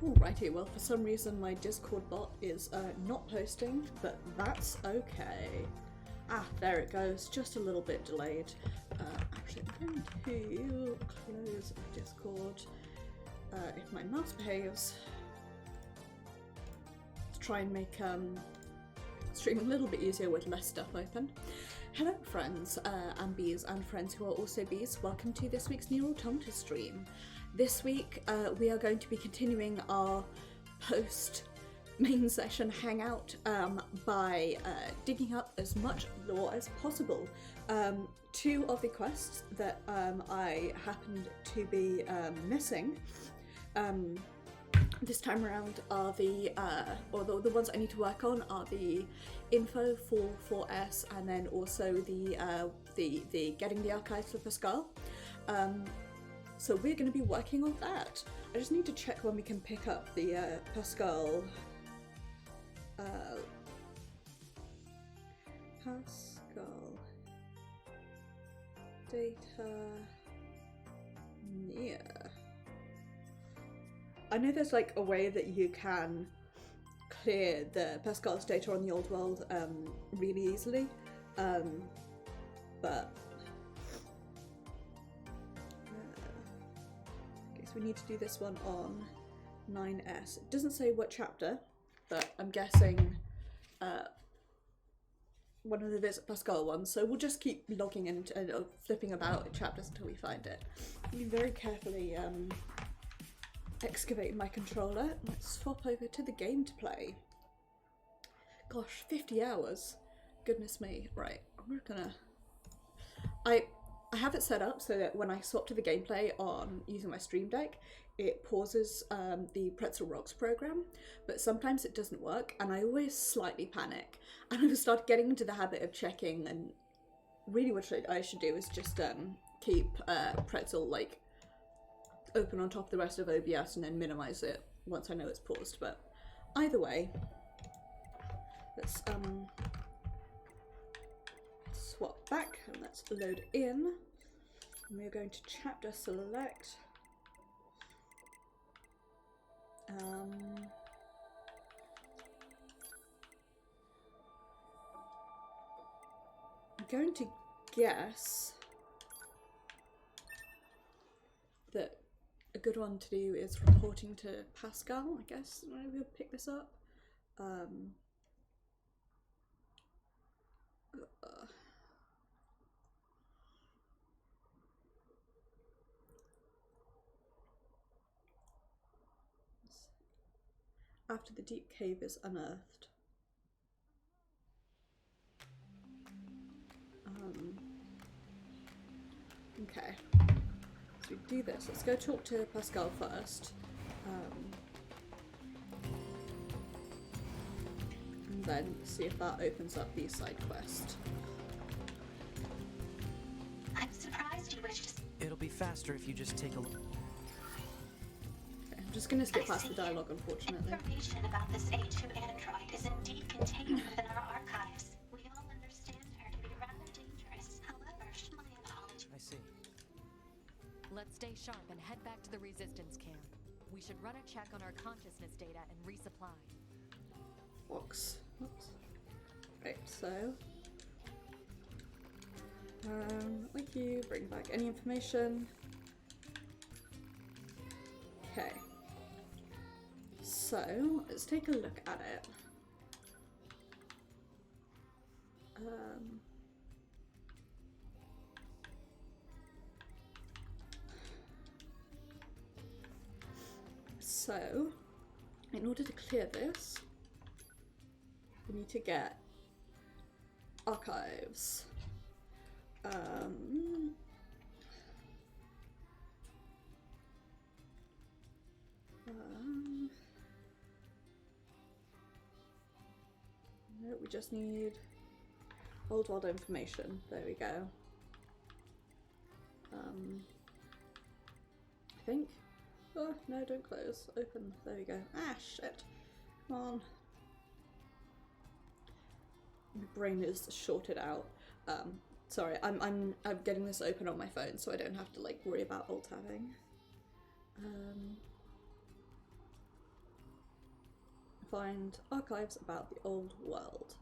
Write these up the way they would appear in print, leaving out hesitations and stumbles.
Alrighty, well for some reason my Discord bot is not posting, but that's okay. Ah, there it goes, just a little bit delayed. Actually, I'm going to close Discord if my mouse behaves. To try and make stream a little bit easier with less stuff open. Hello friends and bees and friends who are also bees, welcome to this week's Nier Automata stream. This week we are going to be continuing our post main session hangout by digging up as much lore as possible. Two of the quests that I happened to be missing this time around are the ones I need to work on are the info for 4S and then also the getting the archives for Pascal. So we're going to be working on that. I just need to check when we can pick up the Pascal data. Yeah. I know there's like a way that you can clear the Pascal's data on the old world really easily, but okay, so we need to do this one on 9S. It doesn't say what chapter, but I'm guessing one of the Visit Pascal ones, so we'll just keep logging in and flipping about chapters until we find it. Be very carefully excavate my controller. Let's swap over to the game to play. Gosh, 50 hours. Goodness me. Right, we're gonna... I have it set up so that when I swap to the gameplay on using my Stream Deck, it pauses the Pretzel Rocks program, but sometimes it doesn't work and I always slightly panic. And I start getting into the habit of checking, and really what I should do is just keep Pretzel like open on top of the rest of OBS and then minimize it once I know it's paused. But either way, let's swap back and let's load in. And we're going to chapter select. I'm going to guess that a good one to do is reporting to Pascal, I guess. We'll pick this up. After the deep cave is unearthed. Okay. So we do this. Let's go talk to Pascal first. And then see if that opens up the side quest. I'm surprised you wish to... It'll be faster if you just take a look. Okay, I'm just gonna skip past the dialogue, unfortunately. Information about this H2 android is indeed contained within our archives. We all understand her to be rather dangerous. However, my apologies. I see. Let's stay sharp and head back to the resistance camp. We should run a check on our consciousness data and resupply. Box. Oops. Right, so thank you. Bring back any information. Okay. So let's take a look at it. So, in order to clear this, we need to get archives. No, we just need old world information. There we go. I think. Oh, no, don't close. Open. There we go. Ah, shit. Come on. My brain is shorted out. Sorry, I'm getting this open on my phone so I don't have to like worry about alt tabbing. Find archives about the old world.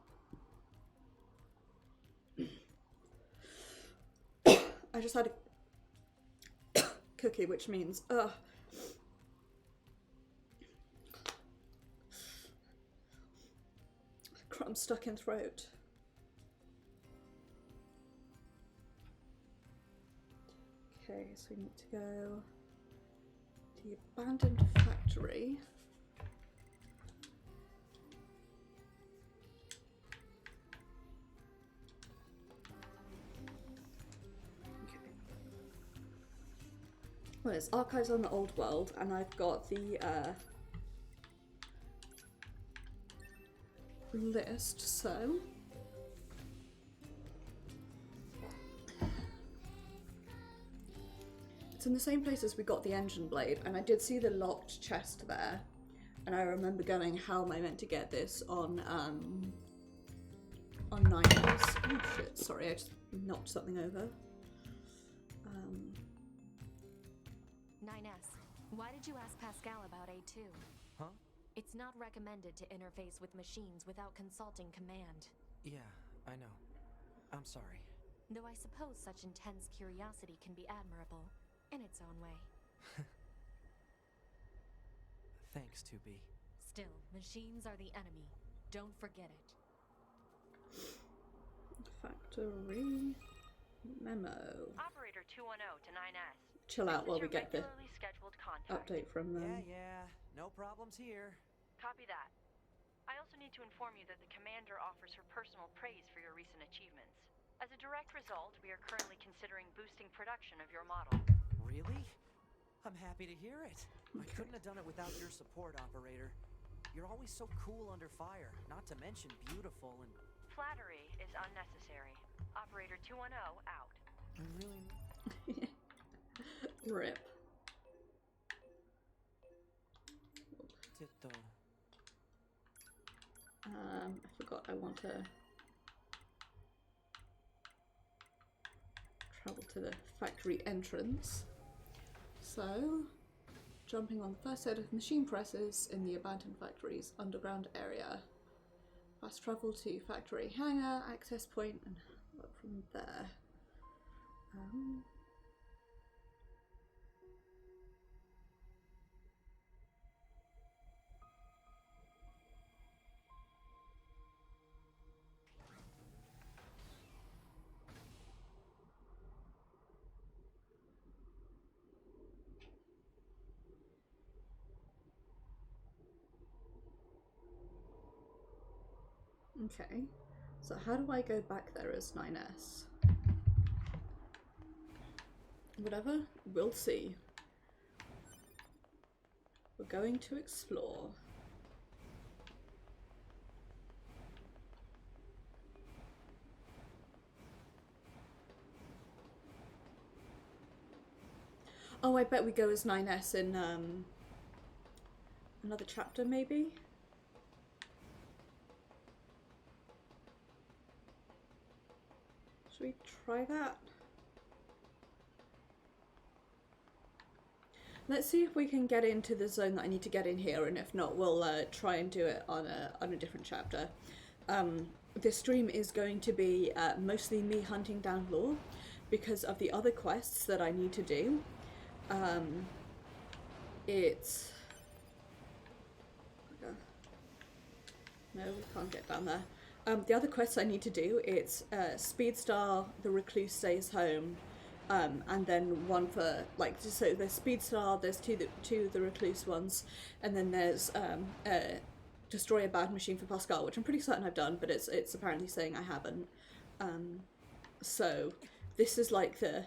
I just had a cookie, which means crumb stuck in throat. Okay, so we need to go to the abandoned factory. Well, there's archives on the old world, and I've got the list, so it's in the same place as we got the engine blade, and I did see the locked chest there, and I remember going, how am I meant to get this on 9S? Oh shit, sorry, I just knocked something over. 9S, why did you ask Pascal about A2? Huh? It's not recommended to interface with machines without consulting command. Yeah, I know. I'm sorry. Though I suppose such intense curiosity can be admirable, in its own way. Thanks, 2B. Still, machines are the enemy. Don't forget it. Factory memo. Operator 210 to 9S. Chill out while we get the regularly scheduled contact. update from them. Yeah, no problems here. Copy that. I also need to inform you that the commander offers her personal praise for your recent achievements. As a direct result, we are currently considering boosting production of your model. Really? I'm happy to hear it. I couldn't have done it without your support, Operator. You're always so cool under fire, not to mention beautiful and... Flattery is unnecessary. Operator 210 out. I really... Rip. Ditto. I forgot I want to travel to the factory entrance. So, jumping on the first set of machine presses in the abandoned factory's underground area. Fast travel to factory hangar, access point, and up from there. Okay, so how do I go back there as 9S? Whatever, we'll see. We're going to explore. Oh, I bet we go as 9S in another chapter, maybe? Should we try that? Let's see if we can get into the zone that I need to get in here, and if not, we'll try and do it on a different chapter. This stream is going to be mostly me hunting down lore because of the other quests that I need to do. It's... No, we can't get down there. The other quests I need to do, it's Speedstar, the Recluse Stays Home, and then one for, like, so there's Speedstar, there's two of the Recluse ones, and then there's Destroy a Bad Machine for Pascal, which I'm pretty certain I've done, but it's apparently saying I haven't. So this is like the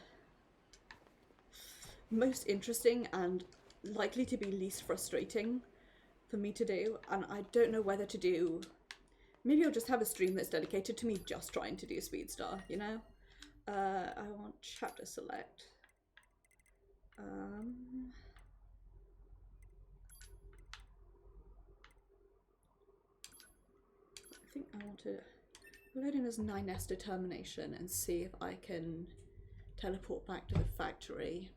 most interesting and likely to be least frustrating for me to do, and I don't know whether to do... Maybe I'll just have a stream that's dedicated to me just trying to do Speedstar, you know? I want chapter select. I think I want to load in as 9S determination and see if I can teleport back to the factory.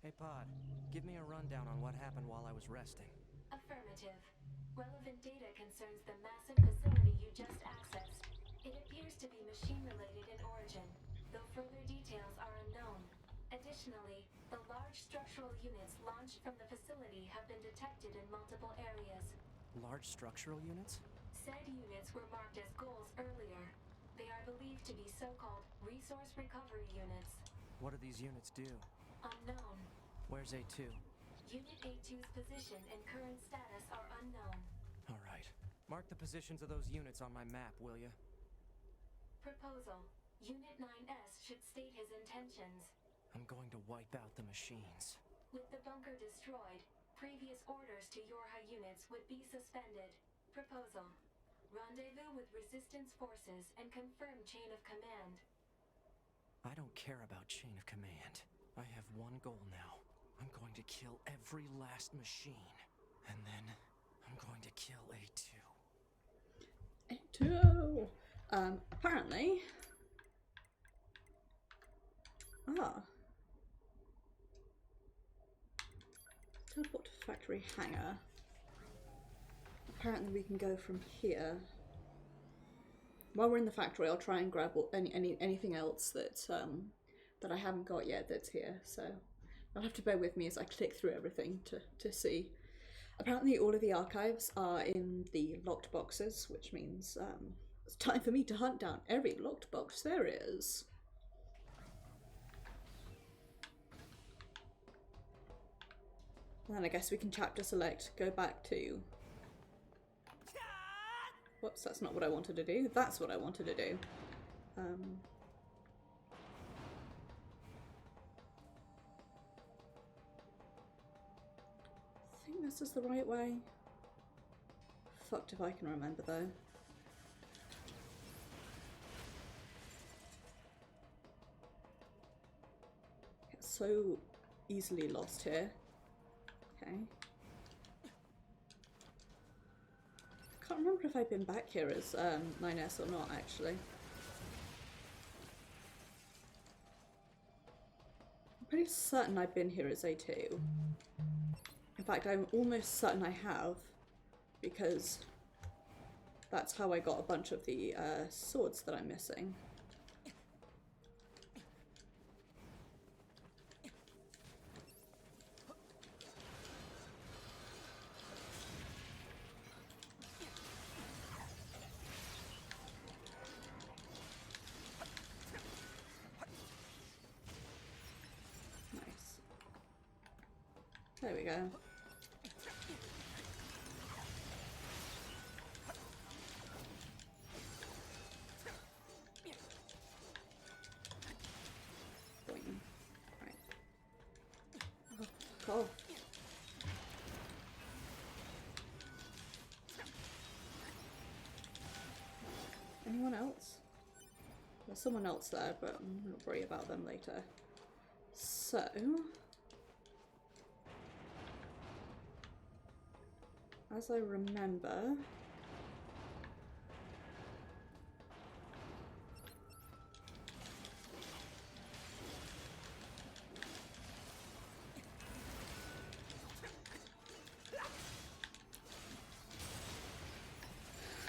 Hey, Pod. Give me a rundown on what happened while I was resting. Affirmative. Relevant data concerns the massive facility you just accessed. It appears to be machine-related in origin, though further details are unknown. Additionally, the large structural units launched from the facility have been detected in multiple areas. Large structural units? Said units were marked as goals earlier. They are believed to be so-called resource recovery units. What do these units do? Unknown. Where's A2? Unit A2's position and current status are unknown. Alright. Mark the positions of those units on my map, will ya? Proposal. Unit 9S should state his intentions. I'm going to wipe out the machines. With the bunker destroyed, previous orders to Yorha units would be suspended. Proposal. Rendezvous with Resistance forces and confirm chain of command. I don't care about chain of command. I have one goal now. I'm going to kill every last machine. And then I'm going to kill A2. A2! Apparently... Teleport to factory hangar. Apparently we can go from here. While we're in the factory, I'll try and grab anything else that that I haven't got yet that's here. So you'll have to bear with me as I click through everything to see. Apparently all of the archives are in the locked boxes, which means it's time for me to hunt down every locked box there is. And then I guess we can chapter select, go back to... Whoops, that's not what I wanted to do. That's what I wanted to do. I think this is the right way. Fucked if I can remember though. Get so easily lost here. Okay. I can't remember if I've been back here as 9S or not, actually. I'm pretty certain I've been here as A2. In fact, I'm almost certain I have, because that's how I got a bunch of the swords that I'm missing. There we go. Boing. Right. Oh, God. Anyone else? There's someone else there, but I'm gonna worry about them later. So... as I remember,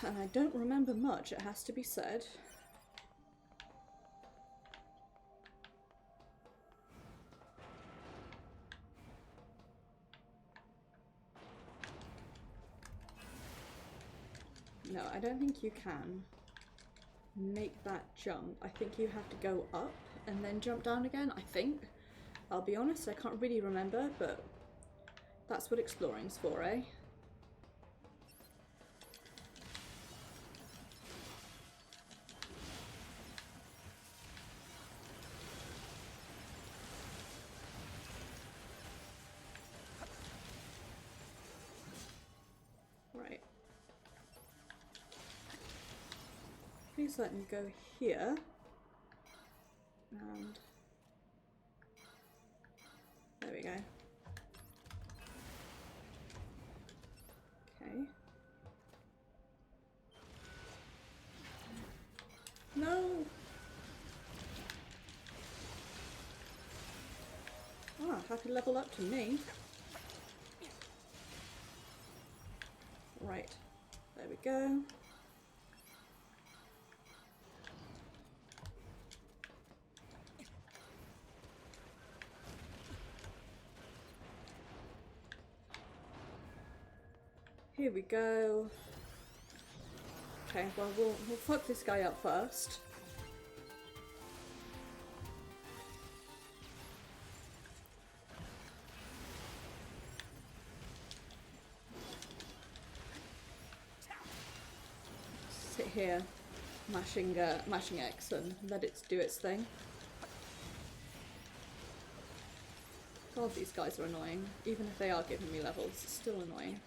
and I don't remember much, it has to be said. No, I don't think you can make that jump. I think you have to go up and then jump down again, I think. I'll be honest, I can't really remember, but that's what exploring's for, eh? Right. Please let me go here, and there we go. Okay. Ah, happy level up to me. Right, there we go. Here we go. Okay, well we'll fuck this guy up first. Sit here, mashing X and let it do its thing. God, these guys are annoying. Even if they are giving me levels, it's still annoying.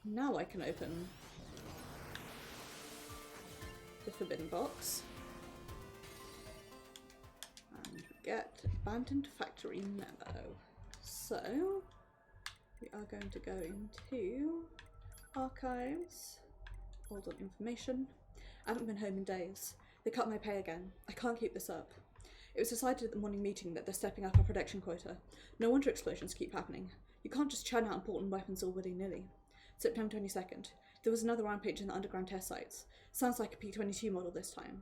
Now I can open the forbidden box and get abandoned factory memo. So we are going to go into archives, hold on information. I haven't been home in days. They cut my pay again. I can't keep this up. It was decided at the morning meeting that they're stepping up our production quota. No wonder explosions keep happening. You can't just churn out important weapons all willy-nilly. September 22nd. There was another rampage in the underground test sites. Sounds like a P-22 model this time.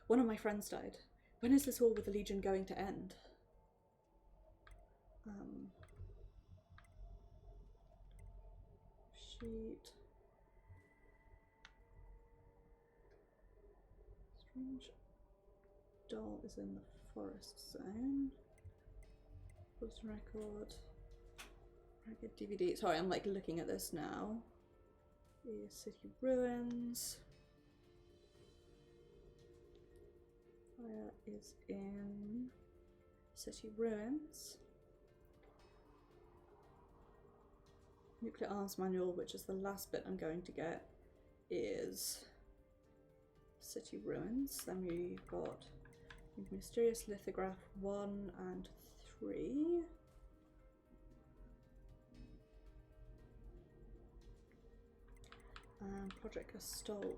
One of my friends died. When is this war with the Legion going to end? Sheet. Strange doll is in the forest zone. Post record. Ragged DVD. Sorry, I'm like looking at this now. Is City Ruins. Fire is in City Ruins. Nuclear Arms Manual, which is the last bit I'm going to get, is City Ruins. Then we've got Mysterious Lithograph 1 and 3. And Project Gestalt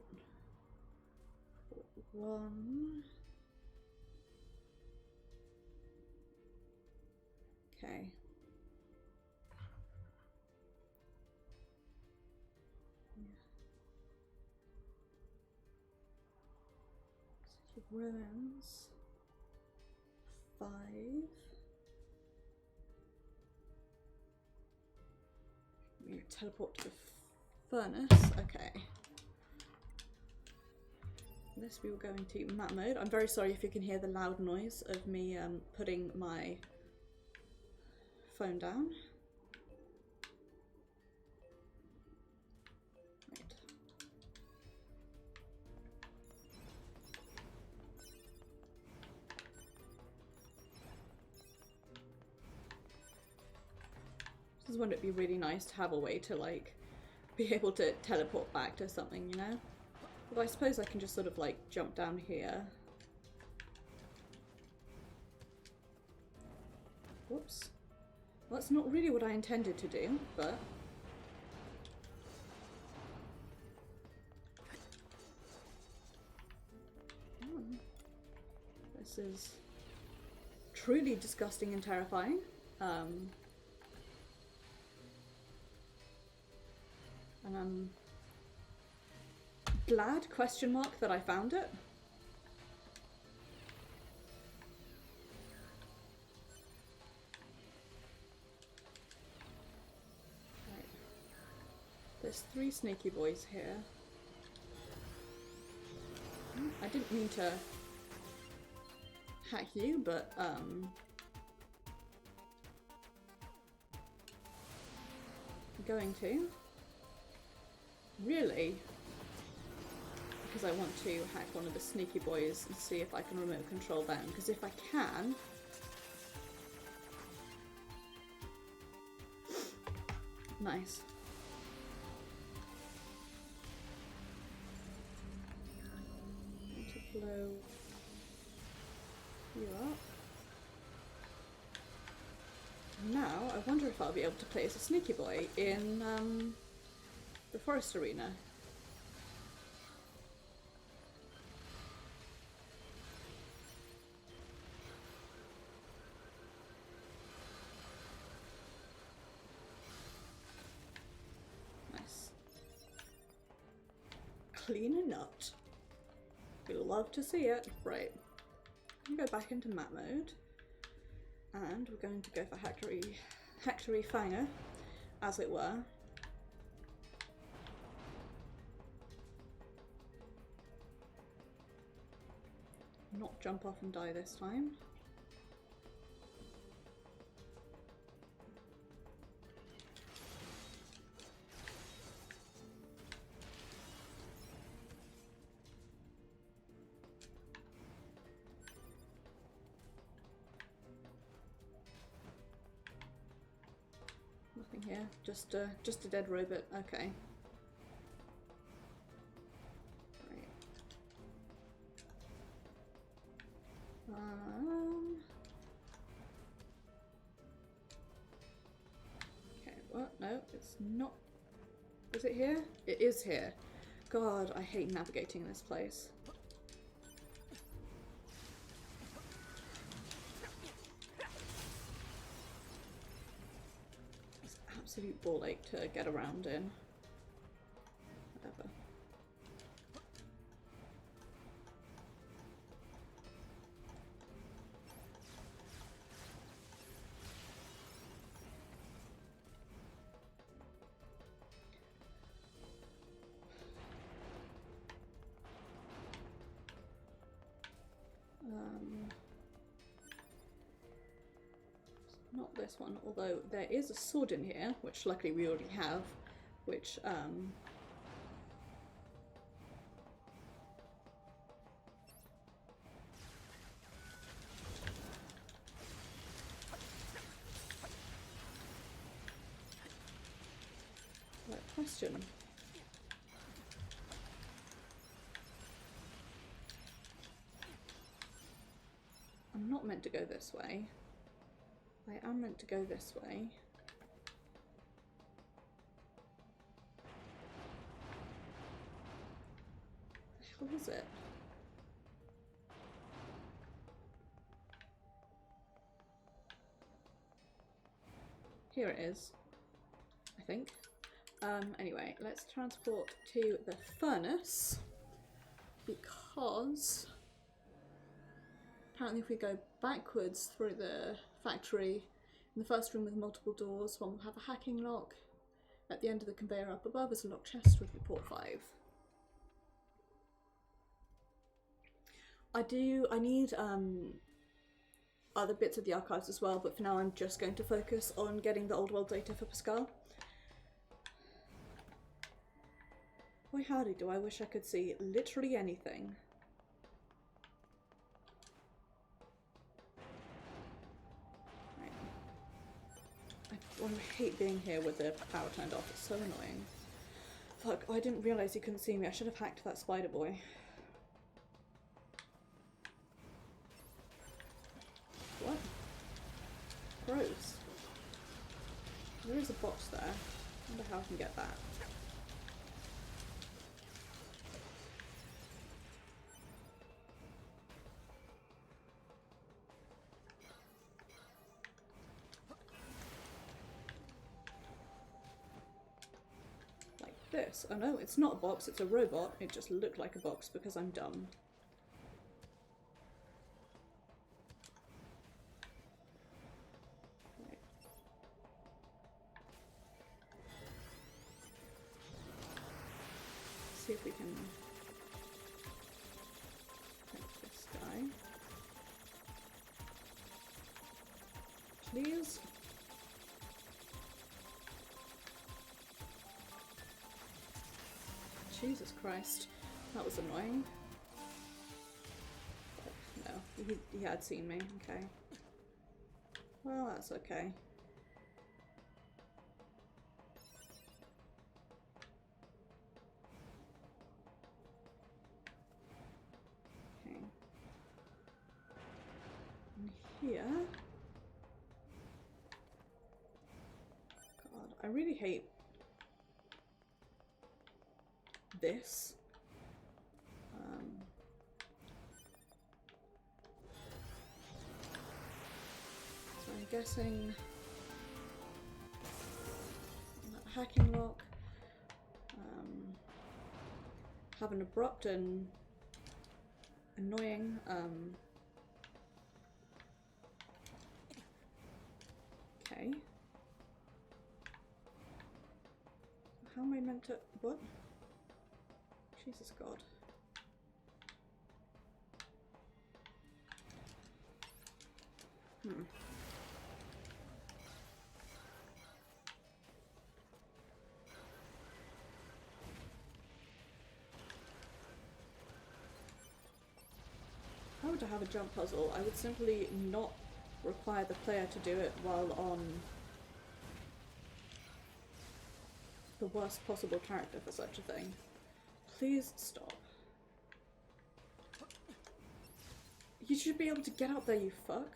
1. Okay. City Ruins 5. You teleport to the furnace. Okay. This we will go into map mode. I'm very sorry if you can hear the loud noise of me putting my phone down. Right. Just wouldn't it be really nice to have a way to like be able to teleport back to something, you know? Although I suppose I can just sort of like jump down here. Whoops. Well, that's not really what I intended to do, but... This is truly disgusting and terrifying. And I'm glad, question mark, that I found it. Right. There's 3 snaky boys here. I didn't mean to hack you, but I'm going to. Really? Because I want to hack one of the sneaky boys and see if I can remote control them. Because if I can... Nice. To blow you up. Now, I wonder if I'll be able to play as a sneaky boy in the forest arena. clean a nut. We love to see it. Right. I'm going to go back into map mode. And we're going to go for Hectory Fanger, as it were. Not jump off and die this time. Nothing here. Just a dead robot. Okay. Right. Okay. What? No, it's not. Is it here? It is here. God, I hate navigating this place. Absolute ball ache to get around in. Whatever. Not this one, although there is a sword in here, which luckily we already have, which right, question. I'm not meant to go this way. I am meant to go this way. The hell is it? Here it is, I think. Anyway, let's transport to the furnace, because apparently if we go backwards through the factory, in the first room with multiple doors, one will have a hacking lock. At the end of the conveyor up above is a locked chest with report 5. I need other bits of the archives as well, but for now I'm just going to focus on getting the old world data for Pascal. Boy howdy, do I wish I could see literally anything. I hate being here with the power turned off, it's so annoying. Fuck, I didn't realise you couldn't see me. I should have hacked that spider boy. What? Gross. There is a box there. I wonder how I can get that. This. Oh no, it's not a box, it's a robot. It just looked like a box because I'm dumb. Right. See if we can take this guy. Please. Jesus Christ, that was annoying. No, he had seen me, okay. Well, that's okay. Okay. And here... God, I really hate this. So I'm guessing that hacking lock have an abrupt and annoying okay. How am I meant to what? Jesus God. If I were to have a jump puzzle, I would simply not require the player to do it while on the worst possible character for such a thing. Please stop. You should be able to get out there, you fuck.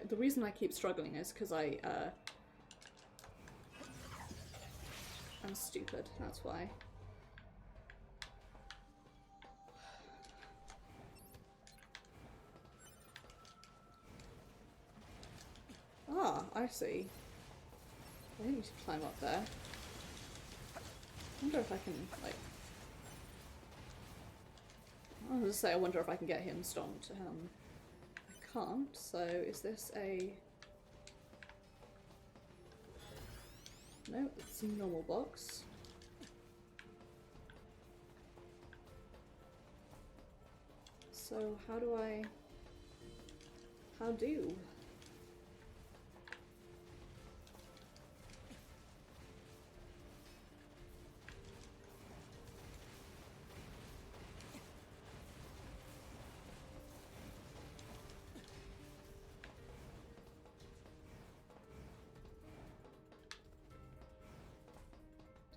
The reason I keep struggling is because I'm stupid, that's why. Ah, I see. I need to climb up there. I wonder if I can, like... I was gonna say, I wonder if I can get him stomped. I can't, so is this a... No, it's a normal box. So how do I... How do?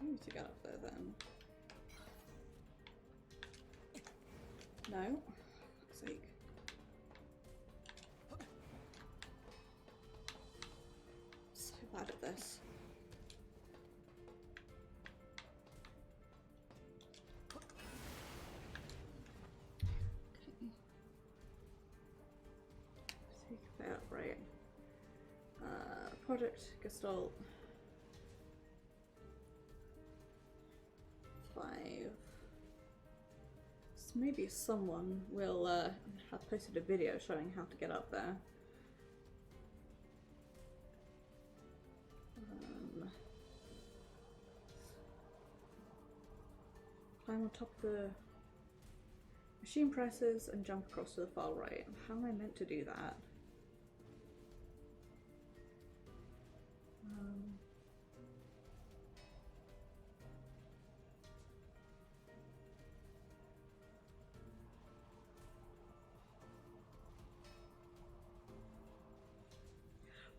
I need to get up there then. No? For fuck's sake. So bad at this. Okay. Take that right. Project Gestalt. 5. So maybe someone will have posted a video showing how to get up there. Climb on top of the machine presses and jump across to the far right. How am I meant to do that?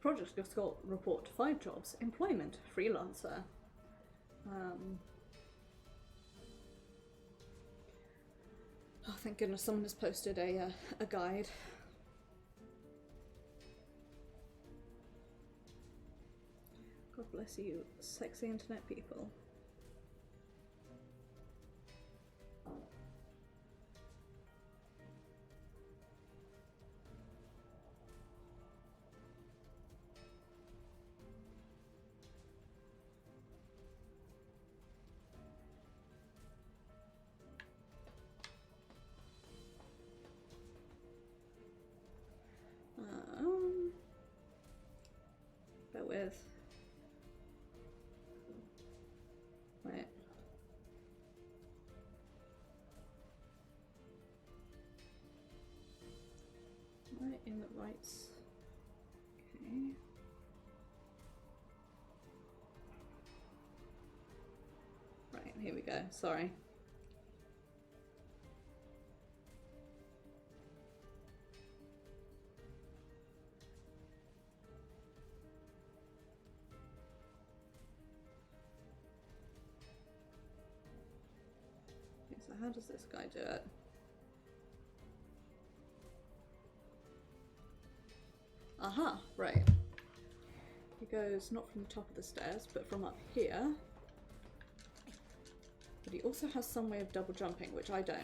Project Gestalt report 5 jobs. Employment, freelancer. Oh, thank goodness someone has posted a guide. God bless you, sexy internet people. Bear with. Wait. Right in the rights. Okay. Right, here we go. Sorry. So how does this guy do it? Aha, right. He goes not from the top of the stairs, but from up here. But he also has some way of double jumping, which I don't.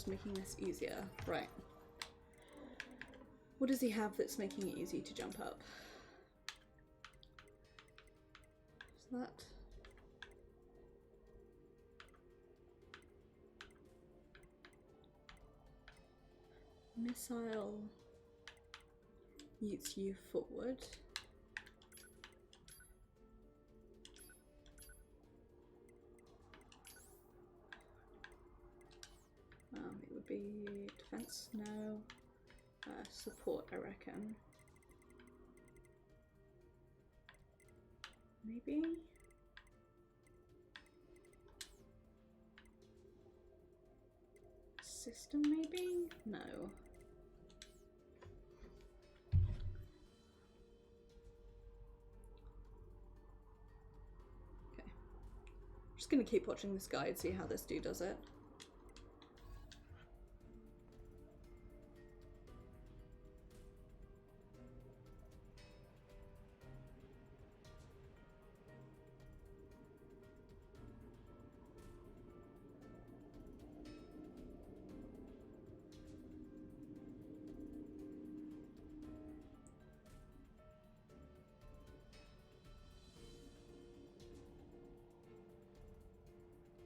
just making this easier. Right. What does he have that's making it easy to jump up? Is that... Missile yeets you forward. It would be defense, no. Support, I reckon. Maybe? System, maybe? No. Okay. I'm just gonna keep watching this guide, see how this dude does it.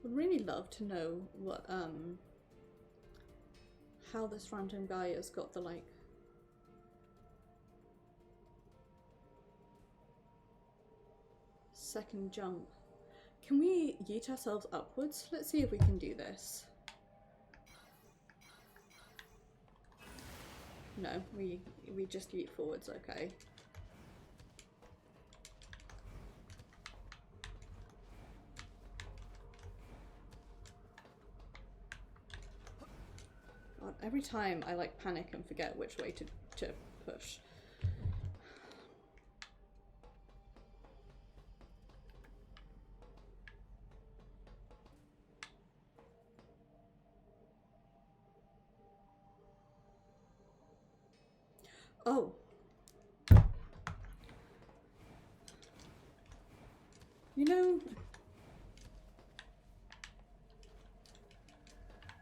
Would really love to know what how this random guy has got the like second jump. Can we yeet ourselves upwards? Let's see if we can do this. No, we just yeet forwards, okay. God, every time I like panic and forget which way to push. Oh. You know,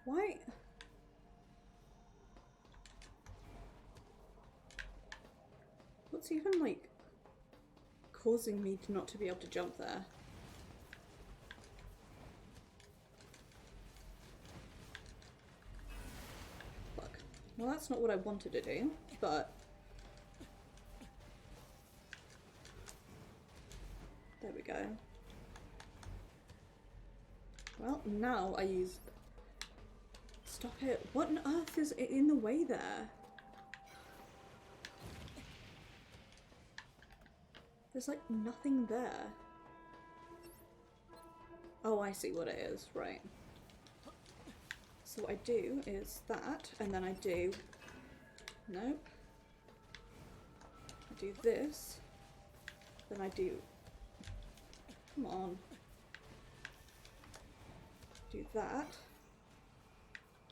why? What's even like causing me not to be able to jump there? Fuck. Well, that's not what I wanted to do, but there we go. Well, now I use... Stop it. What on earth is in the way there? There's like nothing there. Oh, I see what it is. Right. So what I do is that, and then I do... Nope. I do this. Then I do... Come on. Do that.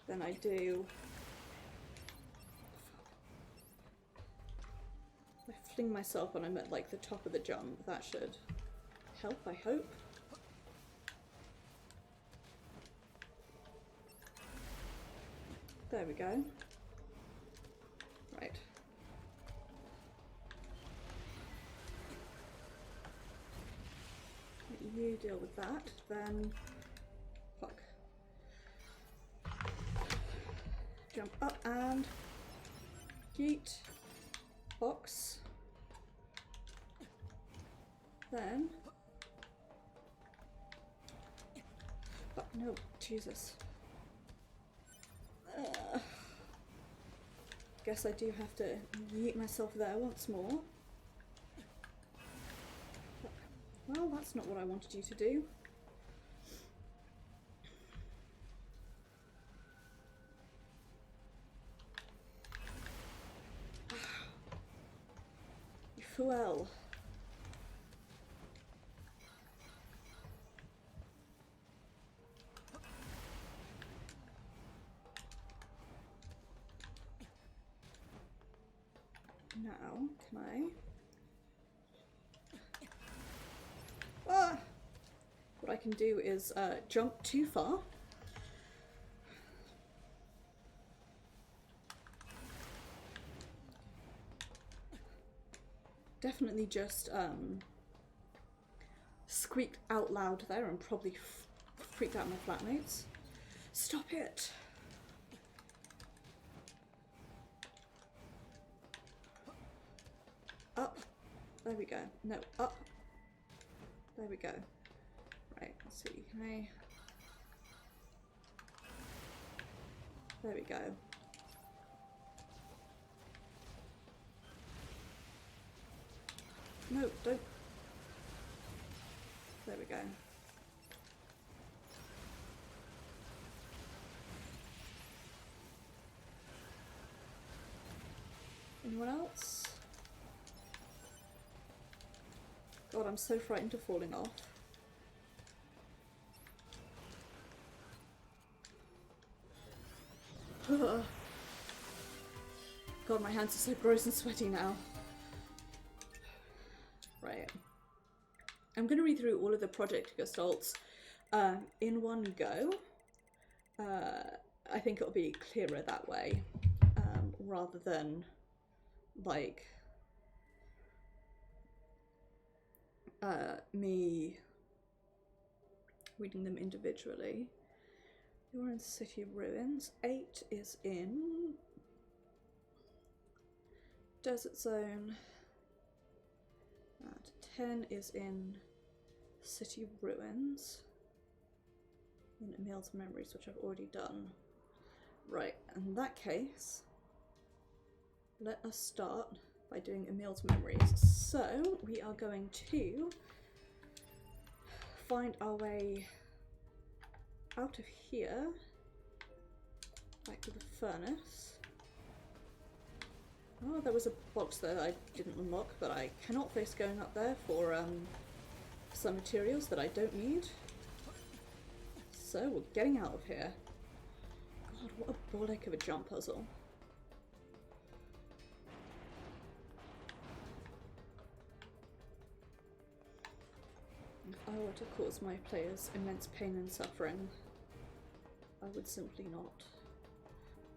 Then I do... I fling myself when I'm at like the top of the jump. That should help, I hope. There we go. Right. You deal with that, then... Fuck. Jump up and... Yeet. Box. Then... Oh, no, Jesus. Guess I do have to yeet myself there once more. Well, that's not what I wanted you to do. You fool. Now, can I? Ah! What I can do is jump too far. definitely just squeaked out loud there and probably freaked out my flatmates. Stop it! Up. There we go. No, up. There we go. Right, let's see. Can I... There we go. No, don't. There we go. Anyone else? God, I'm so frightened of falling off. God, my hands are so gross and sweaty now. Right. I'm going to read through all of the project gestalts in one go. I think it'll be clearer that way, rather than like me reading them individually. You're in City of Ruins. 8 is in Desert Zone. 10 is in City of Ruins. And Emil's Memories, which I've already done. Right, in that case, let us start by doing Emil's Memories. So, we are going to find our way out of here, back to the furnace. Oh, there was a box there that I didn't unlock, but I cannot face going up there for some materials that I don't need. So we're getting out of here. God, what a bollock of a jump puzzle. If I were to cause my players immense pain and suffering, I would simply not.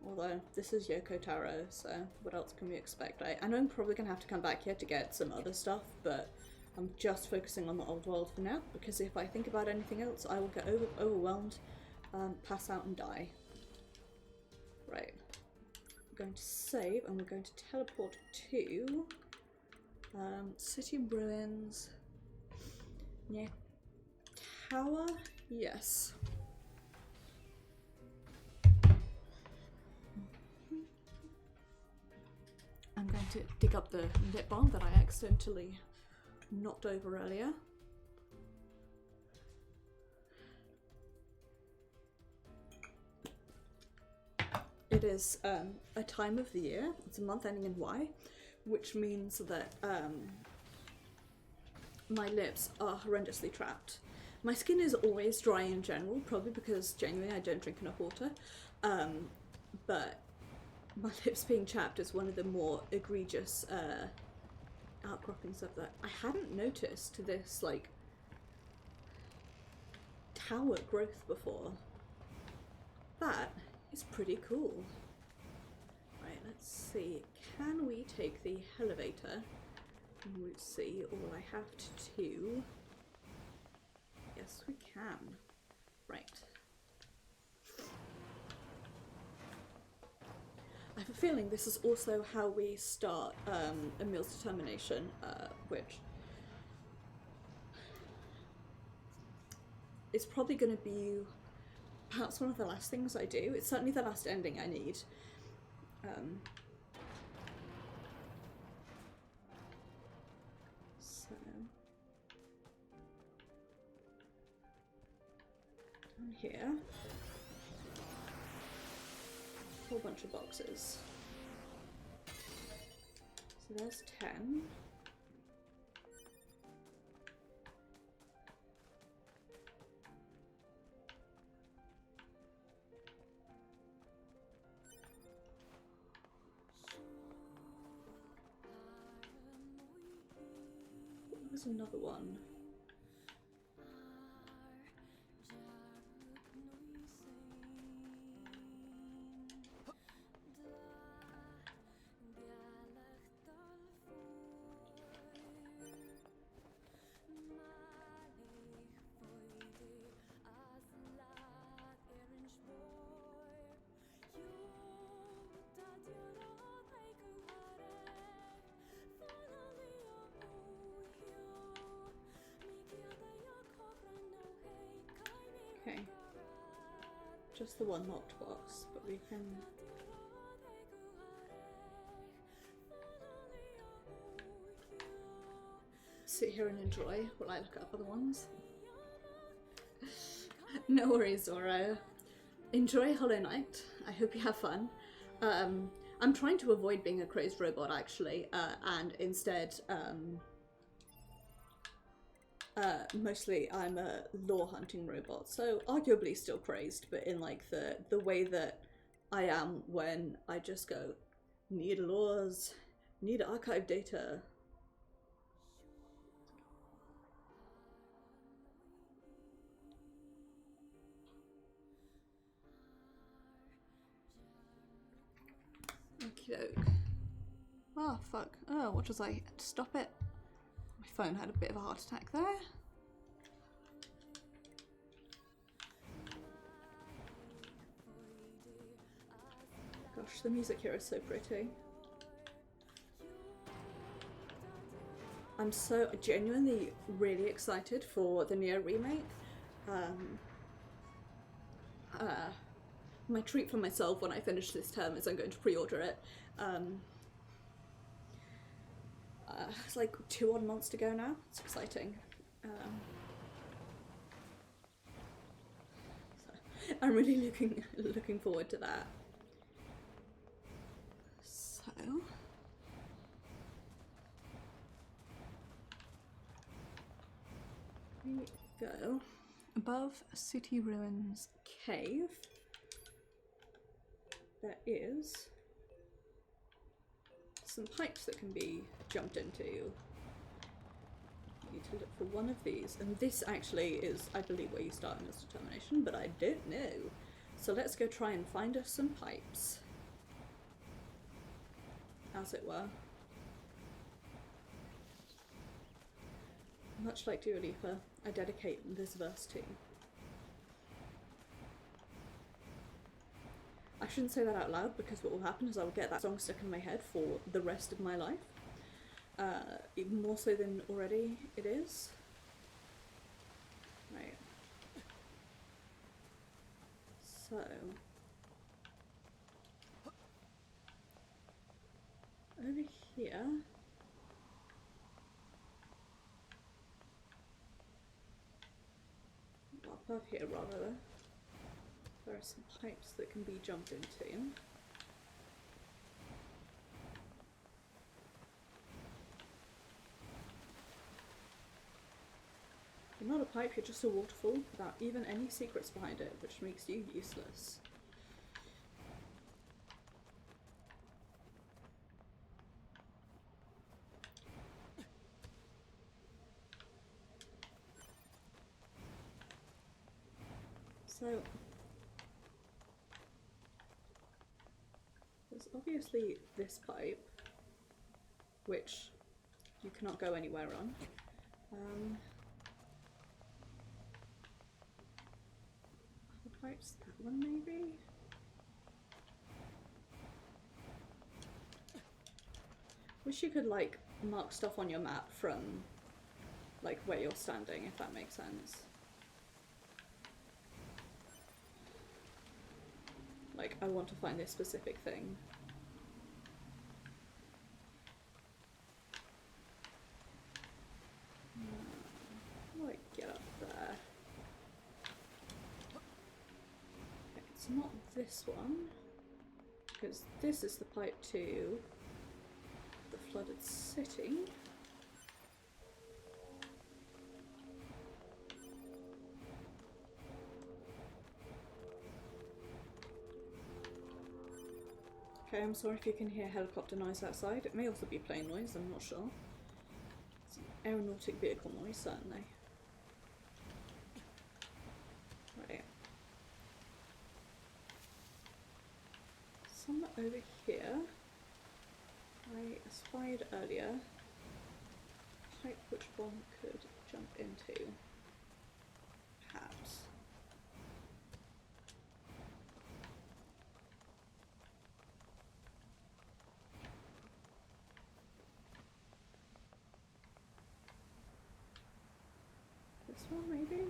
Although, this is Yoko Taro, so what else can we expect? I know I'm probably going to have to come back here to get some other stuff, but I'm just focusing on the old world for now, because if I think about anything else, I will get overwhelmed, pass out and die. Right. We're going to save, and we're going to teleport to City of Ruins. Yeah. Tower? Yes. I'm going to dig up the lip balm that I accidentally knocked over earlier. It is a time of the year, it's a month ending in Y, which means that my lips are horrendously trapped. My skin is always dry in general, probably because genuinely I don't drink enough water, but my lips being chapped is one of the more egregious outcroppings of that. I hadn't noticed this, like, tower growth before. That is pretty cool. Right, let's see. Can we take the elevator in Route C? All I have to do... Yes, we can. Right. I have a feeling this is also how we start Emil's Determination, which is probably going to be perhaps one of the last things I do. It's certainly the last ending I need. So, down here. Whole bunch of boxes. So there's 10. There's another one. just the one locked box, but we can... sit here and enjoy while I look up other ones. No worries, Zoro. Enjoy Hollow Knight. I hope you have fun. I'm trying to avoid being a crazed robot, actually, and instead, mostly I'm a lore hunting robot, so arguably still crazed, but in like the way that I am when I just go, need lores, need archive data. Okey-doke. Oh, fuck. Oh, what was I? Stop it. My phone had a bit of a heart attack there. Gosh, the music here is so pretty. I'm so genuinely really excited for the Nier remake. My treat for myself when I finish this term is I'm going to pre-order it. It's like 2 odd months to go now. It's exciting. So I'm really looking forward to that. So we go above City Ruins Cave. There is some pipes that can be jumped into. You need to look for one of these, and this actually is, I believe, where you start in this determination, but I don't know. So let's go try and find us some pipes, as it were. Much like Dua Lipa, I dedicate this verse to. I shouldn't say that out loud because what will happen is I will get that song stuck in my head for the rest of my life. Even more so than already it is. Right. So. Over here. Well, above here rather. There are some pipes that can be jumped into. You're not a pipe, you're just a waterfall without even any secrets behind it, which makes you useless. So, there's obviously this pipe, which you cannot go anywhere on. Other pipes, that one maybe? Wish you could like mark stuff on your map from like where you're standing, if that makes sense. Like, I want to find this specific thing. How do I get up there? Okay, it's not this one, because this is the pipe to the flooded city. Okay, I'm sorry if you can hear helicopter noise outside. It may also be plane noise, I'm not sure. It's an aeronautic vehicle noise, certainly. Right. Somewhere over here, I espied earlier a pipe which one could jump into. Perhaps. This one, maybe?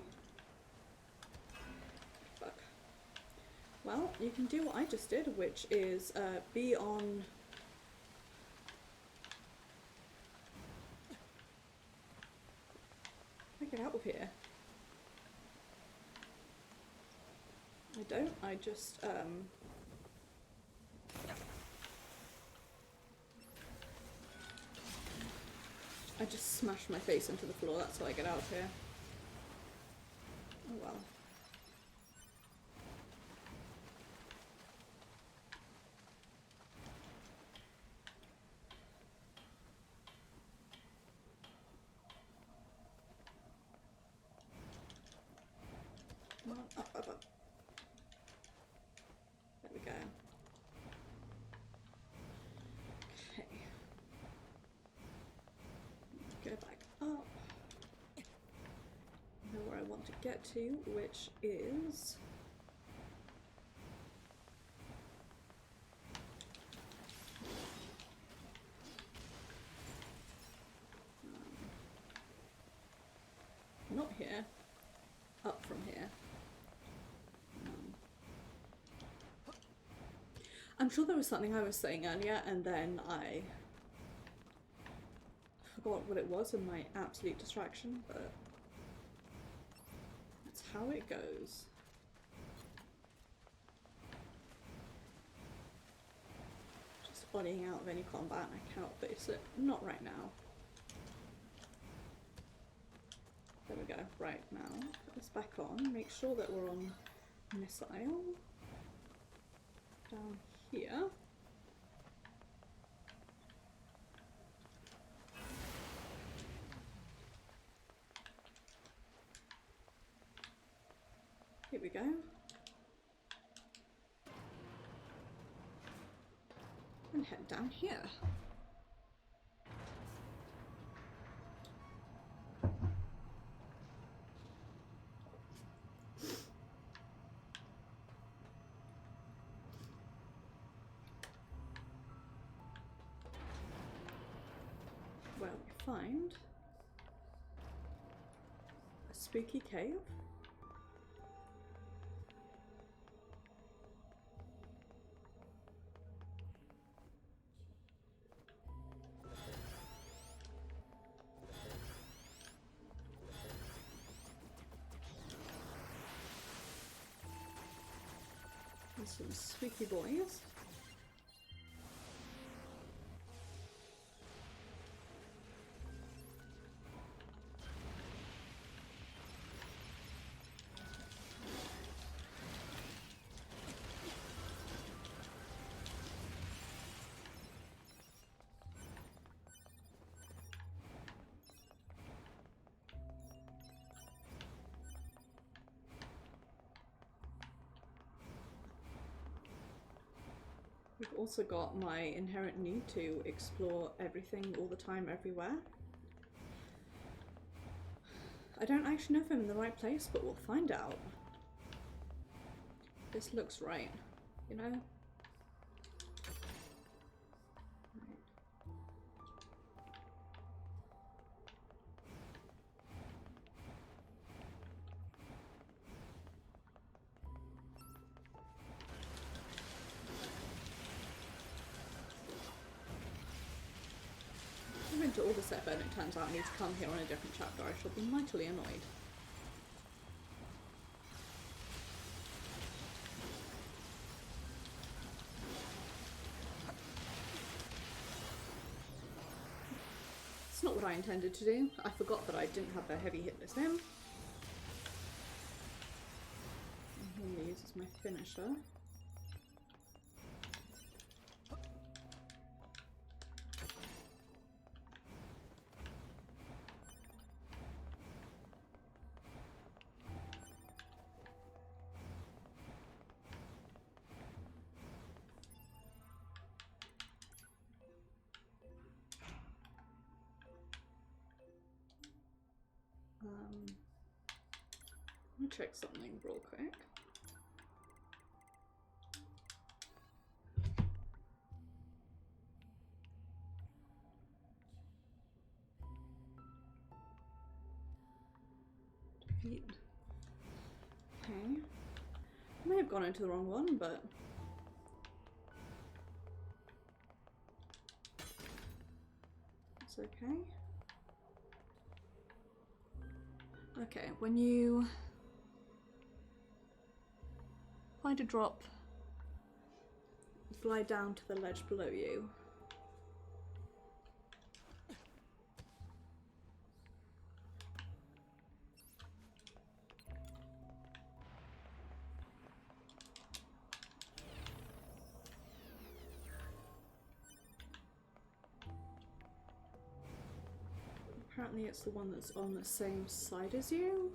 Fuck. you can do what I just did, which is be on... How do I get out of here? I don't, I just, I just smashed my face into the floor, that's how I get out of here. Oh well. Come on, up, up, up. There we go. Okay. Go back up. I know where I want to get to, which is... not here. Up from here. I'm sure there was something I was saying earlier and then I forgot what it was in my absolute distraction, but that's how it goes. Just bodying out of any combat and I cannot face it. Not right now. There we go. Right, now put this back on. Make sure that we're on missile. Down here. Here we go. And head down here. Where we find a spooky cave. And some spooky boys. We've also got my inherent need to explore everything all the time, everywhere. I don't actually know if I'm in the right place, but we'll find out. This looks right, you know? Into all this effort and it turns out I need to come here on a different chapter, I shall be mightily annoyed. It's not what I intended to do. I forgot that I didn't have the heavy hitless in. And he uses my finisher. Let me check something real quick. Defeat. Okay. I may have have gone into the wrong one, but it's okay. Okay, when you find a drop, fly down to the ledge below you. Apparently it's the one that's on the same side as you.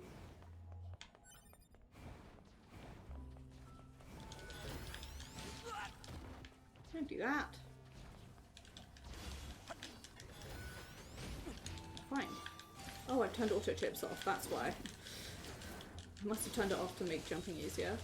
Don't do that. Fine. Oh, I turned auto chips off, that's why. I must have turned it off to make jumping easier.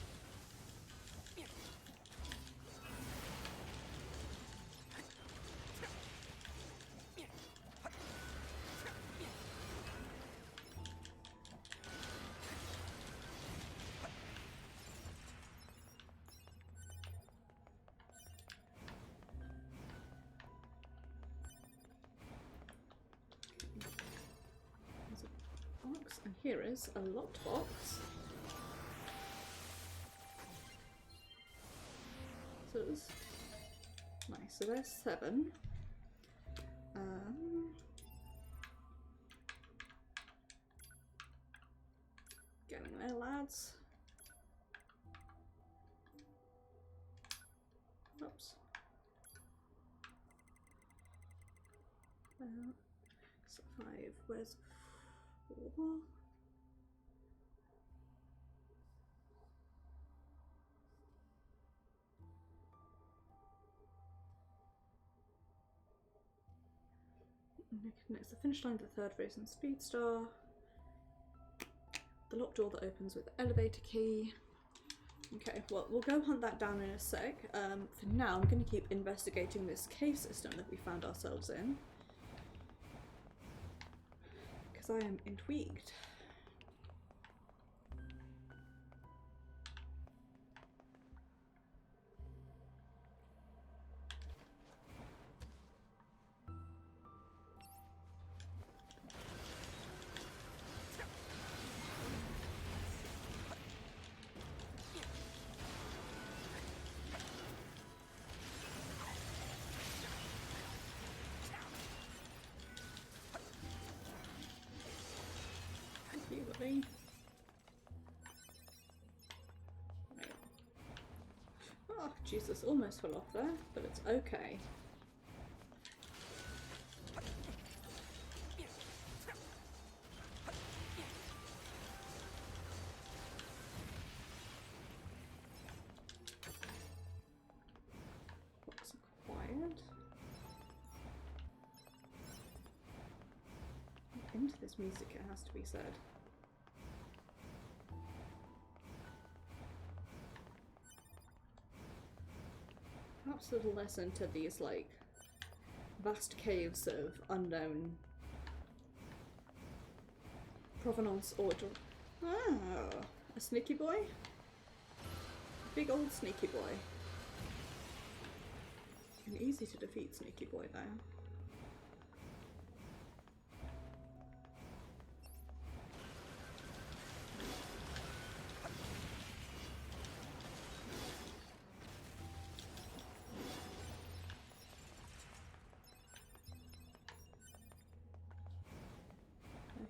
And here is a locked box. So it's nice. So there's 7. Getting there, lads. Oops. So 5. Where's 4? Next, the finish line of the 3rd race in Speedstar. The locked door that opens with the elevator key. Okay, well, we'll go hunt that down in a sec. For now, I'm going to keep investigating this cave system that we found ourselves in, because I am intrigued. Right. Oh, Jesus, almost fell off there, but it's okay. Box acquired. Into this music, it has to be said. Perhaps a little lesson to these, like, vast caves of unknown provenance or... Ah, a sneaky boy? Big old sneaky boy. An easy to defeat sneaky boy, though.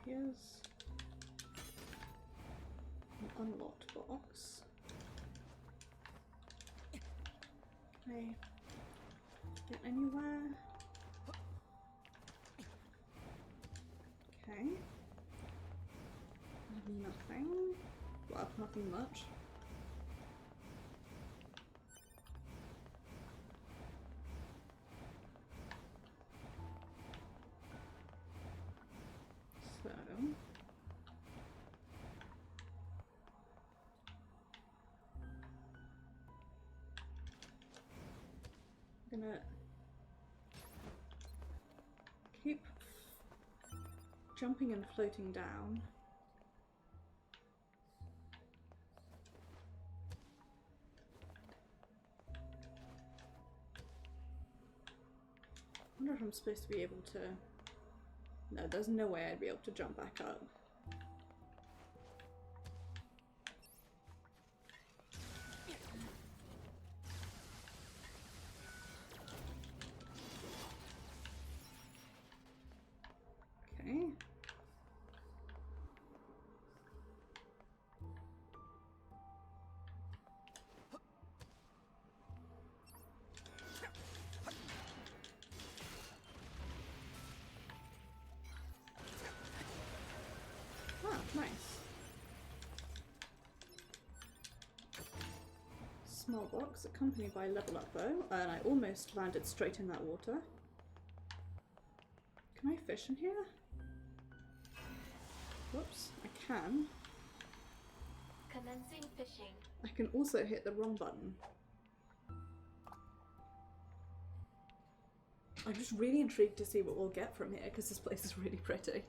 Here's an unlocked box. Can I get anywhere? Okay. Nothing. Well, nothing much. Gonna keep jumping and floating down. wonder if I'm supposed to be able to... No, there's no way I'd be able to jump back up. Okay. Ah, nice. Small box accompanied by level up bow, and I almost landed straight in that water. Can I fish in here? Whoops, I can. Commencing fishing. I can also hit the wrong button. I'm just really intrigued to see what we'll get from here because this place is really pretty.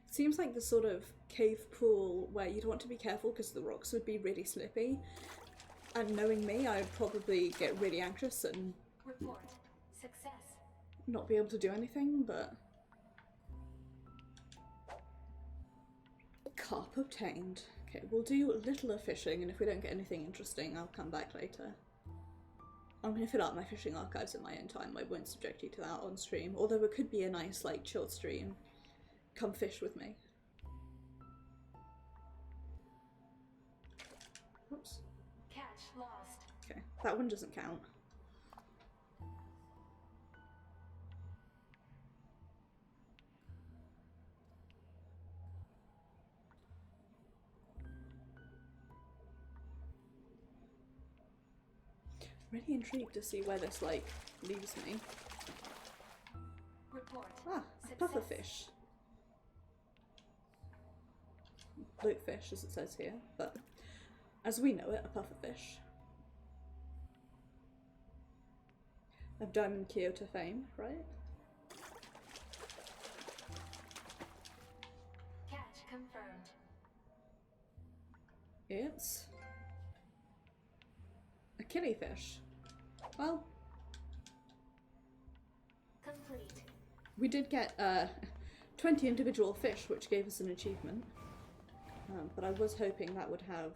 Seems like the sort of cave pool where you'd want to be careful because the rocks would be really slippy. And knowing me, I'd probably get really anxious and Report. Success. not be able to do anything, but... Carp obtained. Okay, we'll do a little of fishing, and if we don't get anything interesting, I'll come back later. I'm going to fill out my fishing archives in my own time. I won't subject you to that on stream, although it could be a nice, like, chilled stream. Come fish with me. Whoops. Catch lost. Okay, that one doesn't count. Really intrigued to see where this, like, leaves me. Report. Ah, a pufferfish. Bloatfish, as it says here, but as we know it, a pufferfish. Of Diamond Kyoto fame, right? Catch confirmed. It's a killifish. Well, Complete. we did get 20 individual fish, which gave us an achievement. But I was hoping that would have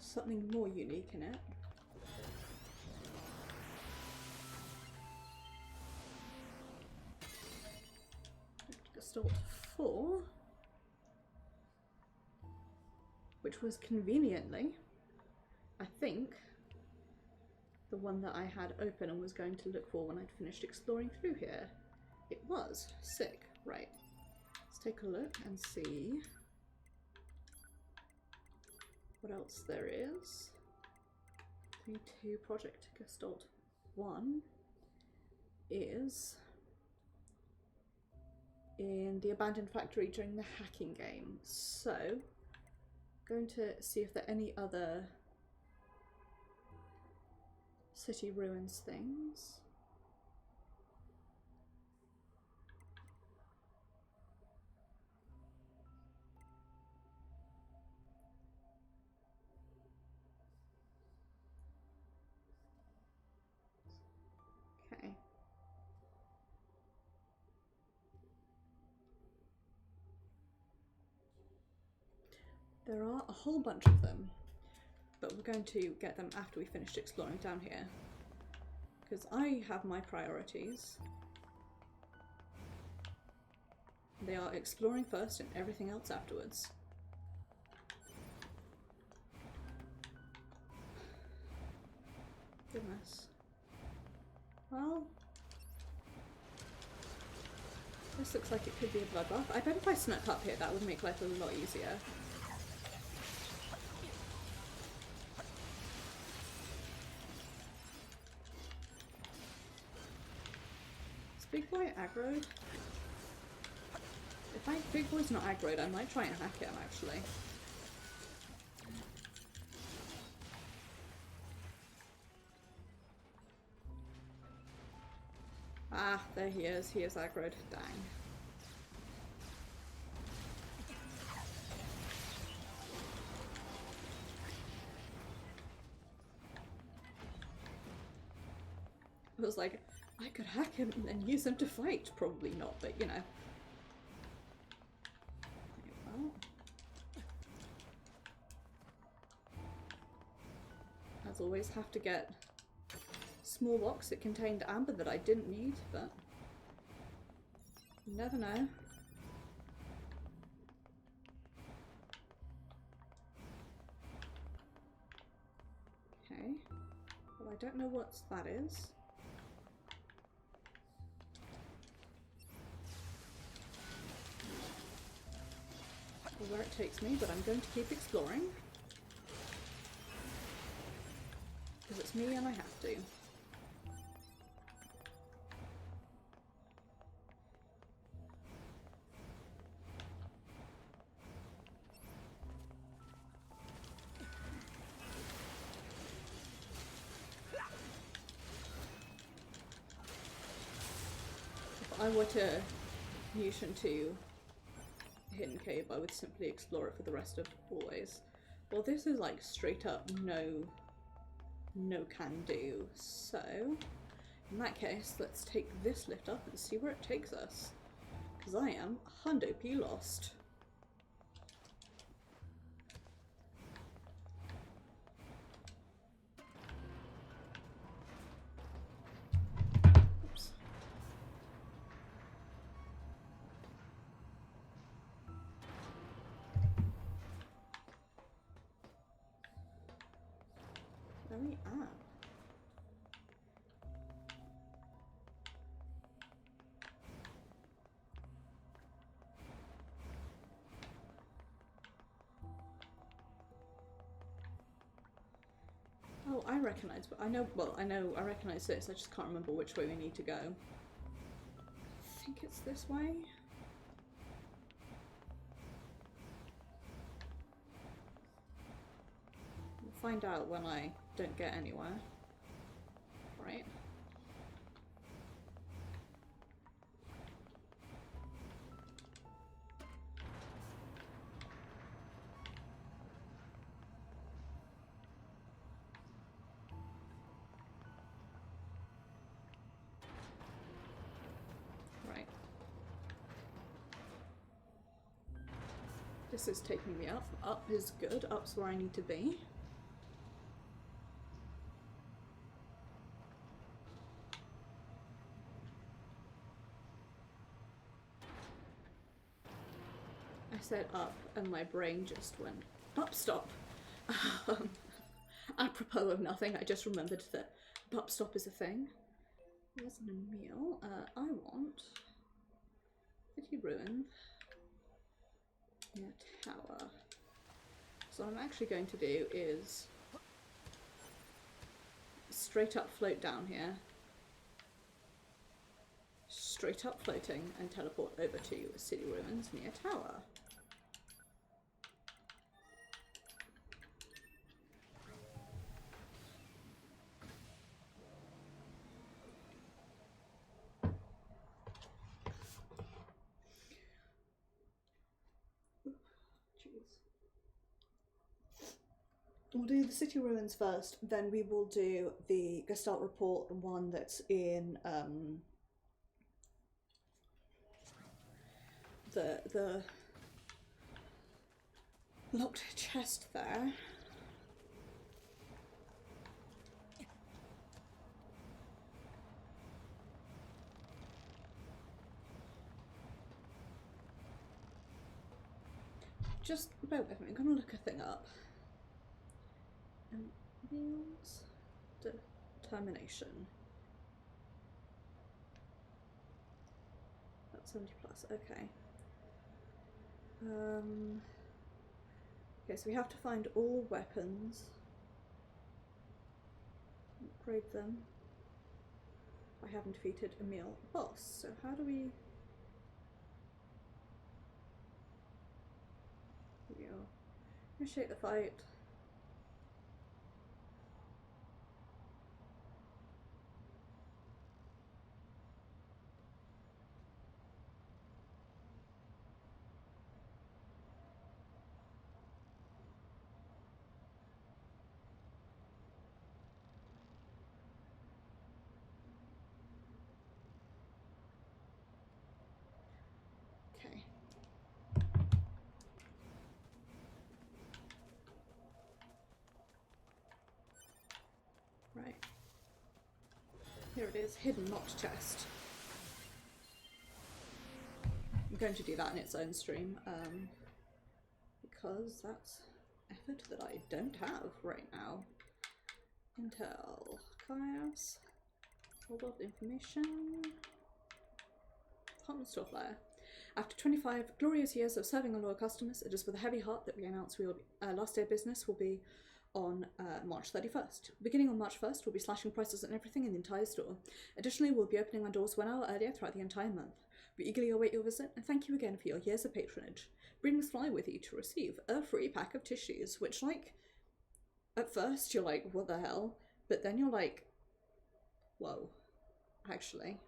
something more unique in it. Gestalt 4, which was conveniently, I think, the one that I had open and was going to look for when I'd finished exploring through here. It was. Sick. Right. Let's take a look and see what else there is. 3-2 Project Gestalt 1 is in the abandoned factory during the hacking game. So, going to see if there are any other city ruins things. Okay. There are a whole bunch of them, but we're going to get them after we finished exploring down here, because I have my priorities. They are exploring first and everything else afterwards. Goodness. Well, this looks like it could be a bloodbath. I bet if I snuck up here that would make life a lot easier. Is Big Boy aggroed? If Big Boy's not aggroed, I might try and hack him actually. Ah, there he is. He is aggroed. Dang. I was like, I could hack him and then use him to fight. Probably not, but you know. Well. As always, have to get small box that contained amber that I didn't need, but you never know. Okay. Well, I don't know what that is. Or where it takes me, but I'm going to keep exploring. Because it's me and I have to. If I were to niche into a hidden cave, I would simply explore it for the rest of always. Well, this is like straight up no can do. So, in that case, let's take this lift up and see where it takes us. Because I am hundo p lost. Oops. Where are we at? Oh, I recognise, but I know, well, I recognise this, I just can't remember which way we need to go. I think it's this way? We'll find out when I don't get anywhere. Right. Right. This is taking me up. Up is good. Up's where I need to be. I said up and my brain just went, up stop. Apropos of nothing, I just remembered that up stop is a thing. There's a meal. I want City Ruin. Yeah, tower. So what I'm actually going to do is straight up float down here. Straight up floating and teleport over to City Ruins near tower. We'll do the City Ruins first, then we will do the Gestalt Report, the one that's in the locked chest there. Just bear with me, I'm gonna look a thing up. Meals determination. That's 70 plus, okay. Okay, so we have to find all weapons, upgrade them. I haven't defeated Emil boss, so how do we... Here we go. Initiate the fight. Here it is, hidden locked chest. I'm going to do that in its own stream, because that's effort that I don't have right now. Intel, archives, hold of information, department store flyer. After 25 glorious years of serving our loyal customers, it is with a heavy heart that we announce we will last day of business will be on March 31st. Beginning on March 1st, we'll be slashing prices on everything in the entire store. Additionally, we'll be opening our doors 1 hour earlier throughout the entire month. We eagerly await your visit, and thank you again for your years of patronage. Bring this flyer with you to receive a free pack of tissues, which, like, at first you're like, what the hell? But then you're like, whoa, actually.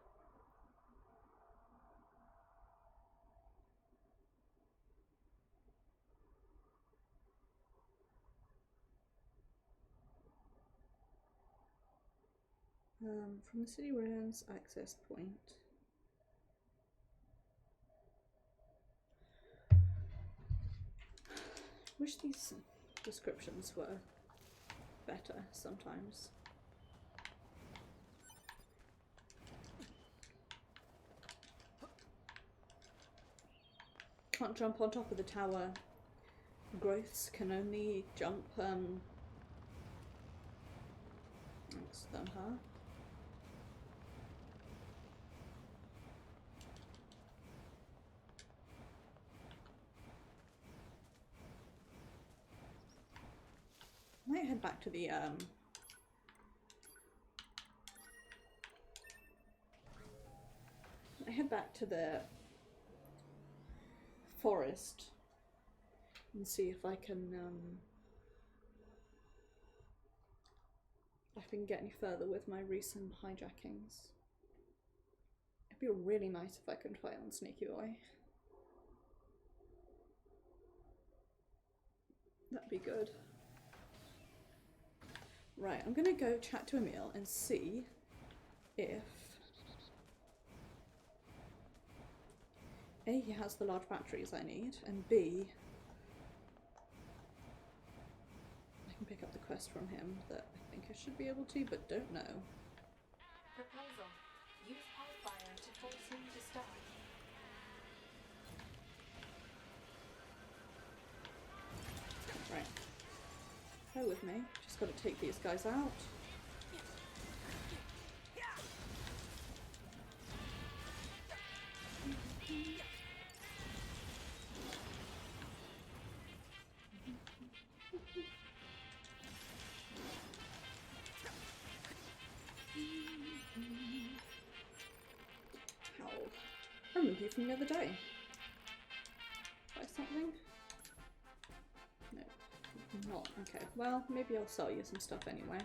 From the city ruins access point. Wish these descriptions were better sometimes. Can't jump on top of the tower. Growths can only jump, than her. I might head back to the forest and see if I can get any further with my recent hijackings. It'd be really nice if I could fight on Sneaky Boy. That'd be good. Right, I'm gonna go chat to Emil and see if A, he has the large batteries I need, and B, I can pick up the quest from him that I think I should be able to, but don't know. Proposal. Use Pulpfire to force him to stop. Right. Bear with me. Just gotta take these guys out. Ow. I remember you from the other day. Buy something? No. Not. Okay. Well, maybe I'll sell you some stuff anyway.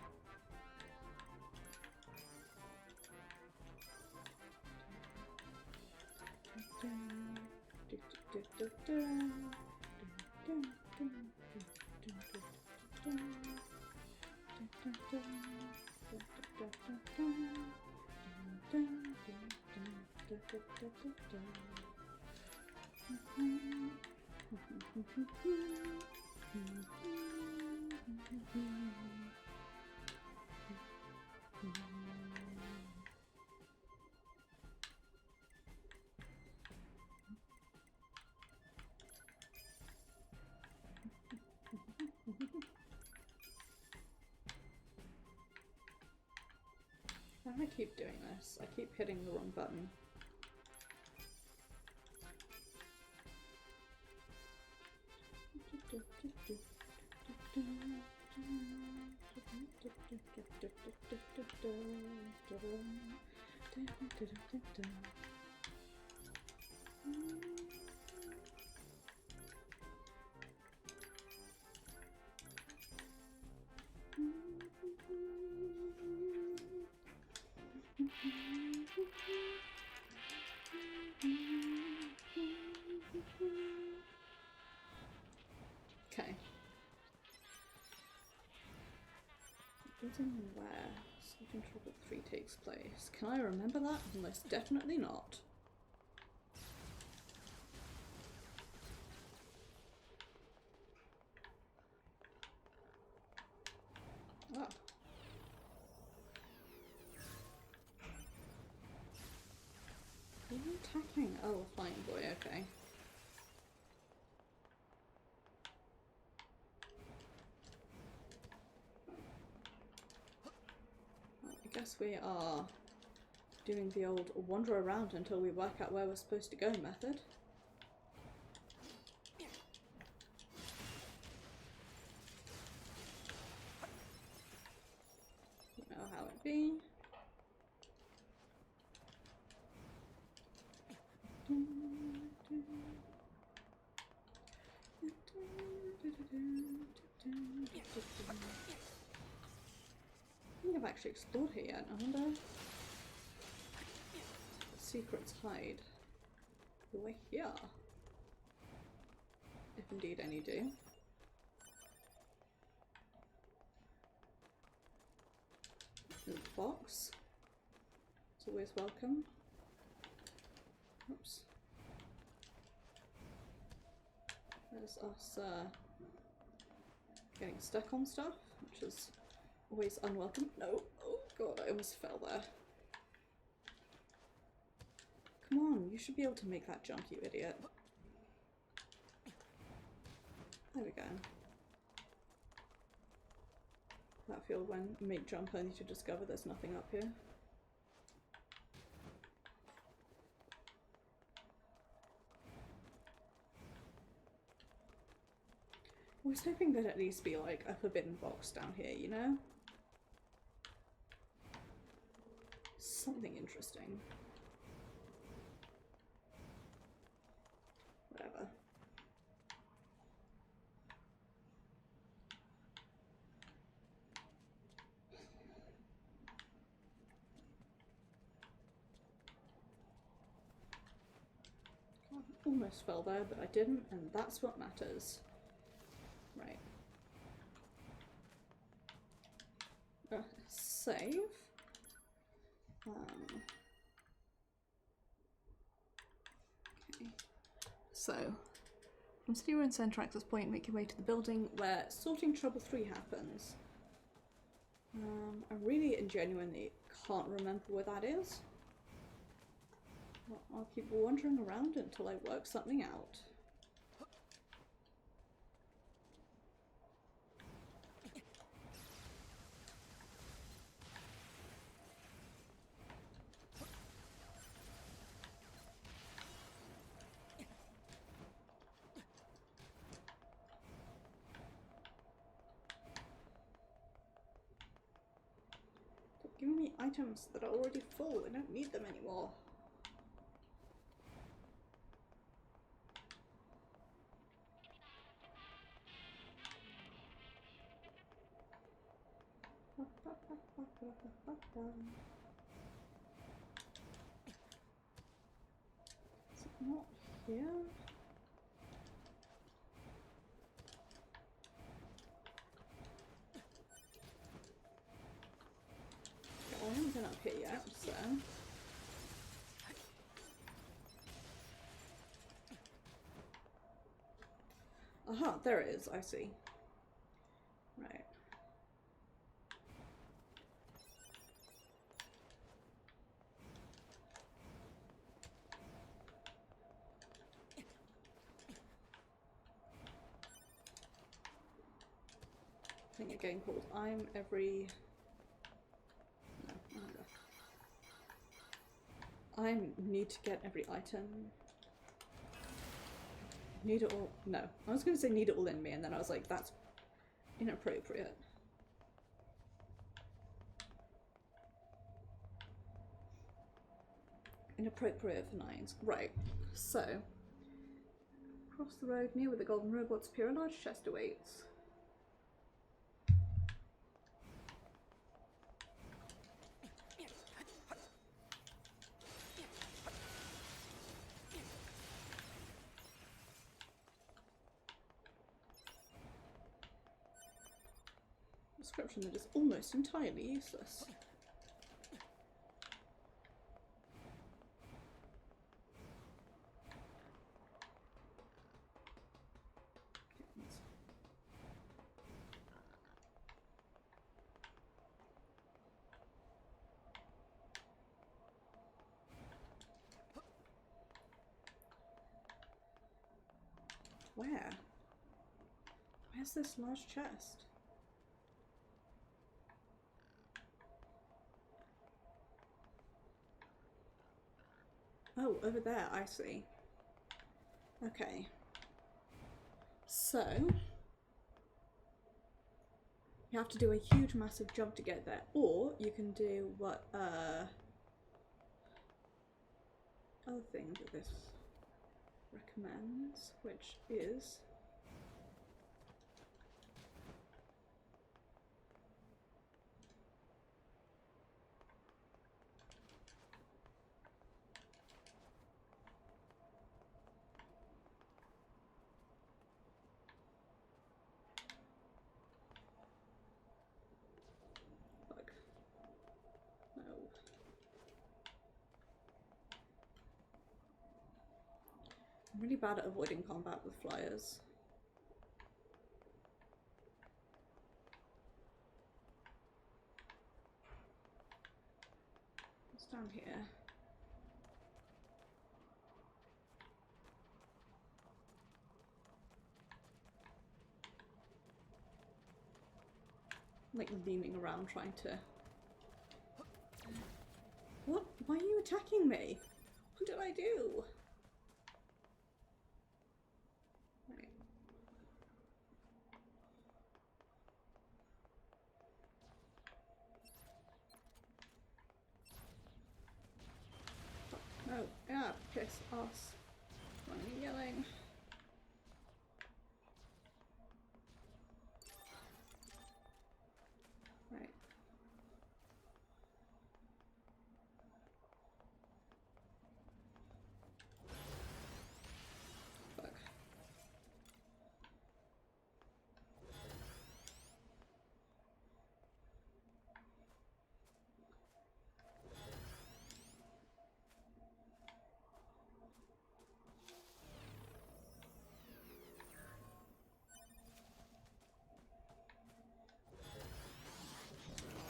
Why do I keep doing this? I keep hitting the wrong button. Okay. Building where Sleeping Trouble 3 takes place. Can I remember that? Most definitely not. Ah. attacking? Oh, a flying boy, okay. Well, I guess we are doing the old wander around until we work out where we're supposed to go method. You know how it be. I think I've actually explored here yet, I wonder. Secrets hide. We're here. If indeed any do. The box. It's always welcome. Oops. There's us getting stuck on stuff, which is always unwelcome. No. Oh god, I almost fell there. Come on, you should be able to make that jump, you idiot. There we go. That field when make jump only to discover there's nothing up here. I was hoping there'd at least be like a forbidden box down here, you know? Something interesting. Whatever. God, I almost fell there, but I didn't, and that's what matters. Right. Save. Okay. So, from City Ruin Center access point, make your way to the building where Sorting Trouble 3 happens. I really and genuinely can't remember where that is. Well, I'll keep wandering around until I work something out. Giving me items that are already full. I don't need them anymore. Is it not here? I haven't been up here yet, so... Aha, there it is, I see. Right. I think a game called I'm Every... I need to get every item. Need it all. No, I was going to say need it all in me, and then I was like, that's inappropriate. Inappropriate for nines. Right, so. Across the road near where the golden robots appear, a large chest awaits. Description that is almost entirely useless. Where? Where's this large chest? Oh, over there, I see. Okay. So, you have to do a huge massive jump to get there, or you can do what other thing that this recommends, which is fuck. No. I'm really bad at avoiding combat with flyers. What's down here? Like leaning around trying to... What? Why are you attacking me? What did I do? Right. Oh, yeah, piss us. Why are you yelling? Right. Fuck.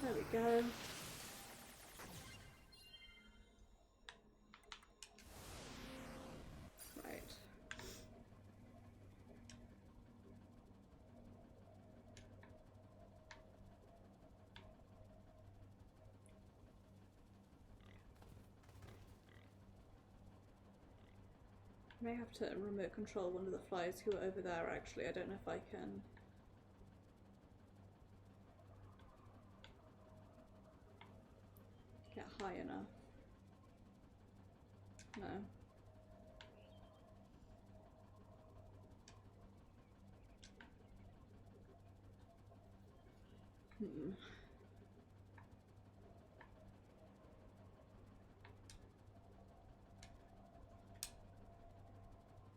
There we go. Right. I may have to remote control one of the flyers who are over there actually. I don't know if I can. Get high enough. No. Hmm.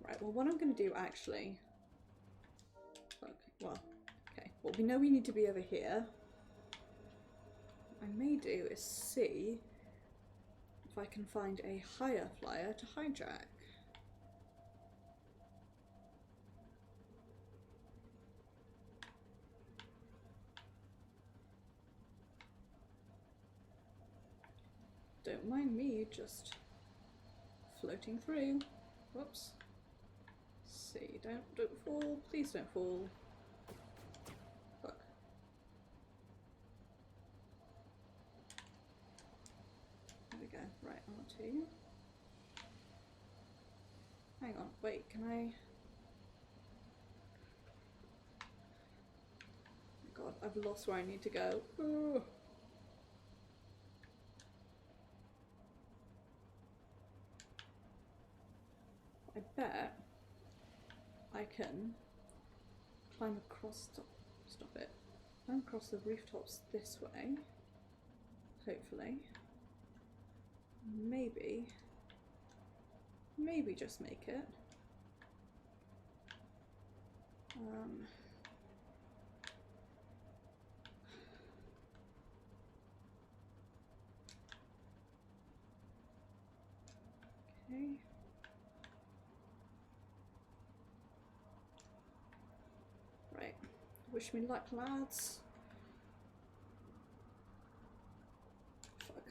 Right, well what I'm gonna do actually... Okay, well, okay. Well, we know we need to be over here. What I may do is see if I can find a higher flyer to hijack. Don't mind me just floating through. Whoops. See, don't fall. Please don't fall. Fuck. There we go. Right, R2. Hang on, wait, can I... Oh God, I've lost where I need to go. Ooh. I bet I can climb across, stop it, climb across the rooftops this way, hopefully. Maybe just make it. Okay. Right. Wish me luck, lads. Fuck.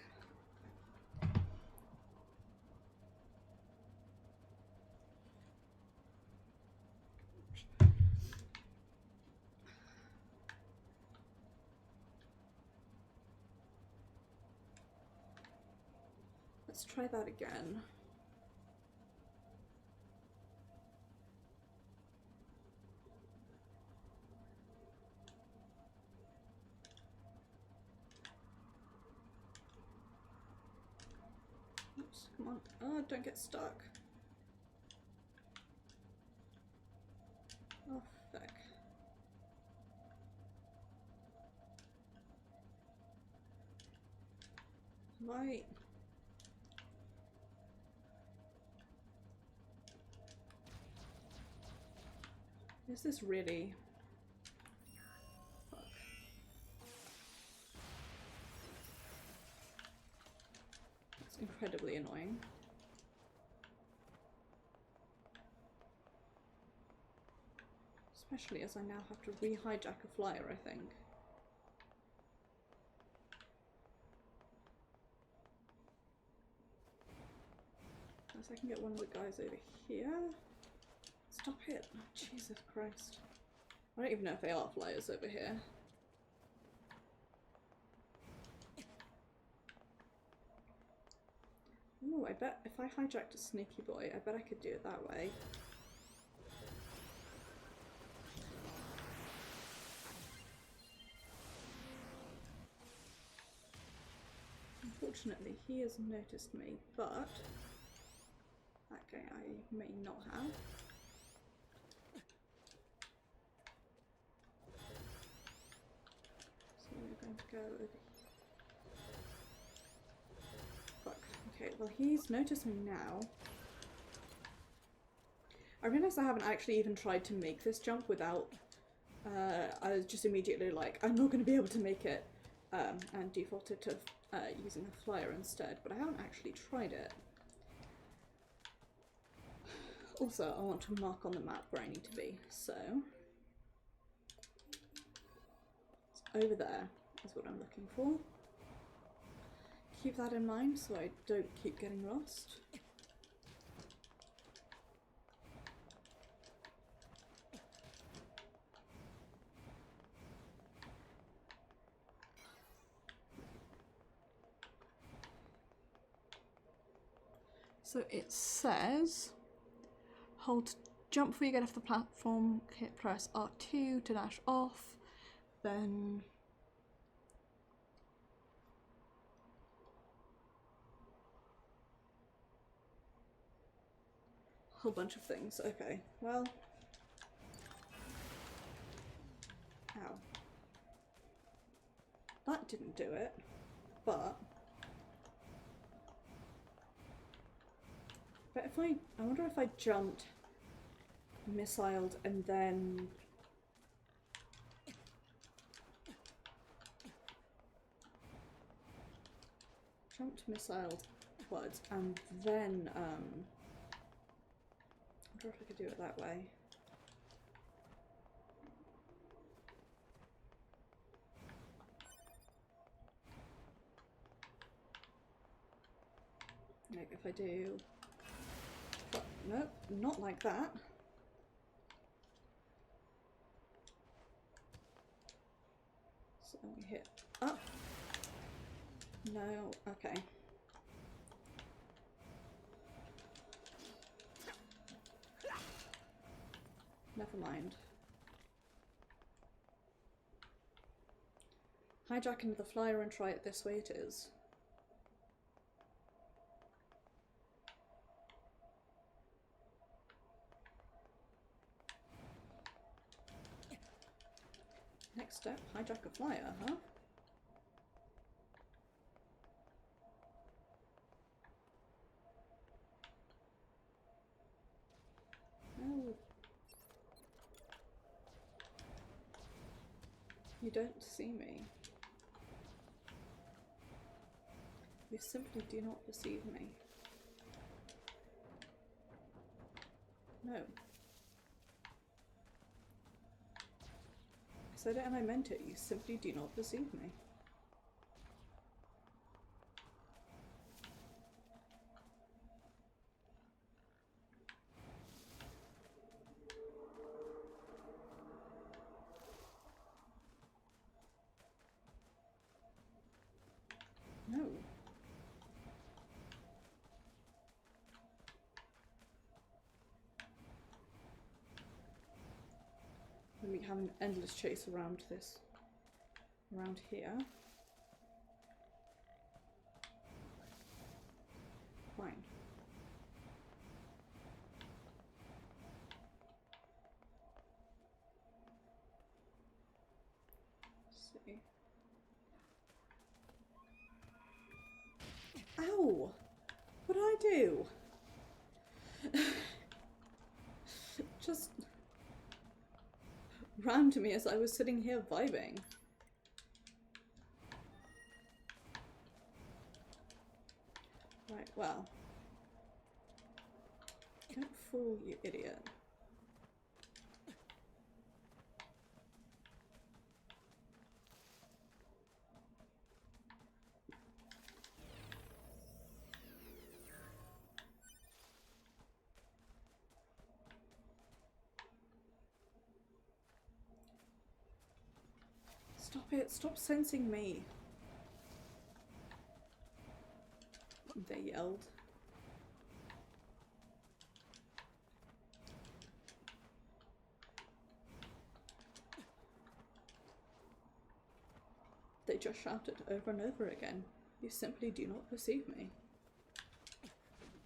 Let's try that again. Oops, come on. Oh, don't get stuck. Oh, fuck. Right. Is this really? Fuck. That's incredibly annoying. Especially as I now have to re-hijack a flyer, I think. Unless I can get one of the guys over here. Stop it. Oh, Jesus Christ. I don't even know if they are flyers over here. Ooh, I bet if I hijacked a sneaky boy, I bet I could do it that way. Unfortunately, he has noticed me, but that guy I may not have. So we're going to go over here. Fuck. Okay, well he's noticed me now. I realise I haven't actually even tried to make this jump without... I was just immediately like, I'm not going to be able to make it, and defaulted to using a flyer instead, but I haven't actually tried it. Also, I want to mark on the map where I need to be, so... it's over there is what I'm looking for. Keep that in mind so I don't keep getting lost. So it says, hold jump before you get off the platform, hit press R2 to dash off, then a whole bunch of things. Okay, well, ow. That didn't do it, but if I wonder if I jumped, missiled, and then jumped, missiled, words, and then I wonder if I could do it that way. Like if I do, but nope, not like that. So we hit up. No, okay. Never mind. Hijack into the flyer and try it this way it is. Next step, hijack a flyer, huh? No. You don't see me. You simply do not perceive me. No. I said it and I meant it. You simply do not perceive me. No. have an endless chase around this, around here. Fine. Let's see. Ow! What did I do? Just rammed me as I was sitting here vibing. Right, well. Don't fool, you idiot. Stop it, stop sensing me. They yelled. They just shouted over and over again. You simply do not perceive me.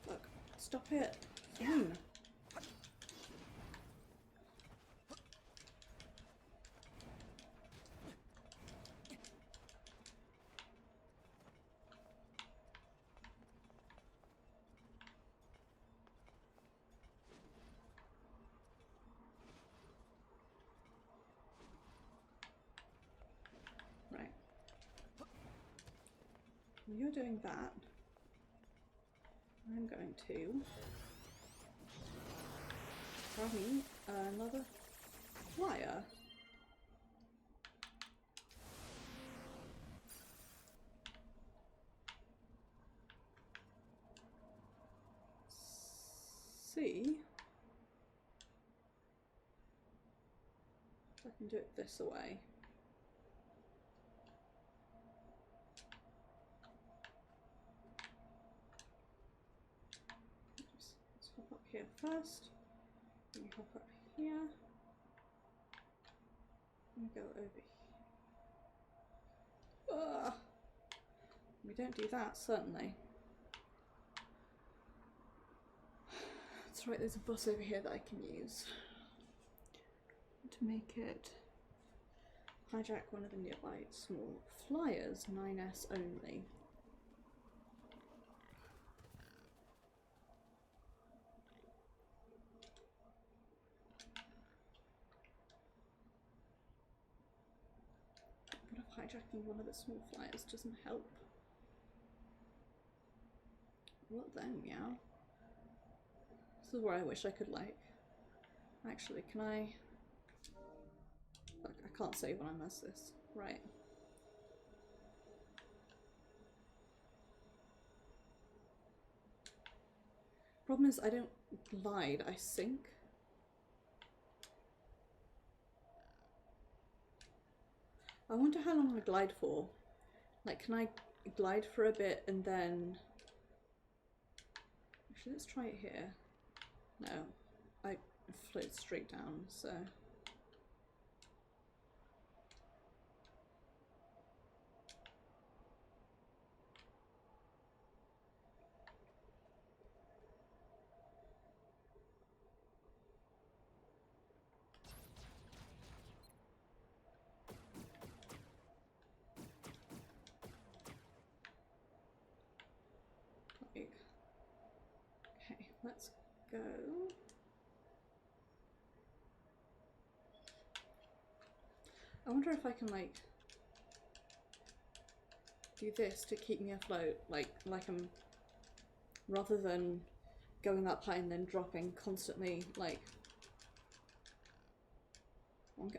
Look, stop it. Fine. Right. When you're doing that, I'm going to grab me another wire. See if I can do it this way. Let's hop up here first. Then you hop up here. And go over here. Ugh. We don't do that, certainly. That's right, there's a bus over here that I can use to make it hijack one of the nearby small flyers, 9S only. What if hijacking one of the small flyers doesn't help? What then, meow? This is where I wish I could, like, actually, can I, look, I can't save when I mess this, right. Problem is I don't glide, I sink. I wonder how long I glide for. Like, can I glide for a bit and then, actually let's try it here. No, I float straight down, so. Like, okay, let's go. I wonder if I can, like, do this to keep me afloat, like I'm, rather than going up high and then dropping constantly, like,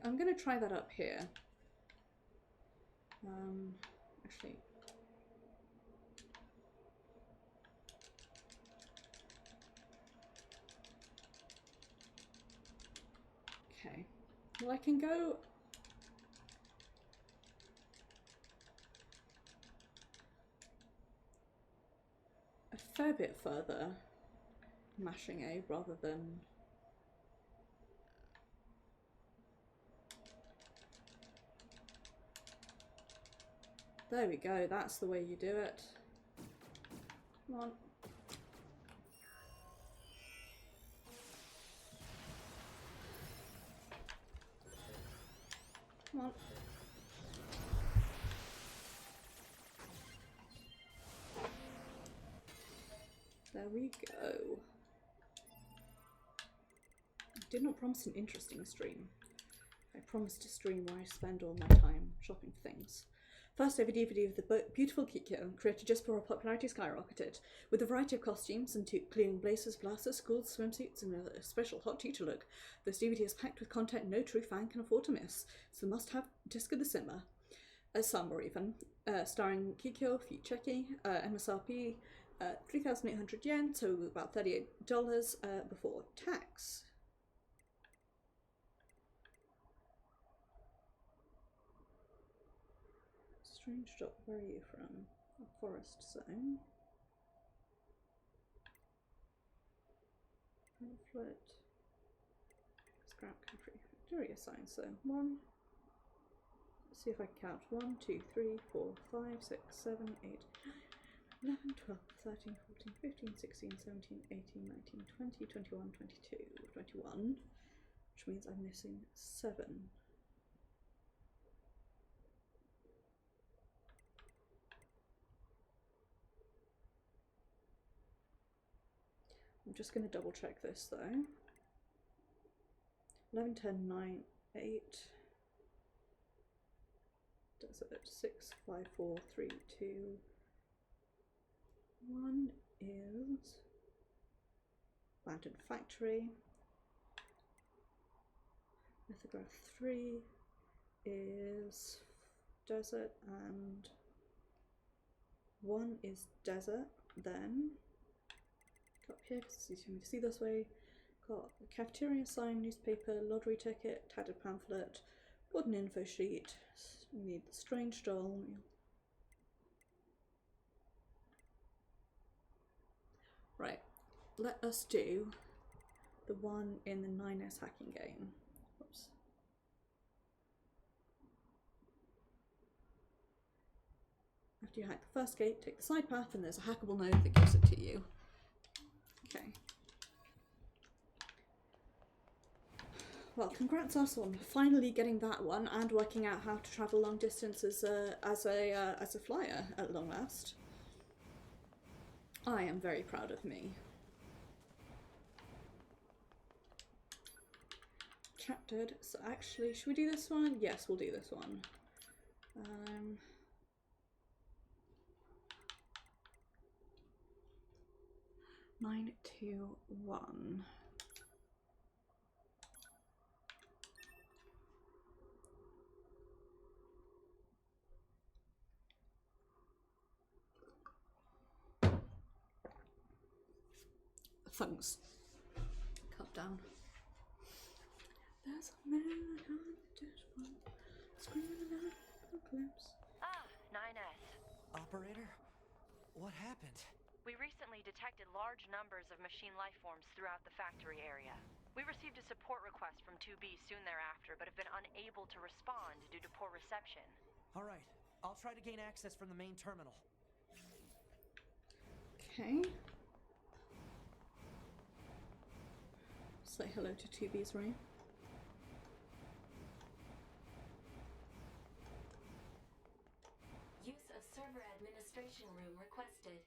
I'm gonna try that up here. Actually, okay, well I can go a fair bit further mashing A rather than There we go, that's the way you do it. Come on. Come on. There we go. I did not promise an interesting stream. I promised to stream where I spend all my time shopping for things. First ever DVD of the beautiful Kikyo, created just before popularity skyrocketed, with a variety of costumes, including blazers, blouses, school swimsuits, and a special hot teacher look. This DVD is packed with content no true fan can afford to miss, so must-have disc of the cinema, summer even, starring Kikyo Fucheki, MSRP 3,800 yen, so about $38 before tax. Strange dot, where are you from? A forest zone. Pamphlet. Scrap country. Victoria sign. So 1. Let's see if I can count. 1, 2, 3, 4, 5, 6, 7, 8, 11, 12, 13, 14, 15, 16, 17, 18, 19, 20, 21, 22, 21. Which means I'm missing 7. I'm just going to double check this though. 11, 10, 9, 8. Desert 6, 5, 4, 3, 2, 1 is Lantern Factory. Lithograph 3 is Desert, and 1 is Desert. Then up here because it's easy for me to see this way. Got the cafeteria sign, newspaper, lottery ticket, tattered pamphlet, wooden info sheet. You need the strange doll. Right, let us do the one in the 9S hacking game. Whoops. After you hack the first gate, take the side path and there's a hackable node that gives it to you. Okay. Well, congrats us on finally getting that one and working out how to travel long distance as a flyer at long last. I am very proud of me. Chaptered. So actually, should we do this one? Yes, we'll do this one. 9, 2, 1. Thumbs. Cut down. There's a man on the dashboard screaming about apocalypse. Ah, 9S. Operator? What happened? We recently detected large numbers of machine life forms throughout the factory area. We received a support request from 2B soon thereafter, but have been unable to respond due to poor reception. All right, I'll try to gain access from the main terminal. Okay. Say hello to 2B's room. Use of server administration room requested.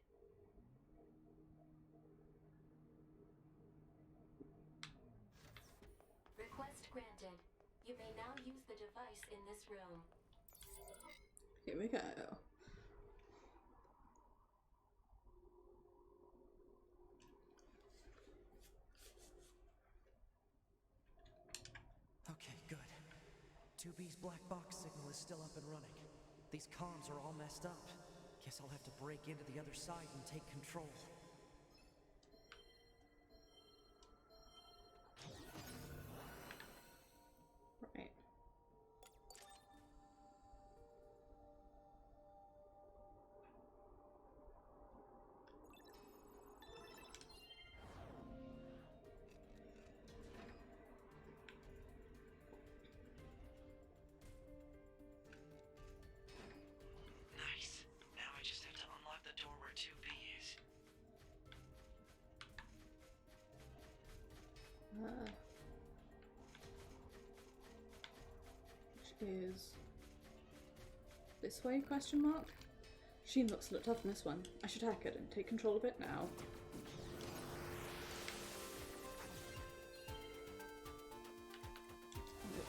Request granted. You may now use the device in this room. Here we go. Okay, good. 2B's black box signal is still up and running. These comms are all messed up. Guess I'll have to break into the other side and take control. Right. Which is this way, question mark? Sheen looks a lot tougher than this one. I should hack it and take control of it now.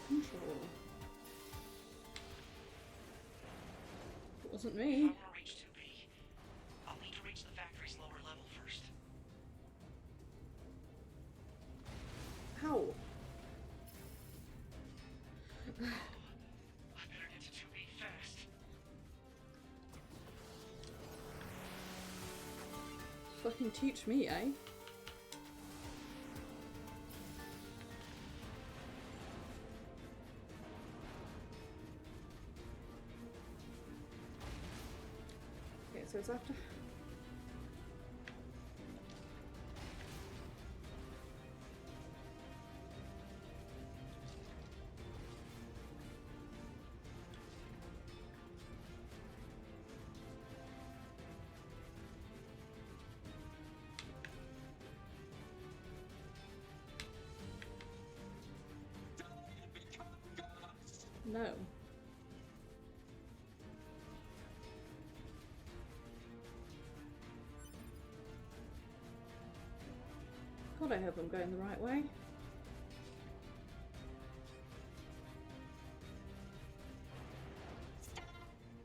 Control. It wasn't me. If I want to reach 2B, I'll need to reach the factory's lower level first. How? I better get to 2B fast. Fucking teach me, eh? Okay, so it's after. No. God, I hope I'm going the right way.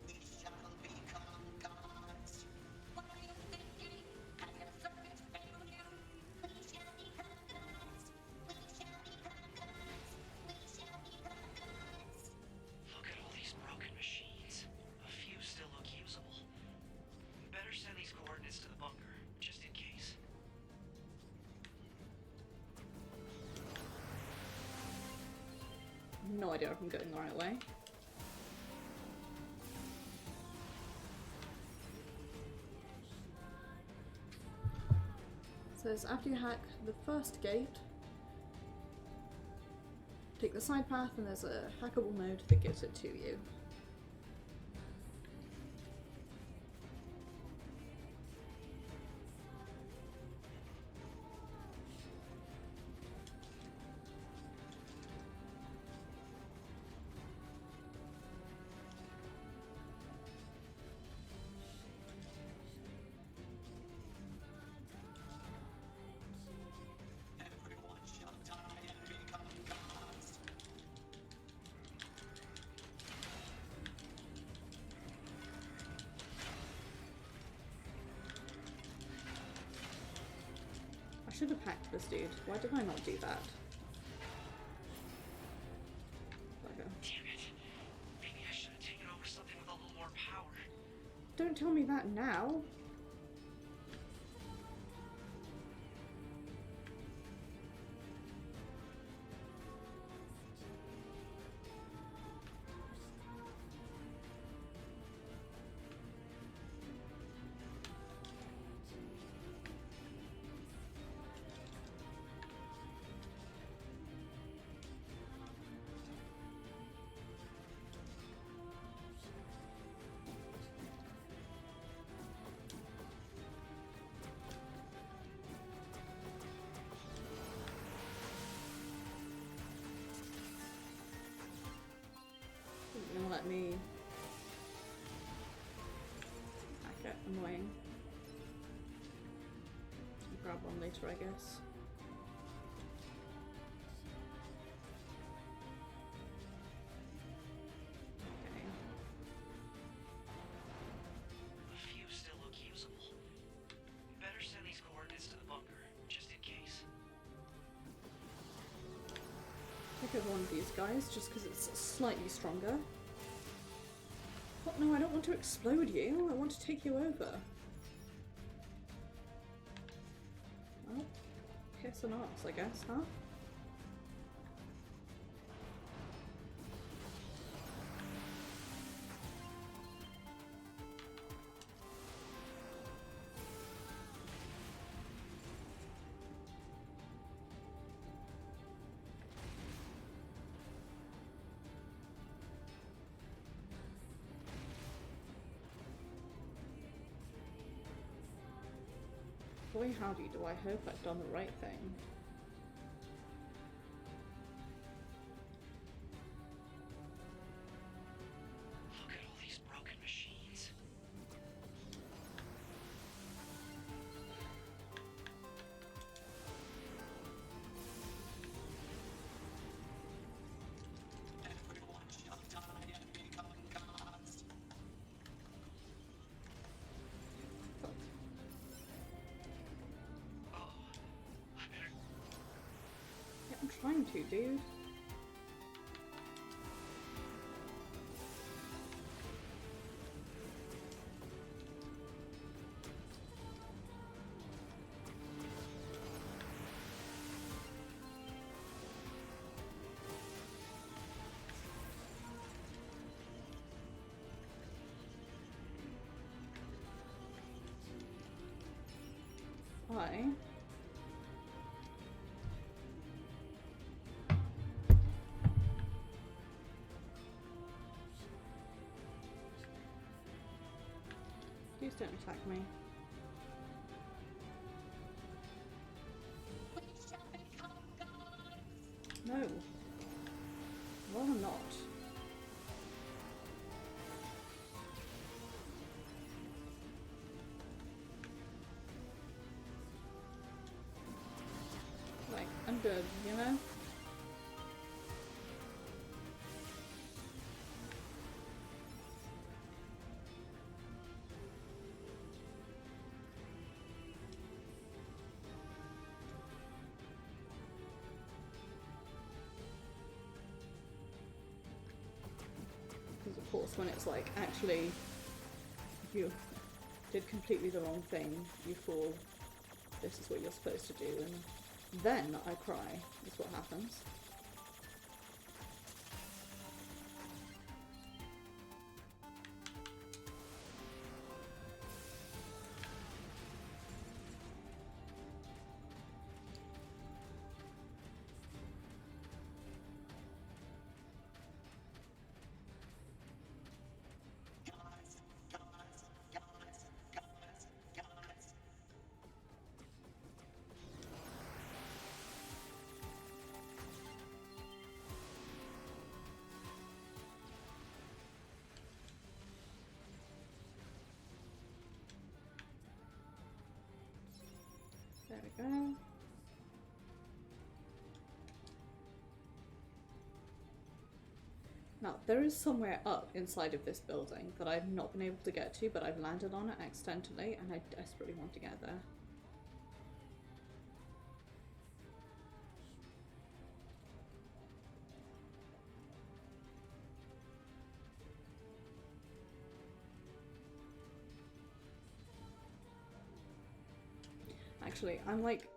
We shall become gods. What are you thinking? Has your service failed you? We shall become gods. We shall become gods. We shall become gods. Look at all these broken machines. A few still look usable. Better send these coordinates to the bunker, just in case. No idea if I'm going the right way. It says after you hack the first gate, take the side path and there's a hackable node that gives it to you. Everyone shall die and become gods. I should have hacked this dude. Why did I not do that? Bugger. Damn it. Maybe I should have taken over something with a little more power. Don't tell me that now. You're gonna let me hack it. Annoying. I'll grab one later, I guess. Okay. A few still look usable. Better send these coordinates to the bunker, just in case. Pick over one of these guys just because it's slightly stronger. What? No, I don't want to explode you. I want to take you over. Well, piss and arse, I guess, huh? Boy howdy, do I hope I've done the right thing. trying to, dude. I please don't attack me. We shall become gods. No. Rather not. Like, I'm good, you know? Because of course when it's like, actually, if you did completely the wrong thing, you fall, this is what you're supposed to do, and then I cry, is what happens. Gods, gods, gods, gods, gods. There we go. Now, there is somewhere up inside of this building that I've not been able to get to, but I've landed on it accidentally, and I desperately want to get there. Actually, I'm like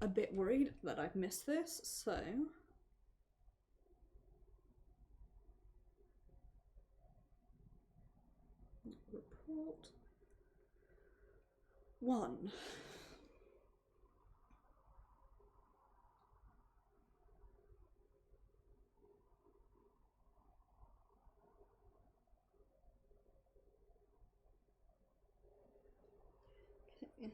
a bit worried that I've missed this, so report 1. Okay.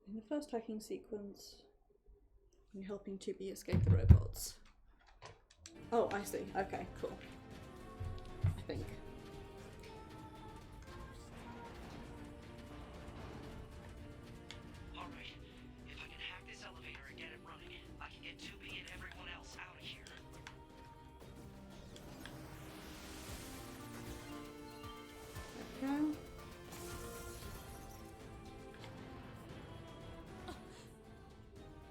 In the first hacking sequence, you're helping 2B escape the robots. Oh, I see. Okay, cool. I think. Alright, if I can hack this elevator and get it running, I can get 2B and everyone else out of here. There we go.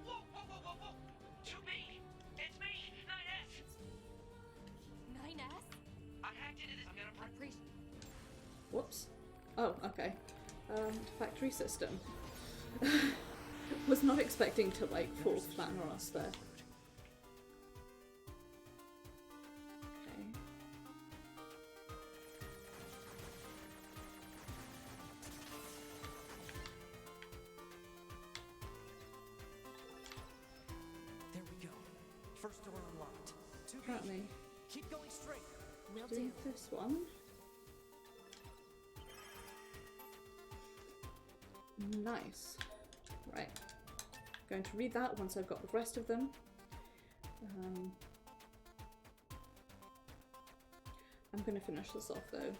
Whoa, whoa, whoa, whoa, whoa! 2B! It's me, 9S! 9S? I hacked into this. I'm gonna Appreciate. Whoops. Oh, okay. Factory system. Was not expecting to like fall flat on us there. Okay. There we go. First door unlocked. 2B, Apparently, keep going straight. Will do do. this one. Nice. Right. Going to read that once I've got the rest of them. I'm going to finish this off though.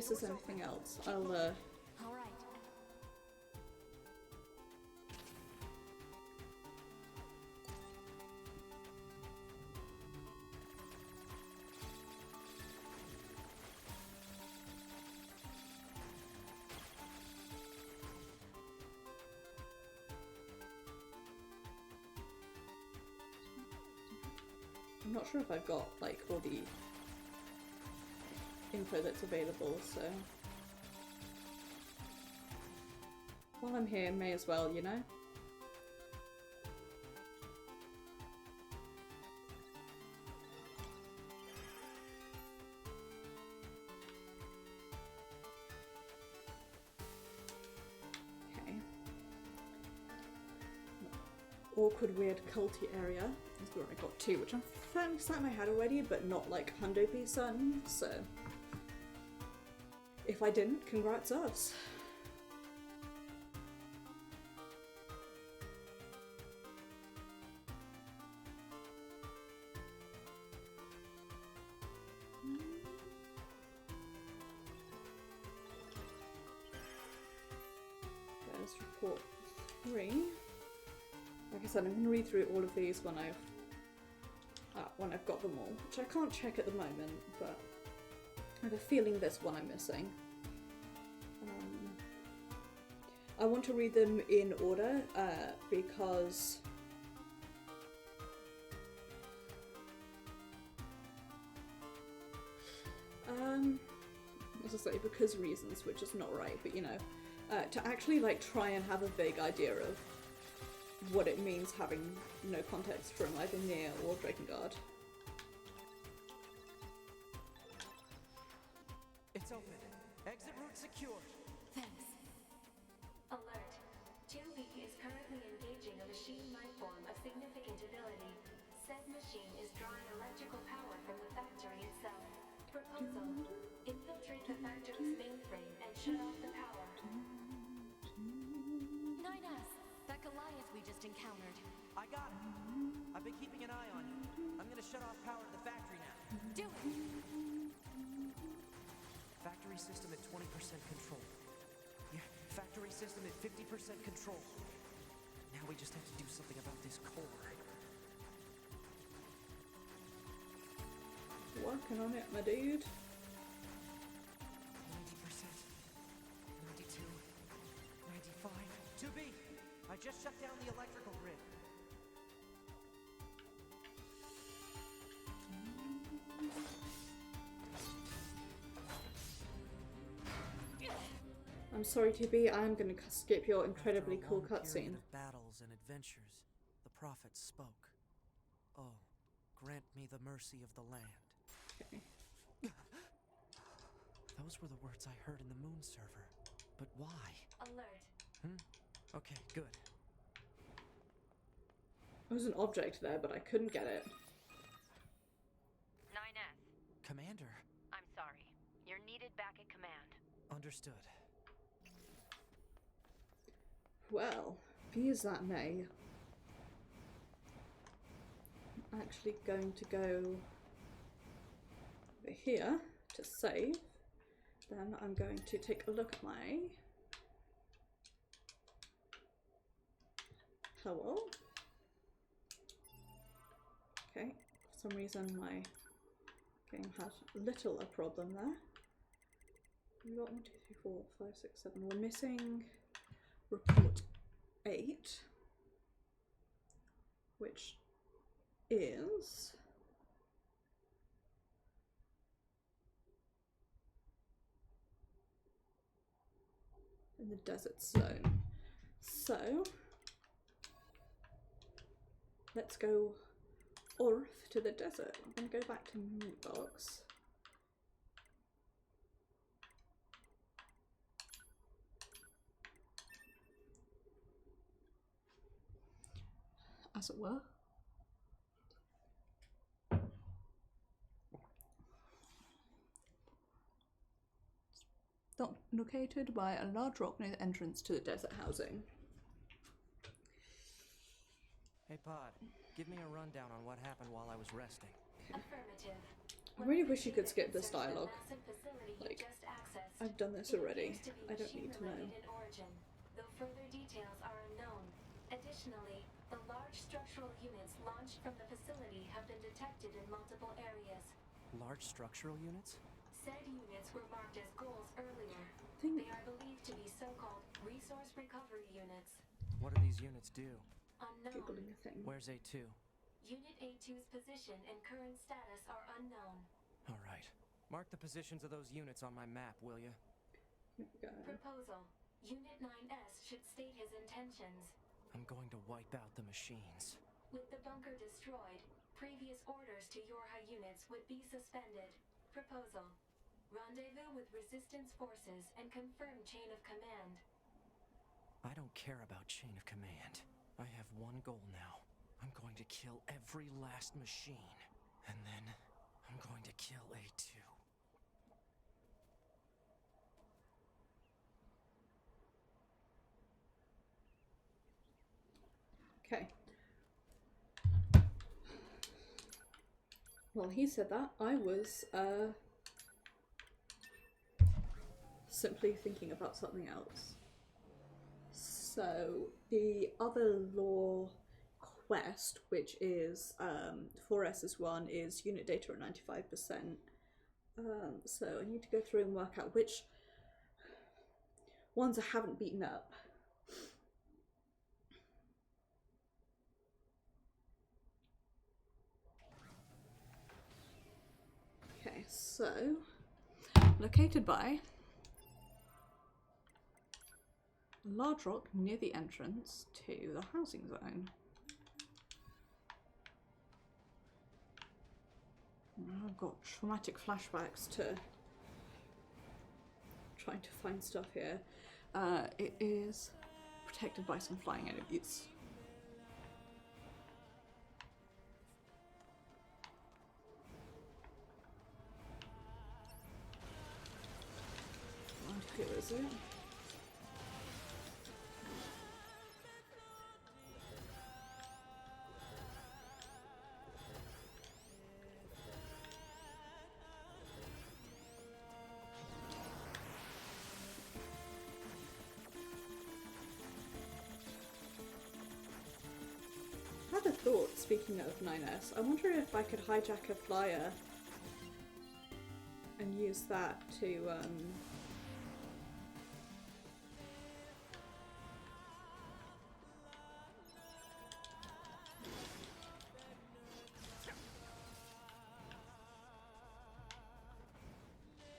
case there's anything else, I'll All right. I'm not sure if I've got like all the info that's available, so while I'm here, may as well, you know? Okay. Awkward, weird, culty area is where I got to, which I'm fairly certain I had already, but not like 100% certain, so if I didn't, congrats us. There's report 3. Like I said, I'm going to read through all of these when I've got them all, which I can't check at the moment, but I have a feeling there's one I'm missing. I want to read them in order because as I say, because reasons, which is not right, but you know, to actually like try and have a vague idea of what it means having no context from either Nier or Drakengard. It's open. Exit route secured. Thanks. Alert. 2B is currently engaging a machine lifeform of significant ability. Said machine is drawing electrical power from the factory itself. Proposal. Infiltrate the factory's mainframe and shut off the power. 9S, that Goliath we just encountered. I got it. I've been keeping an eye on you. I'm gonna shut off power to the factory now. Do it! Factory system at 20% control. Yeah, factory system at 50% control. Now we just have to do something about this core. Working on it, my dude. 90%. 92. 95. 2B! I just shut down the electrical grid. I'm sorry to be, I'm gonna skip your incredibly After a cool long period cutscene. of battles and adventures, the prophet spoke. Oh, grant me the mercy of the land. Okay. Those were the words I heard in the moon server. But why? Alert. Okay, good. There was an object there, but I couldn't get it. 9S, Commander. I'm sorry. You're needed back at command. Understood. Well, be as that may, I'm actually going to go over here to save. Then I'm going to take a look at my hello. Okay, for some reason my game had little a problem there. We got 1, 2, 3, 4, 5, 6, 7. We're missing report 8, which is in the desert zone. So let's go Orth to the desert. I'm going to go back to Moonbox. As it were. Located by a large rock near the entrance to the desert housing. Hey, Pod. Give me a rundown on what happened while I was resting. Affirmative. I really wish you could Data skip this concerns the dialogue. massive facility you Like, just accessed. I've done this It already. appears to be I don't need to know. machine-related in origin, though further details are unknown. Additionally, the large structural units launched from the facility have been detected in multiple areas. Large structural units? Said units were marked as goals earlier. think They are believed to be so-called resource recovery units. What do these units do? Unknown. Googling a thing. Where's A2? Unit A2's position and current status are unknown. Alright. Mark the positions of those units on my map, will ya? Here we go. Proposal. Unit 9S should state his intentions. I'm going to wipe out the machines. With the bunker destroyed, previous orders to Yorha units would be suspended. Proposal. Rendezvous with resistance forces and confirm chain of command. I don't care about chain of command. I have one goal now. I'm going to kill every last machine. And then I'm going to kill A2. Okay. Well, he said that. I was simply thinking about something else. So the other law quest, which is 4S's one, is unit data at 95%. So I need to go through and work out which ones I haven't beaten up. Okay, so located by a large rock near the entrance to the housing zone. I've got traumatic flashbacks to trying to find stuff here. It is protected by some flying enemies. Right, here is it. I had a thought, speaking of 9S, I wonder if I could hijack a flyer and use that to,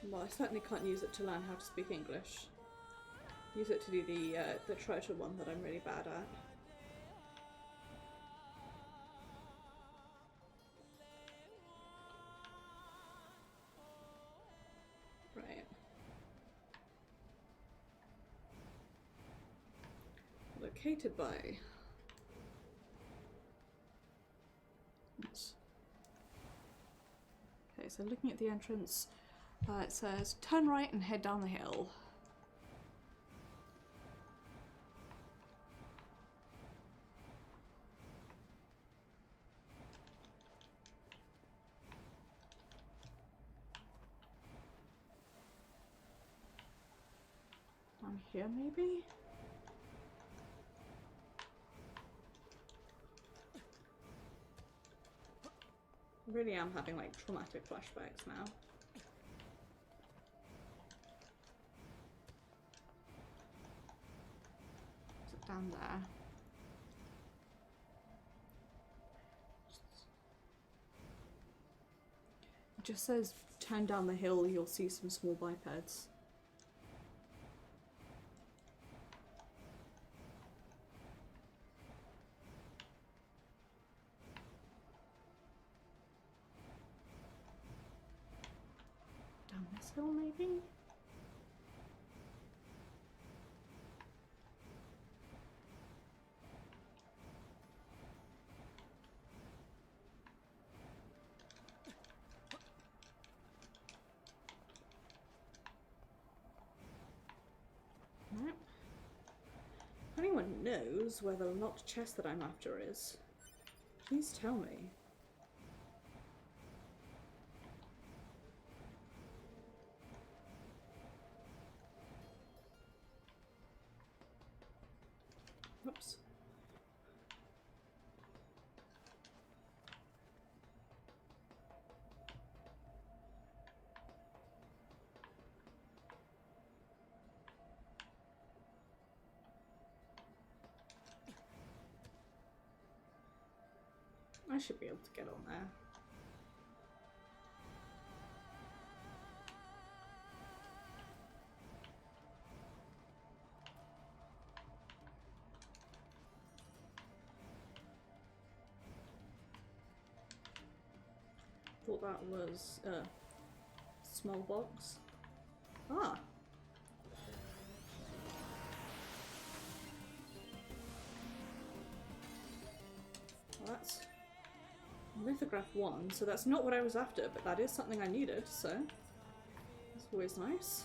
well, I certainly can't use it to learn how to speak English. Use it to do the treasure one that I'm really bad at. Right. Located by. Yes. Okay, so looking at the entrance, it says turn right and head down the hill. Down here, maybe? I really am having like traumatic flashbacks now. Is it down there? It just says turn down the hill, you'll see some small bipeds. Down this hill, maybe? No. If anyone knows where the locked chest that I'm after is, please tell me. I should be able to get on there. Thought that was a small box. Ah. Well, that's lithograph 1, so that's not what I was after, but that is something I needed, so that's always nice.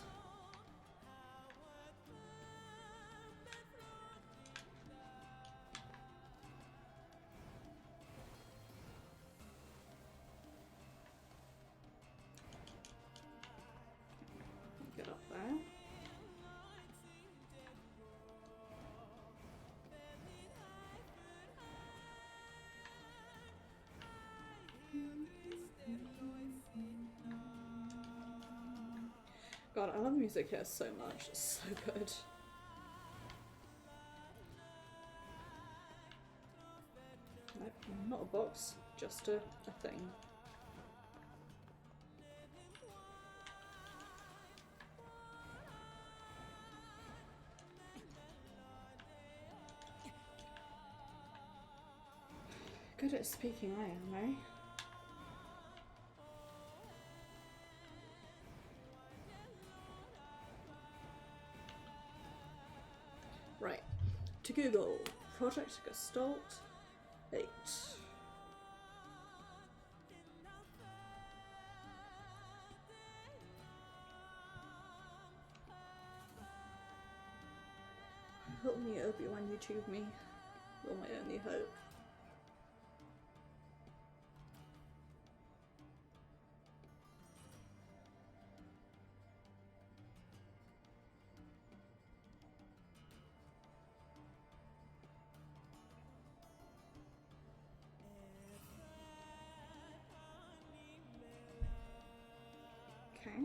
Get up there. God, I love the music here so much. It's so good. Nope, not a box, just a thing. Good at speaking I am, eh? Right, to Google, Project Gestalt 8. Help me, Obi-Wan, YouTube me. You're my only hope. Okay.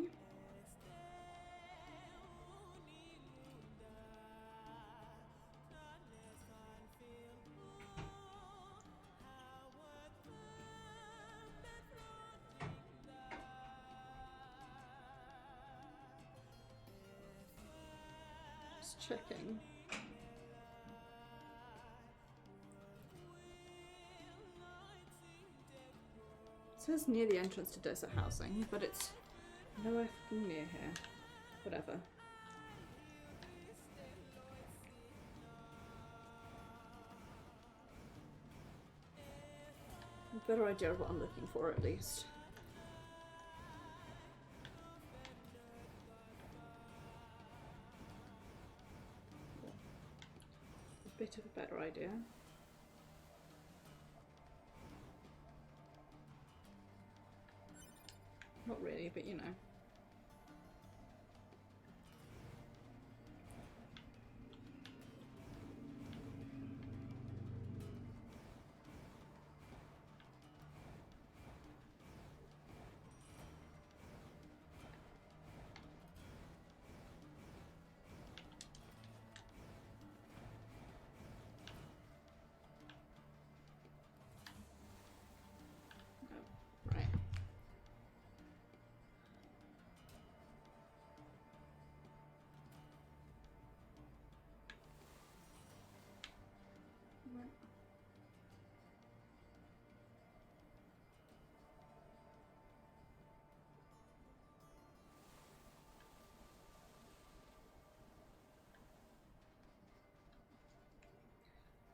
Just checking. It says near the entrance to desert housing, but it's nowhere fucking near here. Whatever. A better idea of what I'm looking for, at least. A bit of a better idea. Not really, but you know. Right.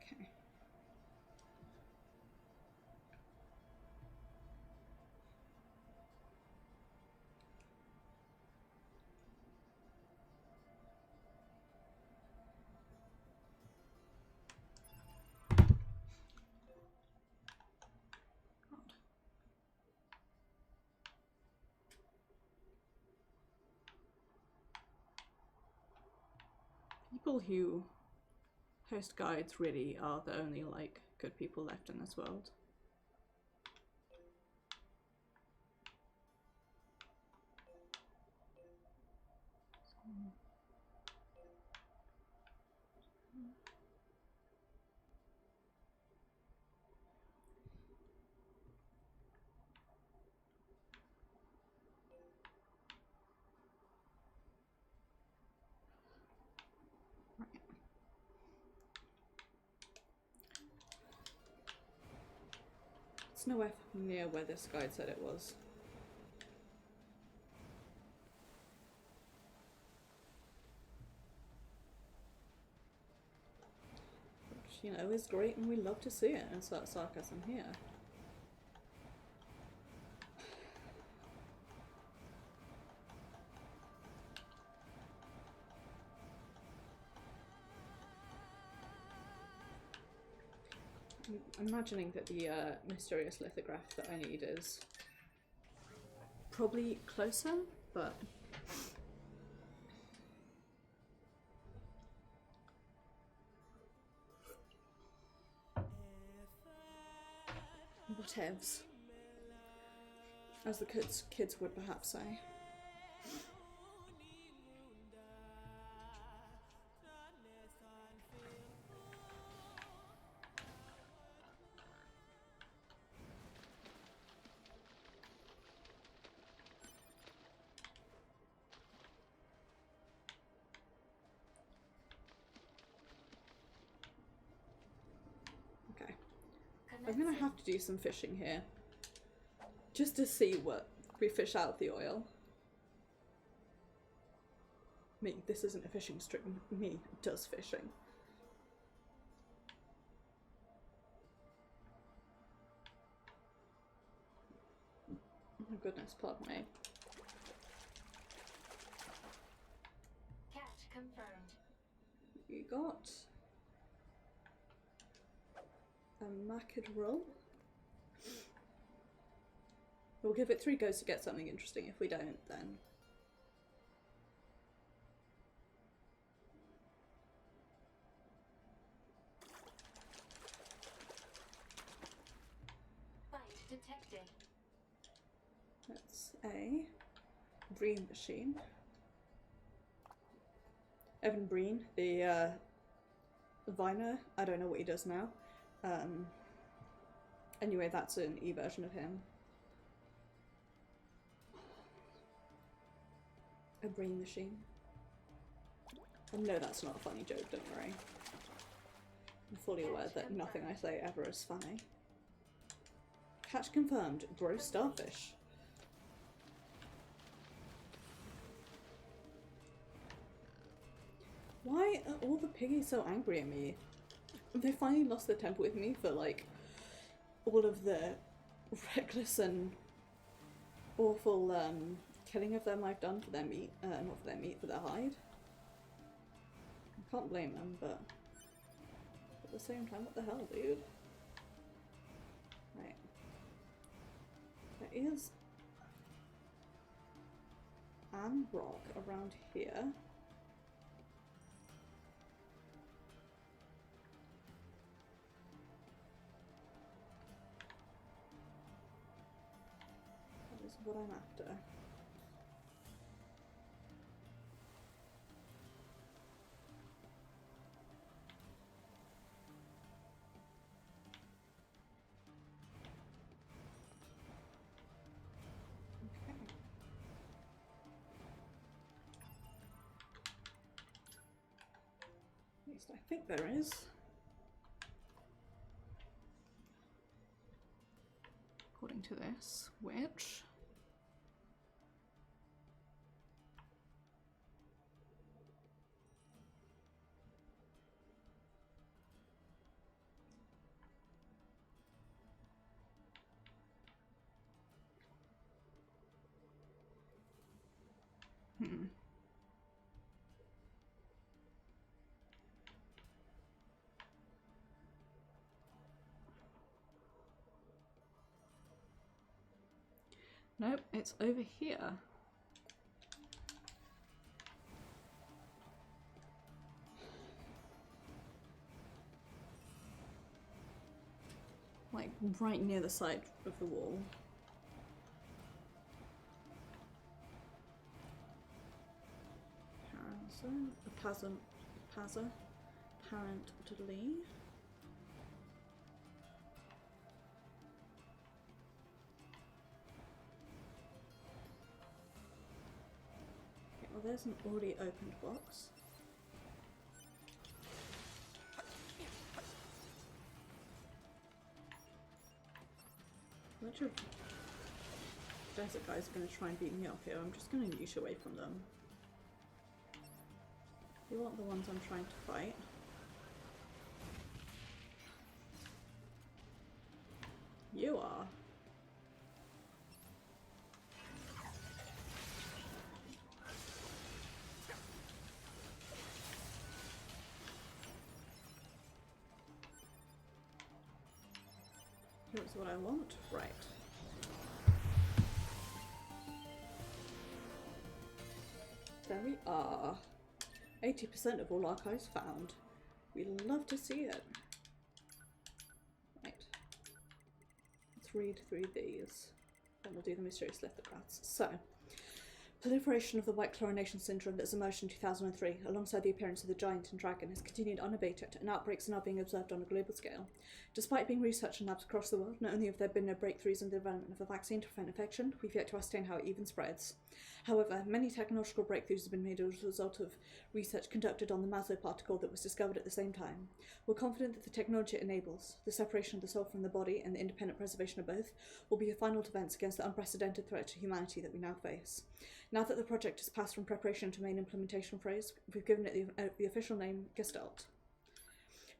Okay. God. People who host guides really are the only, like, good people left in this world. It's nowhere near where this guide said it was. Which, you know, is great and we love to see it. Insert sarcasm here. I'm imagining that the mysterious lithograph that I need is probably closer, but whatevs, as the kids would perhaps say. I'm gonna have to do some fishing here, just to see what we fish out of the oil. Me, this isn't a fishing stream. Me does fishing. Oh my goodness, pardon me. Catch confirmed. You got a mackerel. We'll give it 3 goes to get something interesting. If we don't, then Bite detected. that's a Breen machine. Evan Breen, the Viner. I don't know what he does now. Anyway, that's an e-version of him. A brain machine. And no, that's not a funny joke, don't worry. I'm fully aware that nothing I say ever is funny. Catch confirmed. Gross starfish. Why are all the piggies so angry at me? They finally lost their temper with me for like all of the reckless and awful killing of them I've done for their meat, not for their meat, for their hide. I can't blame them, but at the same time, what the hell, dude? Right. There is an rock around here. That is what I'm after. At least I think there is. According to this, which nope, it's over here. Like right near the side of the wall. Pazza, apparently. Okay, well, there's an already opened box. bunch of desert guys are going to try and beat me up here. I'm just going to noosh away from them. You aren't the ones I'm trying to fight. You are. Here's what I want. Right. There we are. 80% of all archives found. We love to see it. Right. Let's read through these. Then we'll do the mysterious lithographs. So, proliferation of the white chlorination syndrome that has emerged in 2003, alongside the appearance of the giant and dragon, has continued unabated, and outbreaks are now being observed on a global scale. Despite being researched in labs across the world, not only have there been no breakthroughs in the development of a vaccine to prevent infection, we've yet to ascertain how it even spreads. However, many technological breakthroughs have been made as a result of research conducted on the Maso particle that was discovered at the same time. We're confident that the technology it enables, the separation of the soul from the body and the independent preservation of both, will be a final defense against the unprecedented threat to humanity that we now face. Now that the project has passed from preparation to main implementation phase, we've given it the official name Gestalt.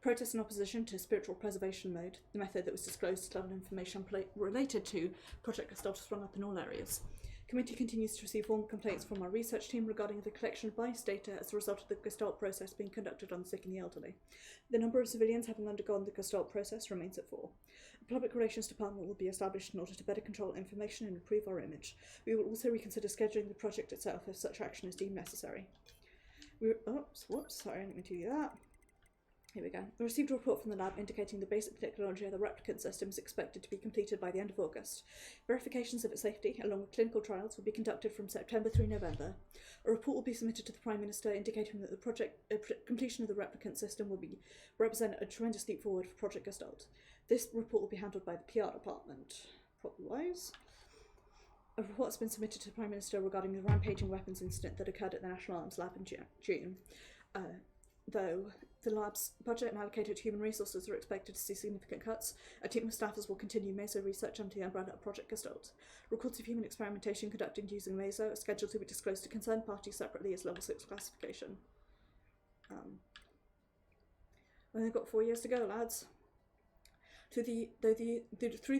Protest and opposition to spiritual preservation mode, the method that was disclosed to level information related to Project Gestalt, has sprung up in all areas. Committee continues to receive formal complaints from our research team regarding the collection of biased data as a result of the Gestalt process being conducted on the sick and the elderly. The number of civilians having undergone the Gestalt process remains at 4. A public relations department will be established in order to better control information and improve our image. We will also reconsider scheduling the project itself if such action is deemed necessary. Sorry, I didn't mean to do that. Here we go. We received a report from the lab indicating the basic technology of the replicant system is expected to be completed by the end of August. Verifications of its safety, along with clinical trials, will be conducted from September through November. A report will be submitted to the Prime Minister indicating that the project completion of the replicant system will represent a tremendous leap forward for Project Gestalt. This report will be handled by the PR department. Problem-wise, a report has been submitted to the Prime Minister regarding the rampaging weapons incident that occurred at the National Arms Lab in June. Though the lab's budget and allocated to human resources are expected to see significant cuts, a team of staffers will continue MESO research under the umbrella of Project Gestalt. Records of human experimentation conducted using MESO are scheduled to be disclosed to concerned parties separately as Level 6 classification. And they've got 4 years to go, lads. Through the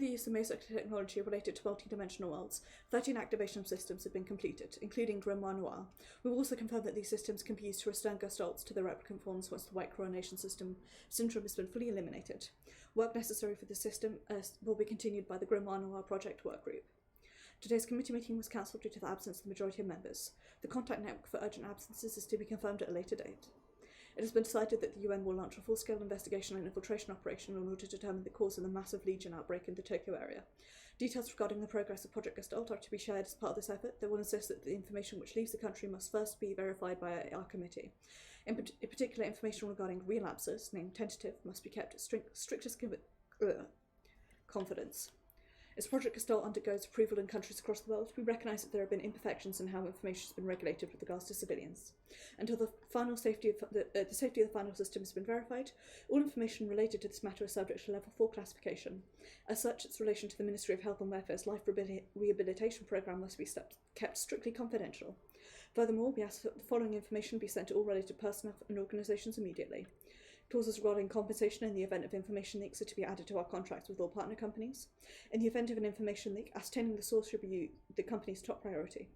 use of MESO technology related to multi-dimensional worlds, 13 activation systems have been completed, including Grimoire Noir. We will also confirm that these systems can be used to return Gestalts to their replicant forms once the white chlorination syndrome has been fully eliminated. Work necessary for the system will be continued by the Grimoire Noir project work group. Today's committee meeting was cancelled due to the absence of the majority of members. The contact network for urgent absences is to be confirmed at a later date. It has been decided that the UN will launch a full-scale investigation and infiltration operation in order to determine the cause of the massive Legion outbreak in the Tokyo area. Details regarding the progress of Project Gestalt are to be shared as part of this effort. They will insist that the information which leaves the country must first be verified by our committee. In particular, information regarding relapses, named tentative, must be kept at strictest confidence. As Project Gestalt undergoes approval in countries across the world, we recognise that there have been imperfections in how information has been regulated with regards to civilians. Until the safety of the final system has been verified, all information related to this matter is subject to Level 4 classification. As such, its relation to the Ministry of Health and Welfare's Life Rehabilitation Programme must be kept strictly confidential. Furthermore, we ask that the following information be sent to all related personnel and organisations immediately. Clauses regarding compensation in the event of information leaks are to be added to our contracts with all partner companies. In the event of an information leak, ascertaining the source should be the company's top priority.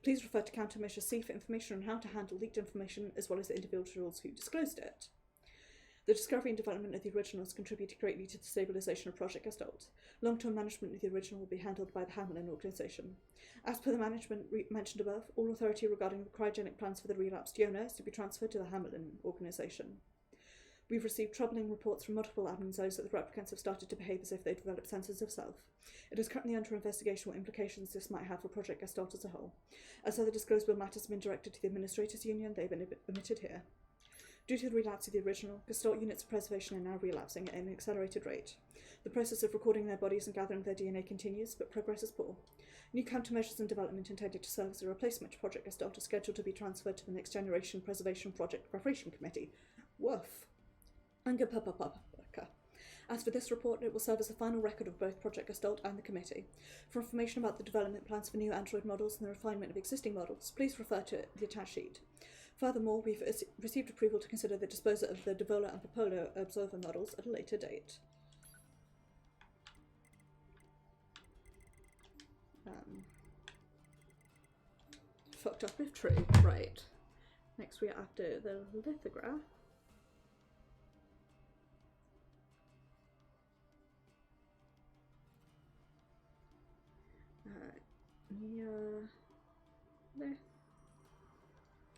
Please refer to Countermeasure C for information on how to handle leaked information, as well as the individuals who disclosed it. The discovery and development of the original has contributed greatly to the stabilisation of Project Gestalt. Long-term management of the original will be handled by the Hamelin organisation. As per the management mentioned above, all authority regarding the cryogenic plans for the relapsed Yona is to be transferred to the Hamelin organisation. We've received troubling reports from multiple admin zones that the replicants have started to behave as if they developed senses of self. It is currently under investigation what implications this might have for Project Gestalt as a whole. As other disclosable matters have been directed to the Administrators Union, they have been omitted here. Due to the relapse of the original, Gestalt units of preservation are now relapsing at an accelerated rate. The process of recording their bodies and gathering their DNA continues, but progress is poor. New countermeasures and development intended to serve as a replacement to Project Gestalt are scheduled to be transferred to the Next Generation Preservation Project Preparation Committee. Woof. As for this report, it will serve as a final record of both Project Gestalt and the committee. For information about the development plans for new Android models and the refinement of existing models, please refer to the attached sheet. Furthermore, we've received approval to consider the disposal of the Devola and Popolo observer models at a later date. Fucked up if true. Right. Next we are after the lithograph.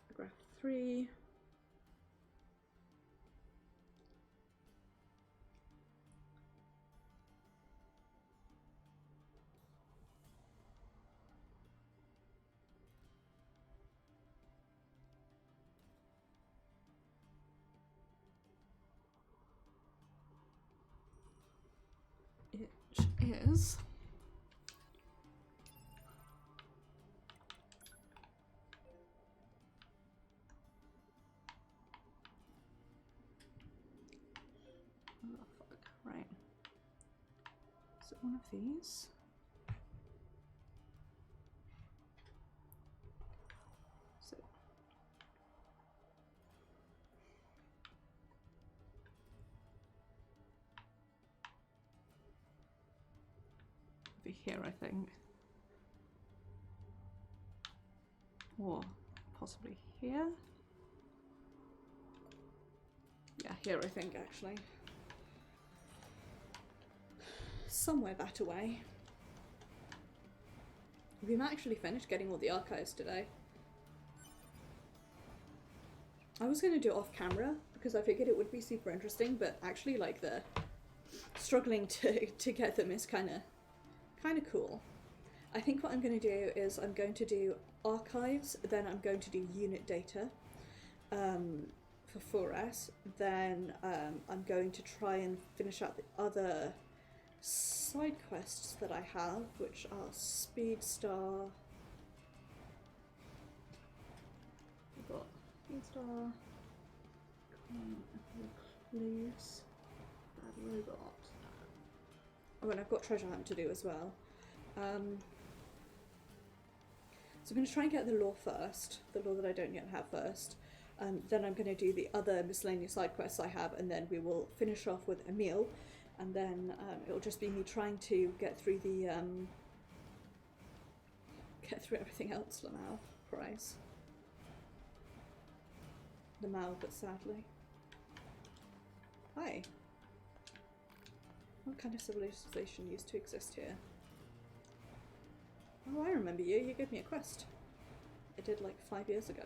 Lithograph 3. Which is right. Is it one of these? So over here, I think. Or possibly here. Yeah, here I think actually. Somewhere that away. We might actually finish getting all the archives today. I was going to do it off camera because I figured it would be super interesting, but actually like the struggling to get them is kind of cool. I think what I'm going to do is I'm going to do archives, then I'm going to do unit data for 4S, then I'm going to try and finish up the other side quests that I have, which are Speedstar. We've got Speedstar, Recluse, Bad Robot. Oh, and I've got Treasure Hunt to do as well. So I'm going to try and get the lore first, the lore that I don't yet have first. Then I'm going to do the other miscellaneous side quests I have, and then we will finish off with Emil. And then it'll just be me trying to get through the get through everything else. Lamau, prize. Lamau, but sadly. Hi. What kind of civilization used to exist here? Oh, I remember you. You gave me a quest. I did like 5 years ago.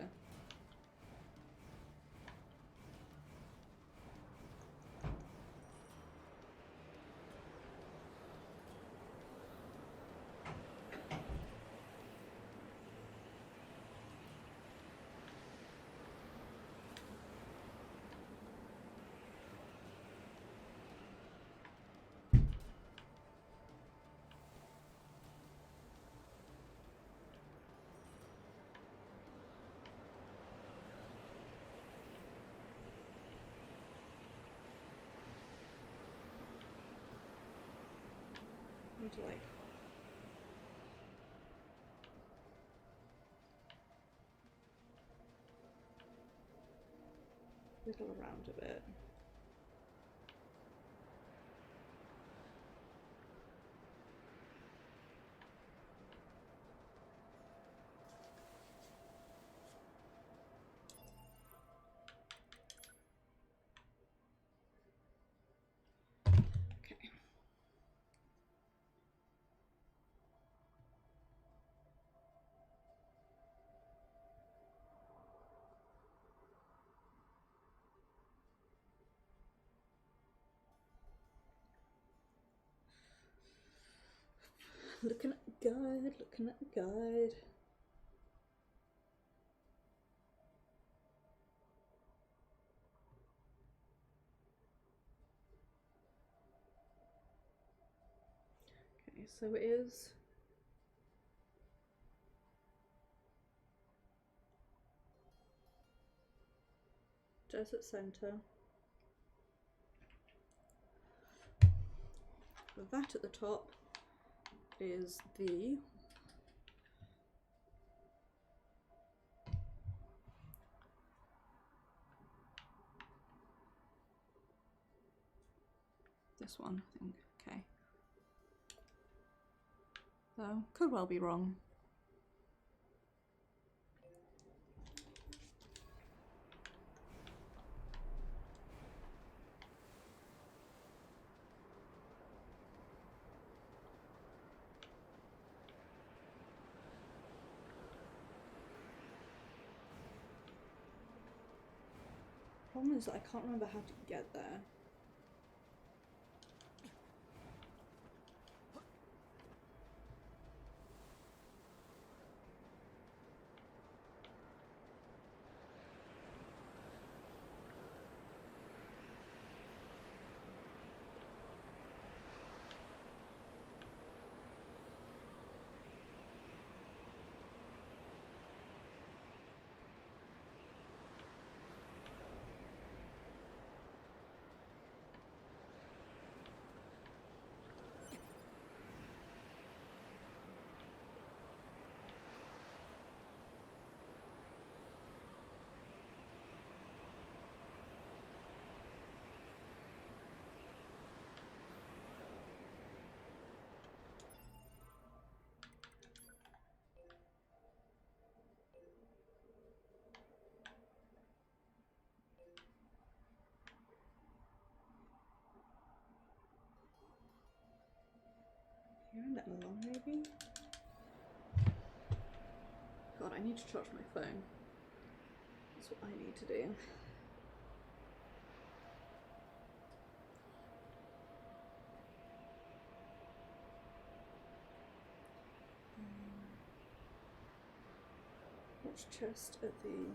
Need to like wiggle around a bit. Okay. Looking at the guide, looking at the guide. Okay, so it is Desert Center. that at the top is the this one, I think. Okay. So, could well be wrong. Problem is that I can't remember how to get there. Hearing that along, maybe? God, I need to charge my phone. That's what I need to do. Watch chest at the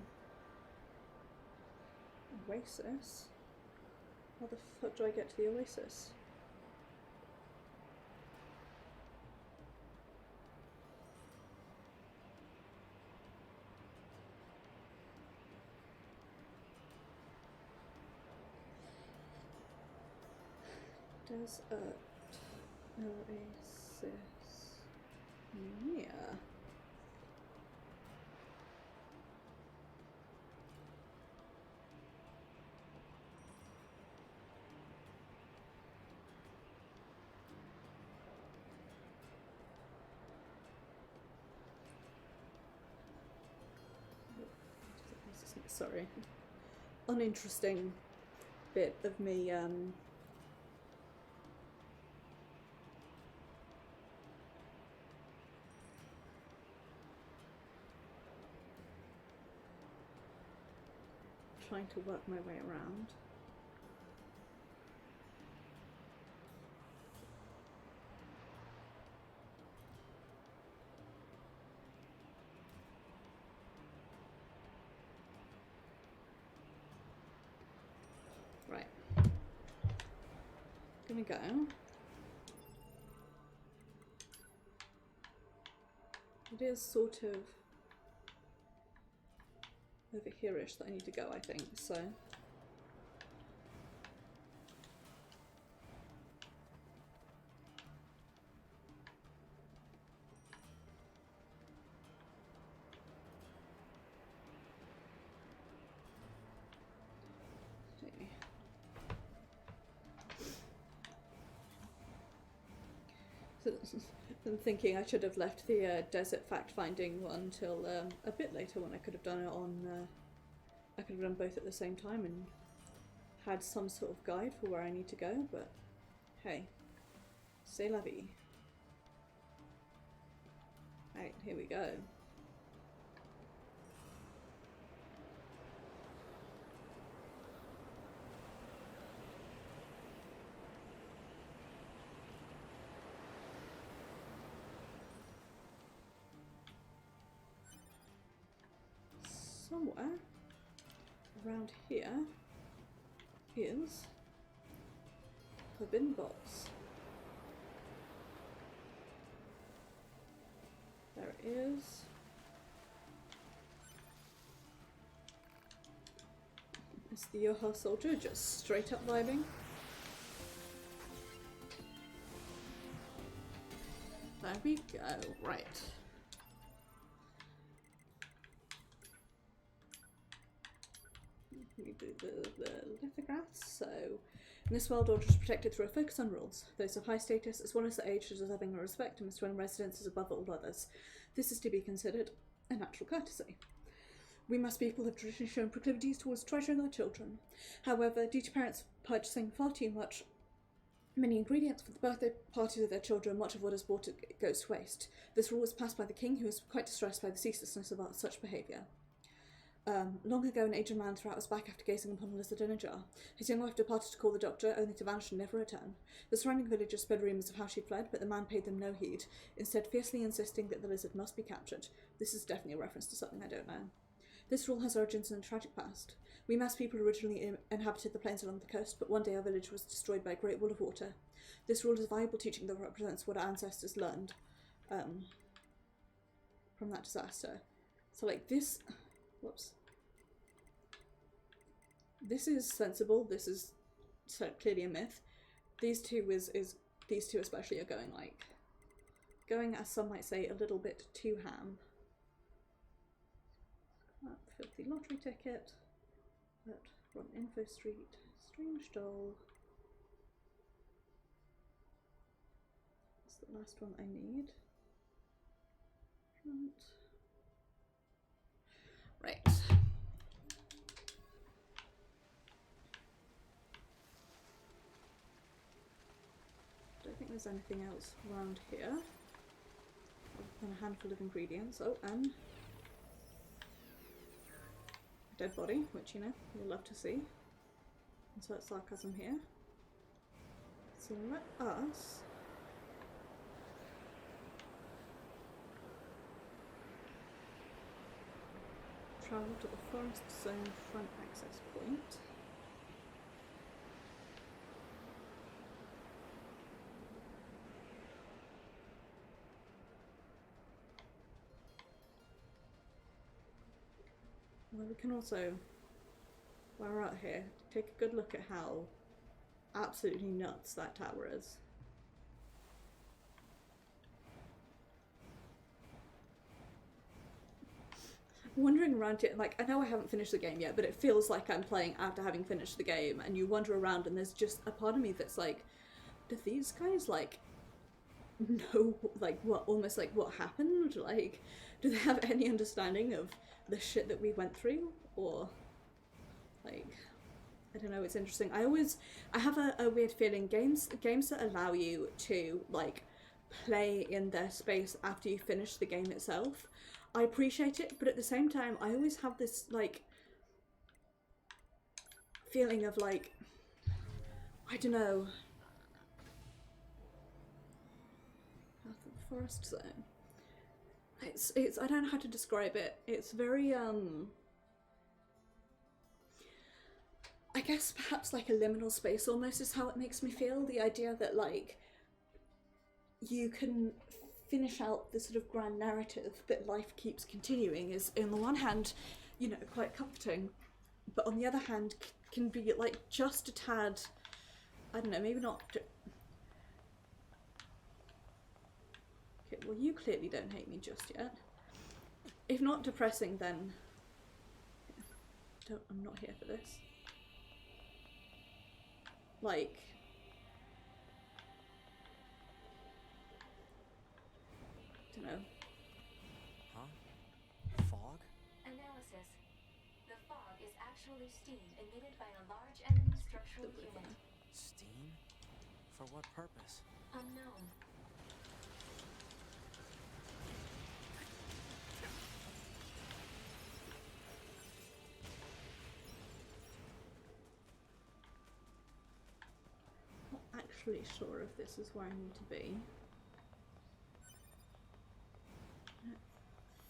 Oasis? How the fuck do I get to the Oasis? Desert Oasis. Yeah. Sorry. Uninteresting bit of me trying to work my way around. Right. Gonna go. It is sort of over here-ish that I need to go, I think, so. Okay. So, I'm thinking I should have left the desert fact-finding one till a bit later when I could have done it on, I could have done both at the same time and had some sort of guide for where I need to go, but hey, c'est la vie. Right, here we go. Somewhere around here is a bin box. There it is. It's the Yoha soldier just straight up vibing. we go. Right. We do the lithographs. So, in this world, order is protected through a focus on rules. Those of high status, as well as the age, deserving of respect, and must win residence is above all others. This is to be considered a natural courtesy. We Mass people have traditionally shown proclivities towards treasuring our children. However, due to parents purchasing far too many ingredients for the birthday parties of their children, much of what is bought goes to waste. This rule was passed by the king, who was quite distressed by the ceaselessness of such behaviour. Long ago, an aged man threw out his back after gazing upon a lizard in a jar. His young wife departed to call the doctor, only to vanish and never return. The surrounding villagers spread rumours of how she fled, but the man paid them no heed, instead fiercely insisting that the lizard must be captured. This is definitely a reference to something I don't know. This rule has origins in a tragic past. We Mass people originally inhabited the plains along the coast, but one day our village was destroyed by a great wall of water. This rule is a valuable teaching that represents what our ancestors learned from that disaster. So, like, this... Whoops. This is sensible. This is so clearly a myth. These two these two especially are going, as some might say, a little bit too ham. Filthy lottery ticket. But from Info Street, Strange Doll. That's the last one I need. Front. Right. Don't think there's anything else around here. Other than a handful of ingredients. Oh, and dead body, which, you know, you'll love to see. Insert sarcasm here. So let us travel to the forest zone front access point. Well, we can also, while we're out here, take a good look at how absolutely nuts that tower is. Wandering around it, like, I know I haven't finished the game yet, but it feels like I'm playing after having finished the game, and you wander around and there's just a part of me that's like, do these guys, like, know, like, what, almost like what happened? Like, do they have any understanding of the shit that we went through? Or, like, I don't know, it's interesting. I have a weird feeling, games that allow you to, like, play in their space after you finish the game itself, I appreciate it, but at the same time, I always have this, like, feeling of, like, I don't know, Path of the Forest Zone. It's I don't know how to describe it. It's very, I guess perhaps like a liminal space almost is how it makes me feel. The idea that, like, you can finish out the sort of grand narrative, but life keeps continuing is, on the one hand, you know, quite comforting, but on the other hand can be, like, just a tad, I don't know, maybe not... Okay, well, you clearly don't hate me just yet. If not depressing, then... I'm not here for this. Like... I don't know. Huh? Fog? Analysis. The fog is actually steam emitted by a large enemy structural unit. Steam? For what purpose? Unknown. Not actually sure if this is where I need to be. I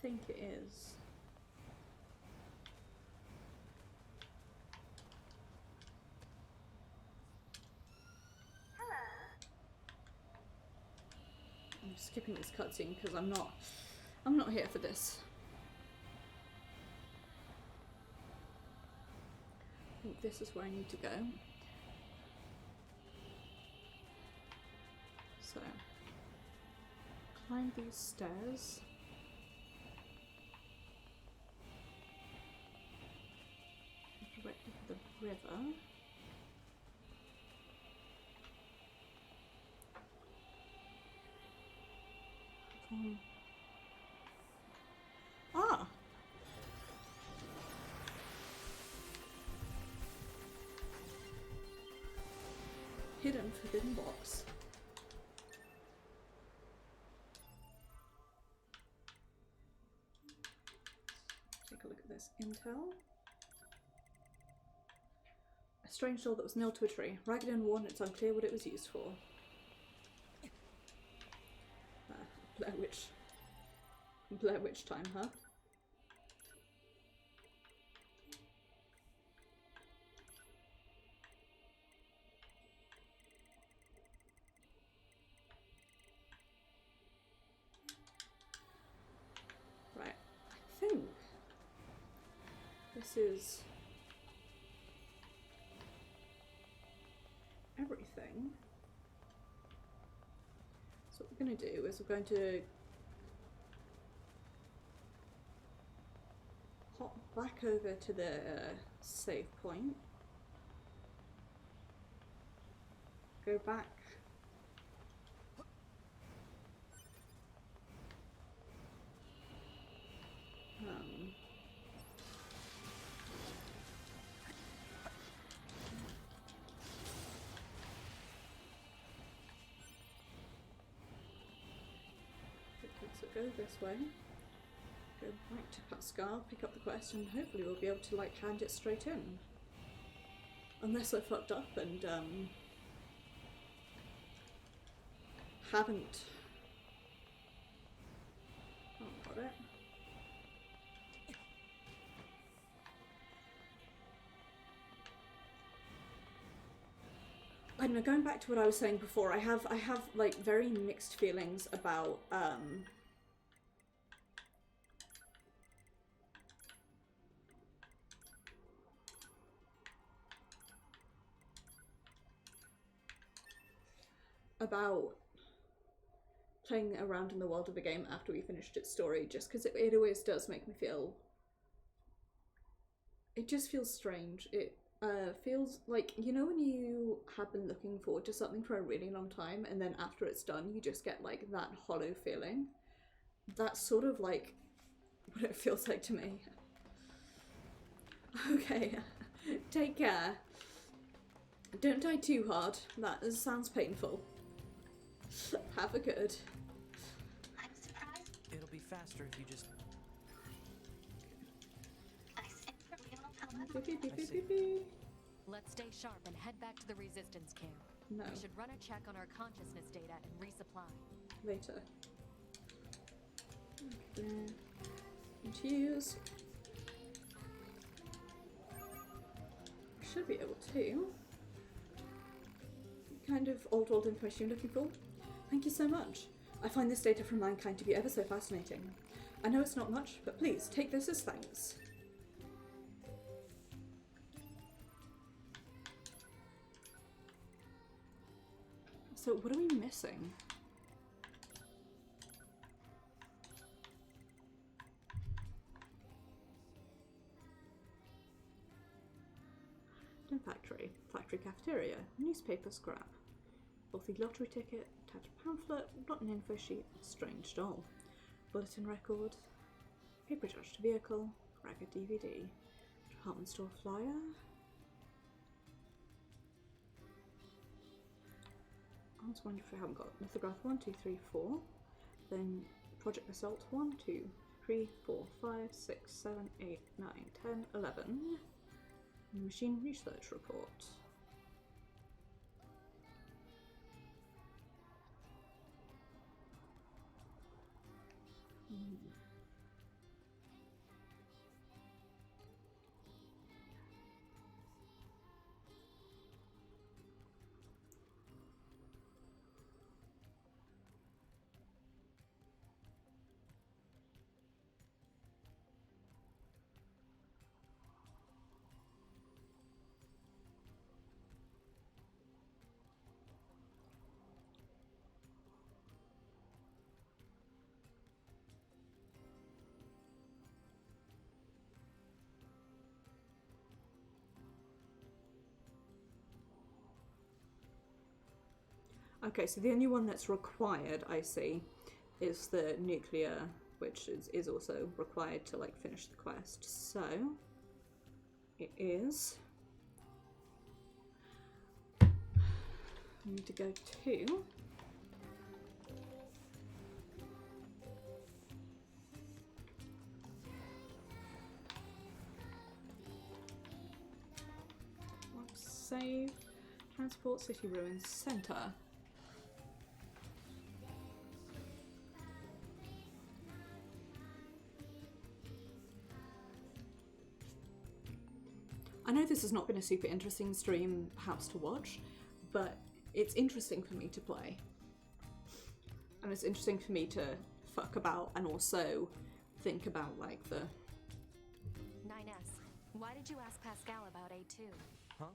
think it is. I'm skipping this cutscene because I'm not here for this. I think this is where I need to go. So climb these stairs. Directly to the river. Ah! Hidden forbidden box. Take a look at this intel. A strange doll that was nailed to a tree. Ragged and worn, it's unclear what it was used for. Blair Witch time, huh? Right, I think this is everything. So what we're going to do is we're going to hop back over to the save point, go back so go this way, go back to Pascal, pick up the quest, and hopefully we'll be able to like hand it straight in. Unless I fucked up and haven't got it. I don't know, going back to what I was saying before, I have like very mixed feelings about playing around in the world of a game after we finished its story, just because it always does make me feel, it just feels strange. It feels like, you know, when you have been looking forward to something for a really long time and then after it's done you just get like that hollow feeling. That's sort of like what it feels like to me. Okay, take care. Don't die too hard, that sounds painful. Have a good. I'm surprised. It'll be faster if you just... I sent for real power. Beep, beep, beep, beep, beep, beep. Let's stay sharp and head back to the resistance camp. No, We should run a check on our consciousness data and resupply. later. Okay. Choose. Should be able to. Kind of old information you're looking for. Thank you so much. I find this data from mankind to be ever so fascinating. I know it's not much, but please take this as thanks. So what are we missing? Factory, factory cafeteria, newspaper scrap, wealthy lottery ticket, tattered pamphlet, rotten info sheet, strange doll, bulletin record, paper judged vehicle, ragged DVD, department store flyer. I was wondering if we haven't got lithograph 1, 2, 3, 4, then project assault 1, 2, 3, 4, 5, 6, 7, 8, 9, 10, 11. Machine research report. Okay, so the only one that's required, I see, is the nuclear, which is also required to like finish the quest. So it is. I need to go to. Save. Transport City Ruins Center. I know this has not been a super interesting stream perhaps to watch, but it's interesting for me to play. And it's interesting for me to fuck about and also think about like the... 9S, why did you ask Pascal about A2? Huh?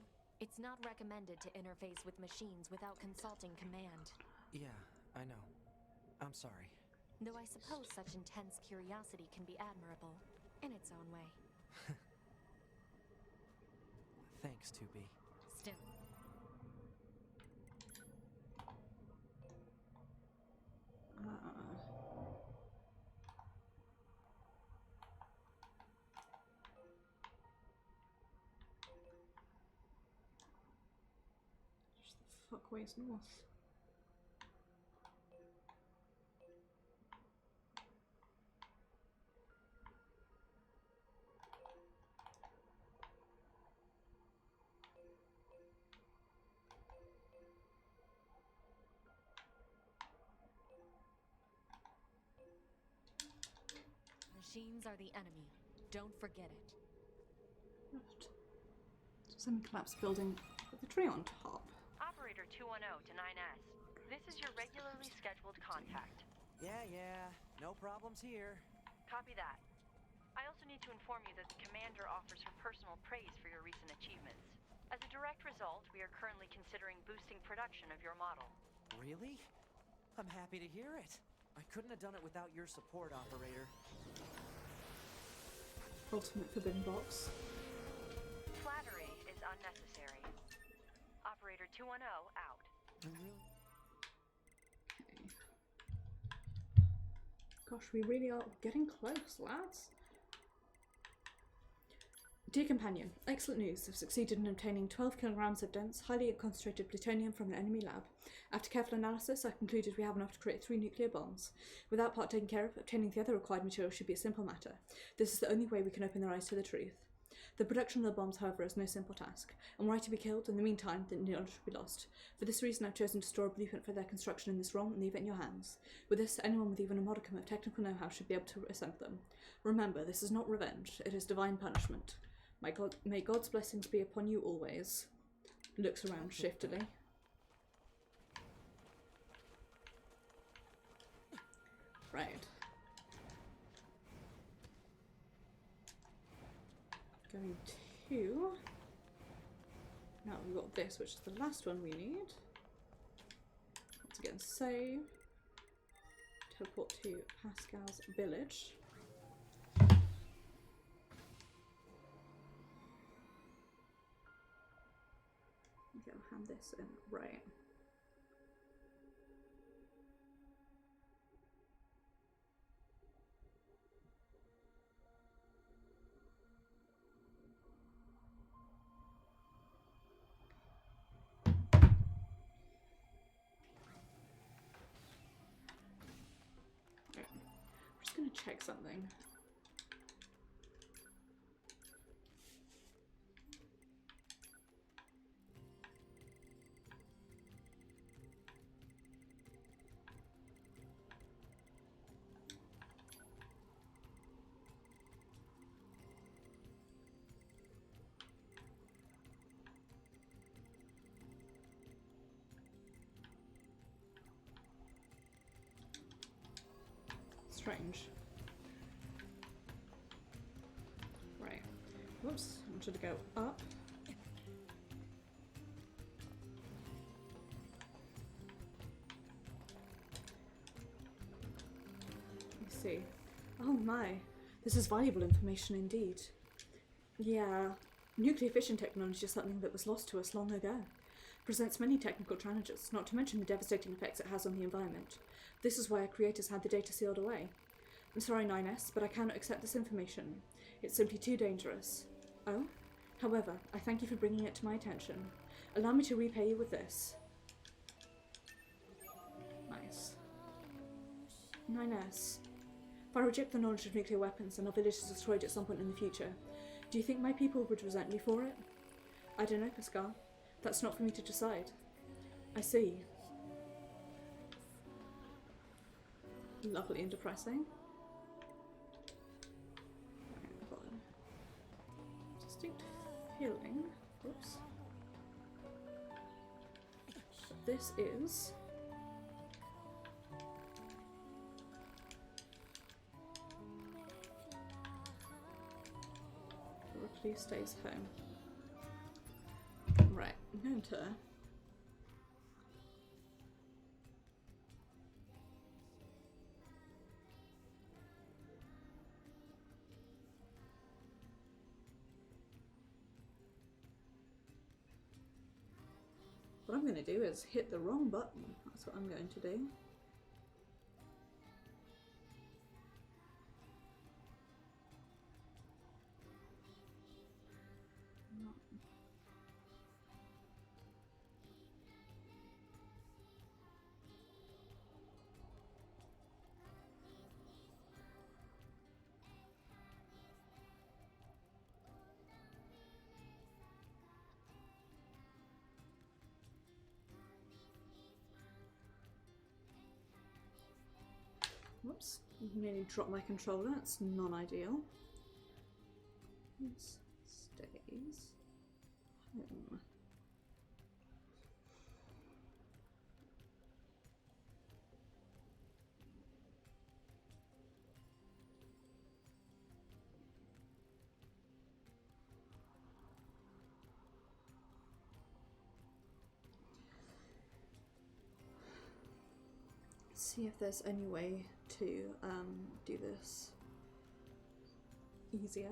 It's not recommended to interface with machines without consulting command. Yeah, I know. I'm sorry. Though I suppose such intense curiosity can be admirable, in its own way. Thanks, 2B. Still. Just the fuck ways north. Machines are the enemy. Don't forget it. Left. Semi-collapsed building with a tree on top. Operator 210 to 9S. This is your regularly scheduled contact. Yeah, no problems here. Copy that. I also need to inform you that the commander offers her personal praise for your recent achievements. As a direct result, we are currently considering boosting production of your model. Really? I'm happy to hear it. I couldn't have done it without your support, operator. Ultimate Forbidden Box. Flattery is unnecessary. Operator 210 out. Really? Gosh, we really are getting close, lads. Dear companion, excellent news. I've succeeded in obtaining 12 kilograms of dense, highly concentrated plutonium from an enemy lab. After careful analysis, I concluded we have enough to create 3 nuclear bombs. With that part taken care of, obtaining the other required material should be a simple matter. This is the only way we can open their eyes to the truth. The production of the bombs, however, is no simple task, and were I to be killed, in the meantime, the knowledge would be lost. For this reason, I've chosen to store a blueprint for their construction in this ROM and leave it in your hands. With this, anyone with even a modicum of technical know-how should be able to assemble them. Remember, this is not revenge, it is divine punishment. May God's blessings be upon you always. Looks around shiftily. Right. Going to... Now we've got this, which is the last one we need. Once again, save. Teleport to Pascal's village. Okay, I'll hand this in. Right. Okay. I'm just gonna check something. Strange. Right. Whoops. I wanted to go up. Let me see. Oh my. This is valuable information indeed. Yeah. Nuclear fission technology is something that was lost to us long ago. presents many technical challenges, not to mention the devastating effects it has on the environment. This is why our creators had the data sealed away. I'm sorry, 9S, but I cannot accept this information. It's simply too dangerous. Oh? However, I thank you for bringing it to my attention. Allow me to repay you with this. Nice. 9S. If I reject the knowledge of nuclear weapons and our village is destroyed at some point in the future, do you think my people would resent me for it? I don't know, Pascal. That's not for me to decide. I see. Lovely and depressing. I've got a distinct feeling. Whoops. This is the recluse stays home. Right, I'm going to what I'm going to do is hit the wrong button. That's what I'm going to do. Whoops, nearly dropped my controller, that's non-ideal. This stays home. See if there's any way to do this easier.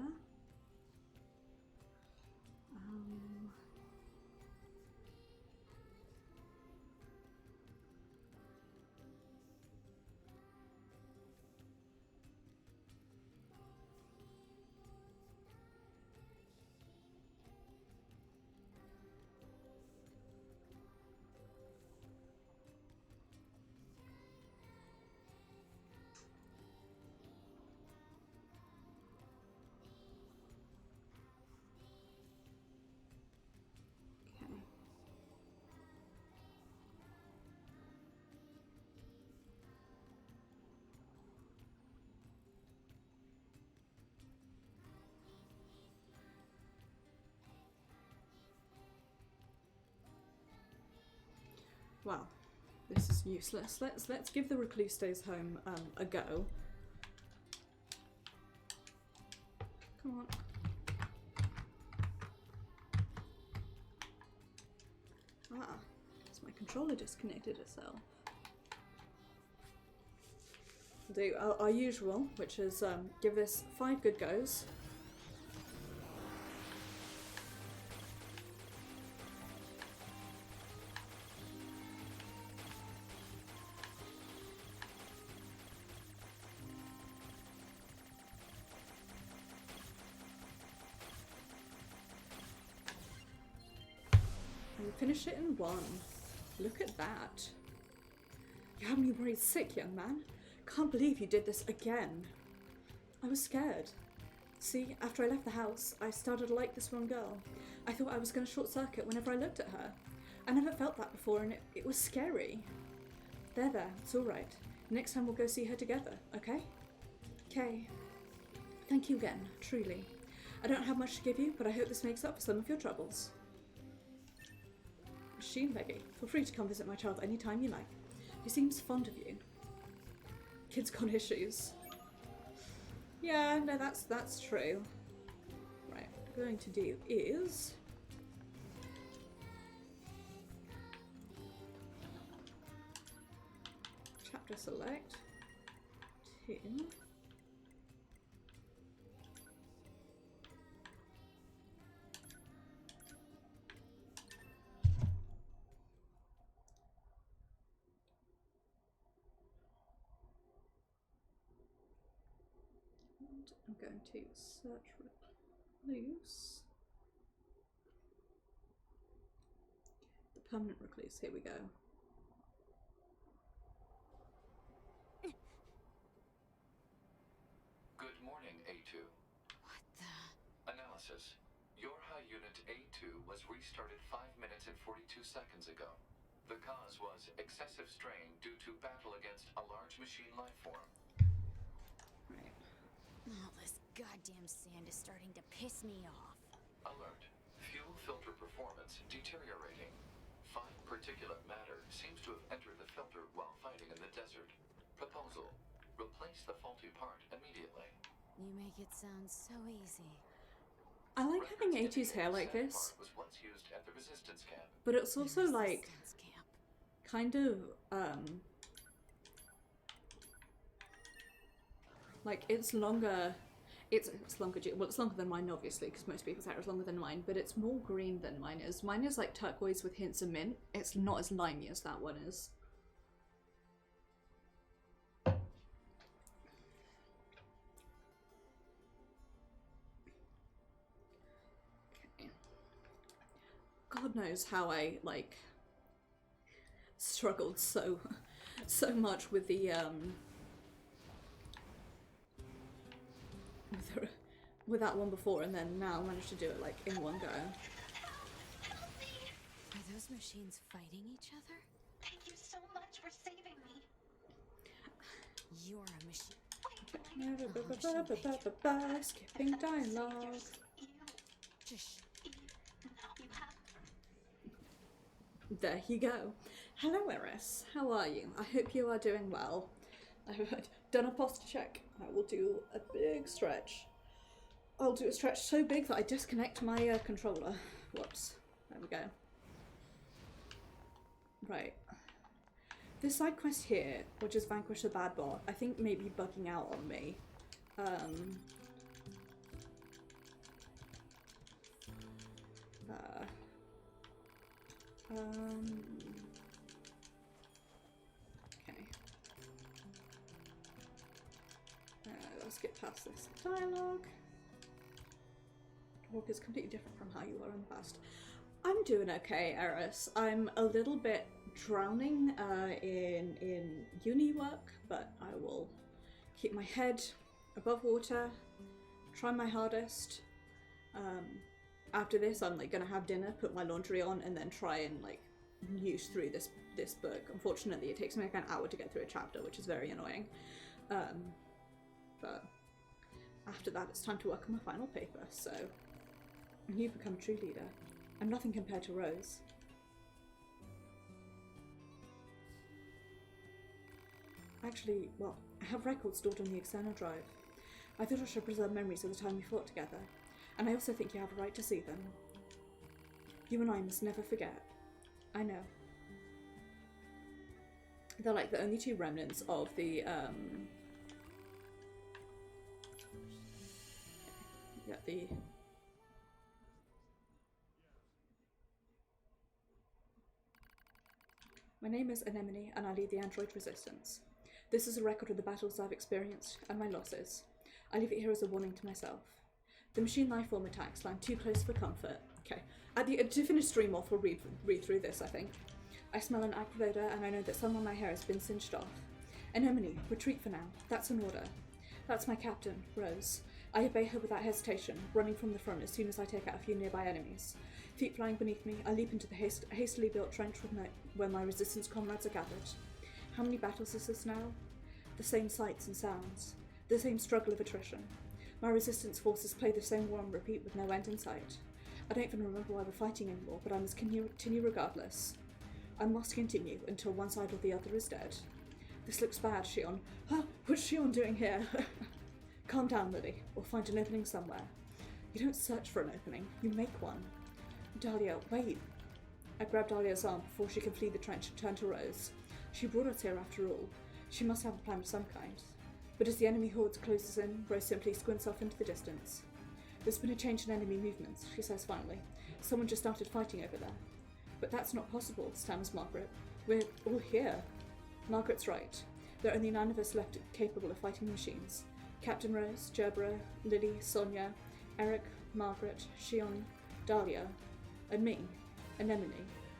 Well, this is useless. Let's give the recluse stays home a go. Come on. Ah, it's my controller disconnected itself. We'll do our usual, which is give this 5 good goes. Finish it in 1. Look at that. You have me worried sick, young man. Can't believe you did this again. I was scared. See, after I left the house, I started to like this one girl. I thought I was going to short circuit whenever I looked at her. I never felt that before and it was scary. There, it's alright. Next time we'll go see her together, okay? Okay. Thank you again, truly. I don't have much to give you, but I hope this makes up for some of your troubles. Machine Leggy, feel free to come visit my child anytime you like. He seems fond of you. Kid's got issues. Yeah, no, that's true. Right, what I'm going to do is chapter select, tin. And I'm going to search recluse. The permanent recluse, here we go. Good morning, A2. What the? Analysis. Your high unit A2 was restarted 5 minutes and 42 seconds ago. The cause was excessive strain due to battle against a large machine life form. Right. All this goddamn sand is starting to piss me off. Alert. Fuel filter performance deteriorating. Fine particulate matter seems to have entered the filter while fighting in the desert. Proposal. Replace the faulty part immediately. You make it sound so easy. I like having Records 80s hair indicate like the this, sand part was once used at the resistance camp. but it's also The like resistance camp. kind of like it's longer. It's longer. Well, it's longer than mine, obviously, because most people's hair is longer than mine. But it's more green than mine is. Mine is like turquoise with hints of mint. It's not as limey as that one is. Okay. God knows how I like struggled so much with the with that one before, and then now managed to do it like in one go. Help me! Are those machines fighting each other? Thank you so much for saving me. You're a machine. Skipping dialogue. You, Just now you have. There you go. Hello, Eris. How are you? I hope you are doing well. I've done a posture check. I will do a big stretch. I'll do a stretch so big that I disconnect my controller. Whoops. There we go. Right. This side quest here, which is Vanquish the Bad Bot, I think may be bugging out on me. Okay. Let's get past this dialogue. Talk is completely different from how you were in the past. I'm doing okay, Eris. I'm a little bit drowning in uni work, but I will keep my head above water, try my hardest. After this, I'm like gonna have dinner, put my laundry on, and then try and like muse through this book. Unfortunately, it takes me like an hour to get through a chapter, which is very annoying. But after that, it's time to work on my final paper. So you become a true leader. I'm nothing compared to Rose. Actually, well, I have records stored on the external drive. I thought I should preserve memories of the time we fought together, and I also think you have a right to see them. You and I must never forget. I know. They're like the only two remnants of the, yeah, the... My name is Anemone, and I lead the Android Resistance. This is a record of the battles I've experienced and my losses. I leave it here as a warning to myself. The machine lifeform attacks land too close for comfort. Okay, to finish stream off, we'll read through this, I think. I smell an acrid odor, and I know that some of my hair has been singed off. Anemone, retreat for now. That's an order. That's my captain, Rose. I obey her without hesitation, running from the front as soon as I take out a few nearby enemies. Feet flying beneath me, I leap into the hastily built trench where my resistance comrades are gathered. How many battles is this now? The same sights and sounds. The same struggle of attrition. My resistance forces play the same war on repeat with no end in sight. I don't even remember why we're fighting anymore, but I must continue regardless. I must continue until one side or the other is dead. This looks bad, Shion. Huh? What's Shion doing here? Calm down, Lily. We'll find an opening somewhere. You don't search for an opening, you make one. Dahlia, wait. I grab Dahlia's arm before she can flee the trench and turn to Rose. She brought us here after all. She must have a plan of some kind. But as the enemy horde closes in, Rose simply squints off into the distance. There's been a change in enemy movements, she says finally. Someone just started fighting over there. But that's not possible, stammers Margaret. We're all here. Margaret's right. There are only 9 of us left capable of fighting machines. Captain Rose, Gerbera, Lily, Sonia, Eric, Margaret, Shion, Dahlia, and me, Anemone.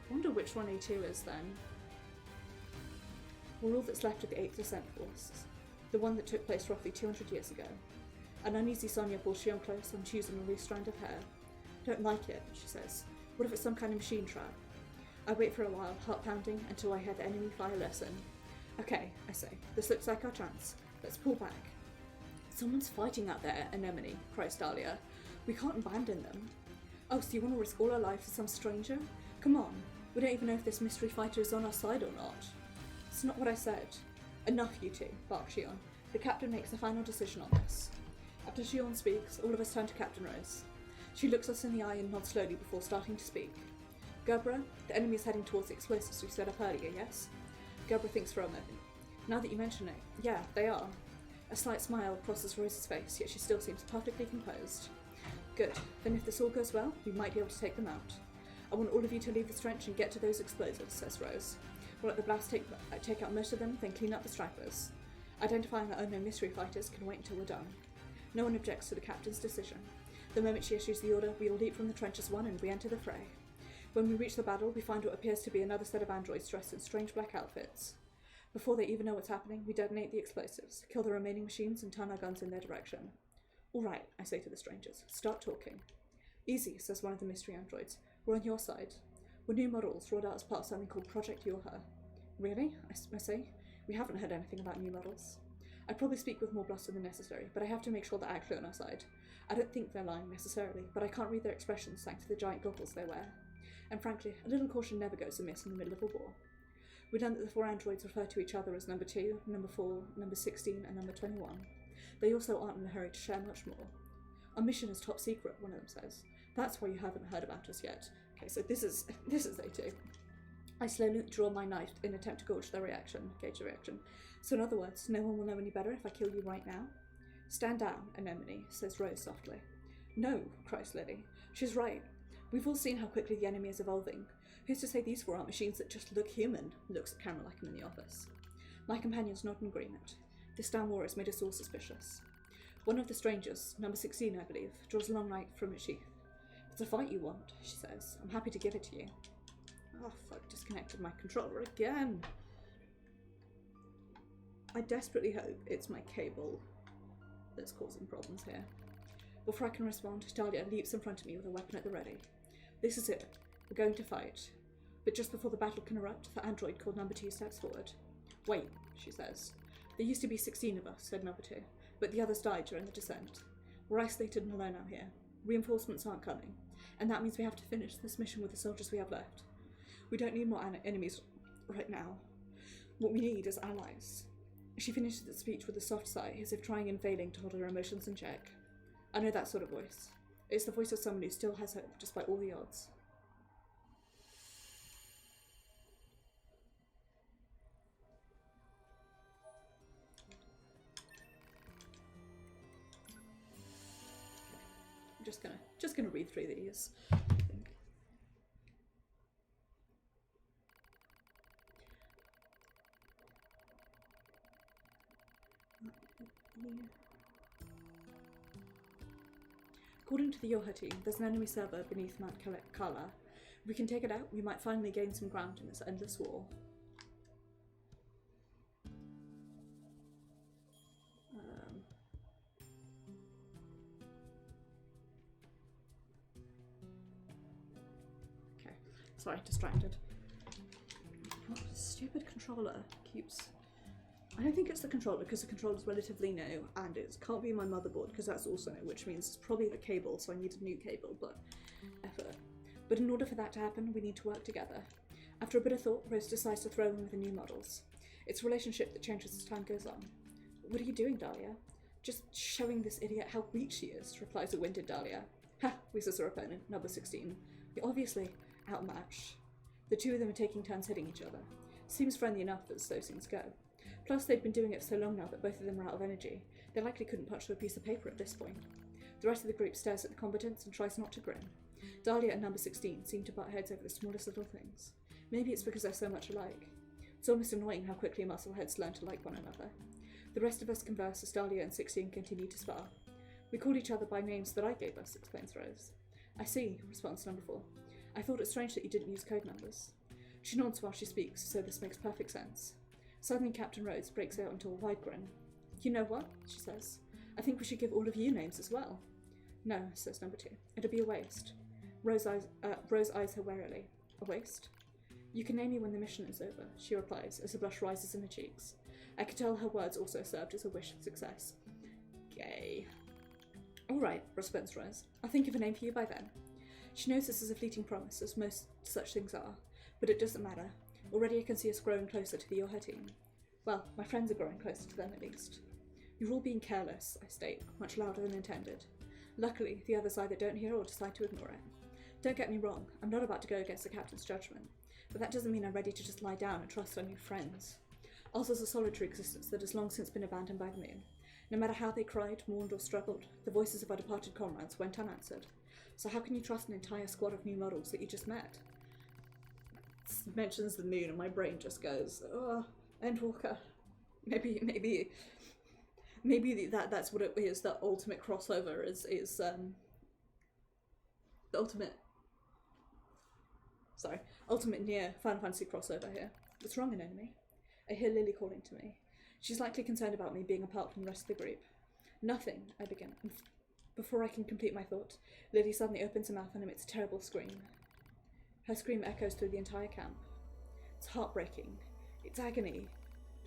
I wonder which one A2 is then. We're all that's left of the 8th Descent Force, the one that took place roughly 200 years ago. An uneasy Sonia pulls Shion close and chews on a loose strand of hair. Don't like it, she says. What if it's some kind of machine trap? I wait for a while, heart pounding, until I hear the enemy fire lesson. Okay, I say, this looks like our chance. Let's pull back. Someone's fighting out there, Anemone, cries Dahlia. We can't abandon them. Oh, so you want to risk all our lives for some stranger? Come on, we don't even know if this mystery fighter is on our side or not. It's not what I said. Enough, you two, barks Shion. The captain makes the final decision on this. After Shion speaks, all of us turn to Captain Rose. She looks us in the eye and nods slowly before starting to speak. Gerbera, the enemy is heading towards the explosives we set up earlier, yes? Gerbera thinks for a moment. Now that you mention it, yeah, they are. A slight smile crosses Rose's face, yet she still seems perfectly composed. Good. Then if this all goes well, we might be able to take them out. I want all of you to leave the trench and get to those explosives, says Rose. We'll let the blast take out most of them, then clean up the stripers. Identifying the unknown mystery fighters can wait until we're done. No one objects to the captain's decision. The moment she issues the order, we will leap from the trench as one and re-enter the fray. When we reach the battle, we find what appears to be another set of androids dressed in strange black outfits. Before they even know what's happening, we detonate the explosives, kill the remaining machines, and turn our guns in their direction. All right, I say to the strangers, start talking. Easy, says one of the mystery androids. We're on your side. We're new models rolled out as part of something called Project Yorha. Really? I say. We haven't heard anything about new models. I'd probably speak with more bluster than necessary, but I have to make sure they're actually on our side. I don't think they're lying necessarily, but I can't read their expressions thanks to the giant goggles they wear. And frankly, a little caution never goes amiss in the middle of a war. We learned that the 4 androids refer to each other as number 2, number 4, number 16, and number 21. They also aren't in a hurry to share much more. Our mission is top secret, one of them says. That's why you haven't heard about us yet. Okay, so this is A2. I slowly draw my knife in an attempt to gauge their reaction. So in other words, no one will know any better if I kill you right now? Stand down, Anemone, says Rose softly. No, cries Lily. She's right. We've all seen how quickly the enemy is evolving. Who's to say these 4 aren't machines that just look human? Looks at camera like I'm in the office. My companions nod in agreement. This damn war has made us all suspicious. One of the strangers, number 16 I believe, draws a long knife from its sheath. If it's a fight you want, she says. I'm happy to give it to you. Oh fuck, disconnected my controller again. I desperately hope it's my cable that's causing problems here. Before I can respond, Dahlia leaps in front of me with a weapon at the ready. This is it. We're going to fight. But just before the battle can erupt, the android called number 2 steps forward. Wait, she says. There used to be 16 of us, said number 2, but the others died during the descent. We're isolated and alone out here. Reinforcements aren't coming, and that means we have to finish this mission with the soldiers we have left. We don't need more enemies right now. What we need is allies. She finishes the speech with a soft sigh, as if trying and failing to hold her emotions in check. I know that sort of voice. It's the voice of someone who still has hope, despite all the odds. I'm just gonna read through these. I think. According to the Yorha team, there's an enemy server beneath Mount Kala. If we can take it out, we might finally gain some ground in this endless war. Okay, sorry, distracted. What stupid controller keeps... I don't think it's the controller because the controller's relatively new, and it can't be my motherboard because that's also new, which means it's probably the cable, so I need a new cable, but effort. But in order for that to happen, we need to work together. After a bit of thought, Rose decides to throw in with the new models. It's a relationship that changes as time goes on. What are you doing, Dahlia? Just showing this idiot how weak she is, replies a winded Dahlia. Ha, wheezes her opponent, number 16. You're obviously outmatched. The 2 of them are taking turns hitting each other. Seems friendly enough as those things go. Plus, they've been doing it for so long now that both of them are out of energy. They likely couldn't punch through a piece of paper at this point. The rest of the group stares at the combatants and tries not to grin. Dahlia and number 16 seem to butt heads over the smallest little things. Maybe it's because they're so much alike. It's almost annoying how quickly muscleheads learn to like one another. The rest of us converse as Dahlia and 16 continue to spar. We call each other by names that I gave us, explains Rose. I see, responds number 4. I thought it strange that you didn't use code numbers. She nods while she speaks, so this makes perfect sense. Suddenly Captain Rose breaks out into a wide grin. You know what? She says. I think we should give all of you names as well. No, says number 2. It'll be a waste. Rose eyes her warily. A waste? You can name me when the mission is over, she replies, as a blush rises in her cheeks. I could tell her words also served as a wish of success. Gay. Alright, responds Rose. I'll think of a name for you by then. She knows this is a fleeting promise, as most such things are, but it doesn't matter. Already I can see us growing closer to the Yoha team. Well, my friends are growing closer to them at least. You're all being careless, I state, much louder than intended. Luckily, the others either don't hear or decide to ignore it. Don't get me wrong, I'm not about to go against the captain's judgment, but that doesn't mean I'm ready to just lie down and trust our new friends. Ours is a solitary existence that has long since been abandoned by the moon. No matter how they cried, mourned, or struggled, the voices of our departed comrades went unanswered. So how can you trust an entire squad of new models that you just met? It mentions the moon and my brain just goes, oh, Endwalker. Maybe that's what it is, that ultimate crossover is the ultimate near Final Fantasy crossover here. What's wrong, Anemone? I hear Lily calling to me. She's likely concerned about me being apart from the rest of the group. Nothing, I begin. Before I can complete my thought, Lily suddenly opens her mouth and emits a terrible scream. Her scream echoes through the entire camp. It's heartbreaking. It's agony.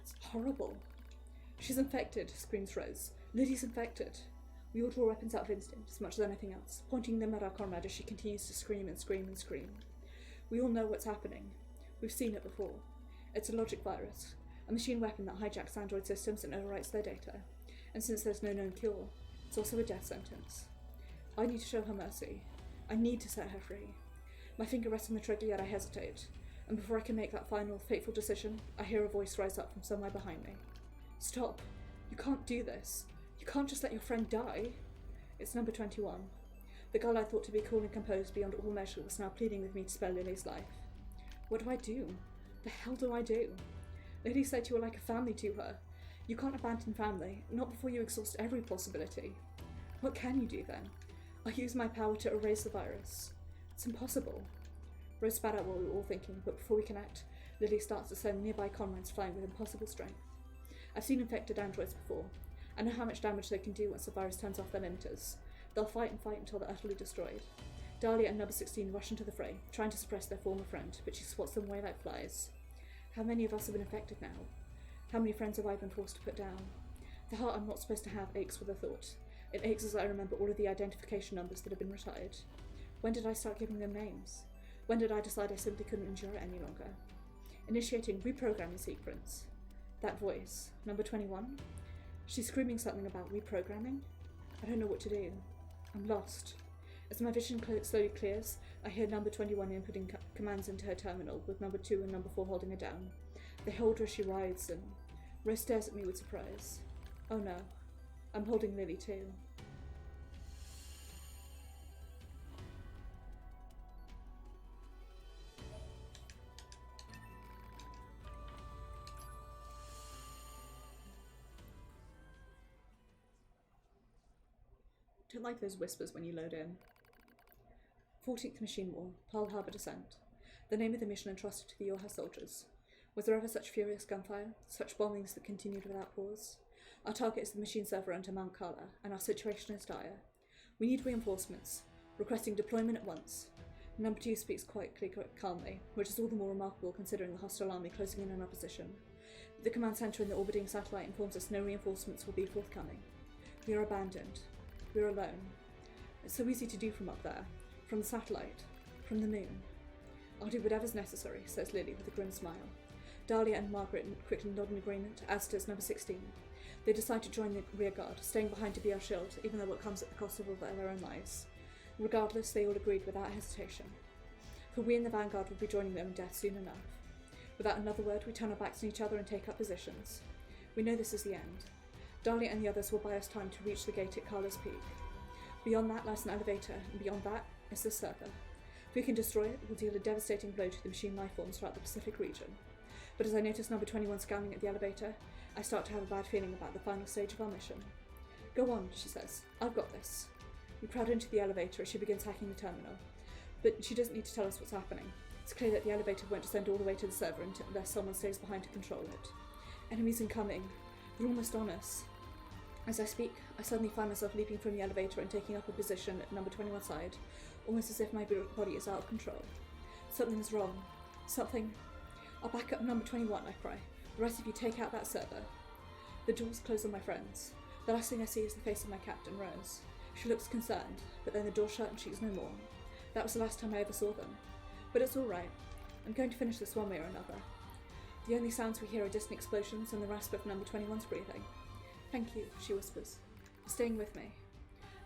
It's horrible. She's infected, screams Rose. Lily's infected. We all draw weapons out of instinct, as much as anything else, pointing them at our comrade as she continues to scream and scream and scream. We all know what's happening. We've seen it before. It's a logic virus, a machine weapon that hijacks android systems and overwrites their data. And since there's no known cure, it's also a death sentence. I need to show her mercy. I need to set her free. My finger rests on the trigger, yet I hesitate. And before I can make that final, fateful decision, I hear a voice rise up from somewhere behind me. Stop. You can't do this. You can't just let your friend die. It's number 21. The girl I thought to be cool and composed beyond all measure was now pleading with me to spare Lily's life. What do I do? The hell do I do? Lily said you were like a family to her. You can't abandon family, not before you exhaust every possibility. What can you do then? I use my power to erase the virus. It's impossible. Rose spat out what we were all thinking, but before we can act, Lily starts to send nearby comrades flying with impossible strength. I've seen infected androids before. I know how much damage they can do once the virus turns off their limiters. They'll fight and fight until they're utterly destroyed. Dahlia and number 16 rush into the fray, trying to suppress their former friend, but she swats them away like flies. How many of us have been infected now? How many friends have I been forced to put down? The heart I'm not supposed to have aches with the thought. It aches as I remember all of the identification numbers that have been retired. When did I start giving them names? When did I decide I simply couldn't endure it any longer? Initiating reprogramming sequence. That voice, number 21? She's screaming something about reprogramming? I don't know what to do. I'm lost. As my vision slowly clears, I hear number 21 inputting commands into her terminal, with number 2 and number 4 holding her down. They hold her as she writhes, and Rose stares at me with surprise. Oh no, I'm holding Lily too. Don't like those whispers when you load in. 14th Machine War, Pearl Harbor Descent. The name of the mission entrusted to the Yoha soldiers. Was there ever such furious gunfire? Such bombings that continued without pause? Our target is the machine server under Mount Carla, and our situation is dire. We need reinforcements, requesting deployment at once. Number 2 speaks quite calmly, which is all the more remarkable considering the hostile army closing in on our position. The command center in the orbiting satellite informs us no reinforcements will be forthcoming. We are abandoned. We are alone. It's so easy to do from up there, from the satellite, from the moon. I'll do whatever's necessary, says Lily with a grim smile. Dahlia and Margaret quickly nod in agreement, as does number 16. They decide to join the rearguard, staying behind to be our shield, even though it comes at the cost of all their own lives. Regardless, they all agreed without hesitation. For we in the vanguard will be joining them in death soon enough. Without another word, we turn our backs on each other and take up positions. We know this is the end. Dahlia and the others will buy us time to reach the gate at Carla's Peak. Beyond that lies an elevator, and beyond that is the server. If we can destroy it, we'll deal a devastating blow to the machine life forms throughout the Pacific region. But as I notice number 21 scowling at the elevator, I start to have a bad feeling about the final stage of our mission. Go on, she says. I've got this. We crowd into the elevator as she begins hacking the terminal. But she doesn't need to tell us what's happening. It's clear that the elevator won't descend all the way to the server unless someone stays behind to control it. Enemies incoming. They're almost on us. As I speak, I suddenly find myself leaping from the elevator and taking up a position at number 21's side, almost as if my body is out of control. Something is wrong. Something... I'll back up number 21, I cry. The rest of you take out that server. The doors close on my friends. The last thing I see is the face of my captain, Rose. She looks concerned, but then the door shut and she's no more. That was the last time I ever saw them. But it's alright. I'm going to finish this one way or another. The only sounds we hear are distant explosions and the rasp of number 21's breathing. Thank you, she whispers, for staying with me.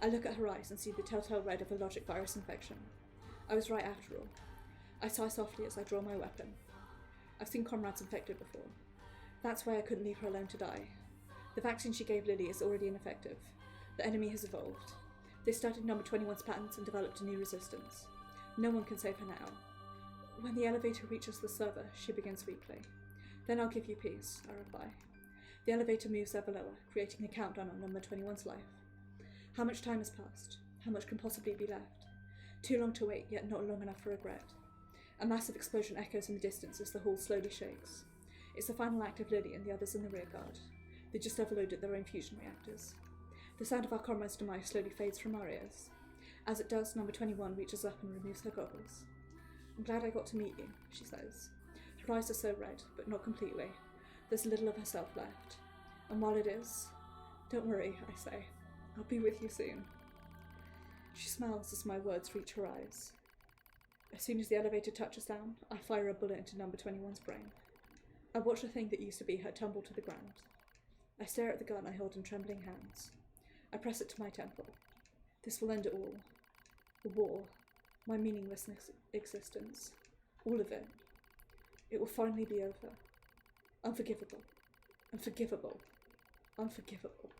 I look at her eyes and see the telltale red of a logic virus infection. I was right after all. I sigh softly as I draw my weapon. I've seen comrades infected before. That's why I couldn't leave her alone to die. The vaccine she gave Lily is already ineffective. The enemy has evolved. They studied number 21's patents and developed a new resistance. No one can save her now. When the elevator reaches the server, she begins weakly. Then I'll give you peace, I reply. The elevator moves ever lower, creating a countdown on number 21's life. How much time has passed? How much can possibly be left? Too long to wait, yet not long enough for regret. A massive explosion echoes in the distance as the hall slowly shakes. It's the final act of Lily and the others in the rear guard. They just overloaded their own fusion reactors. The sound of our comrade's demise slowly fades from our ears. As it does, number 21 reaches up and removes her goggles. I'm glad I got to meet you, she says. Her eyes are so red, but not completely. There's little of herself left. And while it is, don't worry, I say. I'll be with you soon. She smiles as my words reach her eyes. As soon as the elevator touches down, I fire a bullet into number 21's brain. I watch the thing that used to be her tumble to the ground. I stare at the gun I hold in trembling hands. I press it to my temple. This will end it all. The war, my meaningless existence, all of it. It will finally be over. Unforgivable. Unforgivable. Unforgivable.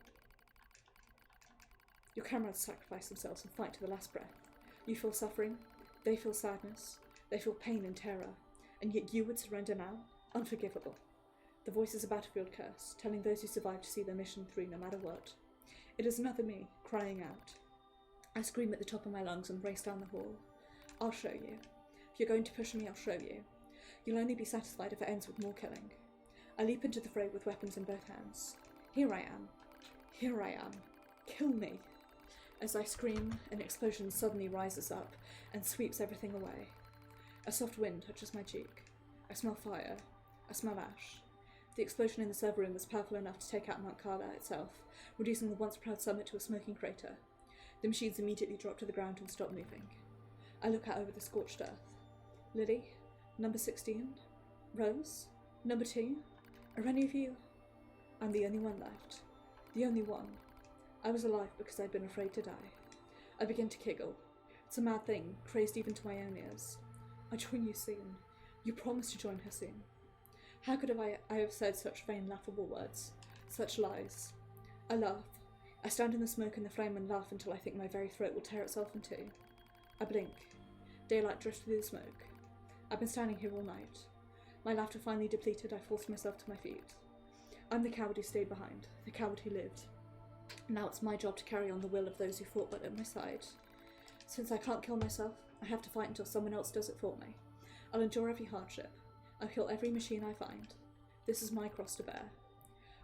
Your comrades sacrifice themselves and fight to the last breath. You feel suffering, they feel sadness, they feel pain and terror, and yet you would surrender now? Unforgivable. The voice is a battlefield curse, telling those who survive to see their mission through no matter what. It is another me, crying out. I scream at the top of my lungs and race down the hall. I'll show you. If you're going to push me, I'll show you. You'll only be satisfied if it ends with more killing. I leap into the fray with weapons in both hands. Here I am. Here I am. Kill me. As I scream, an explosion suddenly rises up and sweeps everything away. A soft wind touches my cheek. I smell fire. I smell ash. The explosion in the server room was powerful enough to take out Mount Carla itself, reducing the once proud summit to a smoking crater. The machines immediately drop to the ground and stop moving. I look out over the scorched earth. Lily? Number 16? Rose? Number 2? Are any of you? I'm the only one left. The only one. I was alive because I'd been afraid to die. I begin to giggle. It's a mad thing, crazed even to my own ears. I join you soon. You promised to join her soon. How could I have said such vain, laughable words? Such lies. I laugh. I stand in the smoke and the flame and laugh until I think my very throat will tear itself in two. I blink. Daylight drifts through the smoke. I've been standing here all night. My laughter finally depleted, I forced myself to my feet. I'm the coward who stayed behind, the coward who lived. Now it's my job to carry on the will of those who fought but at my side. Since I can't kill myself, I have to fight until someone else does it for me. I'll endure every hardship. I'll kill every machine I find. This is my cross to bear.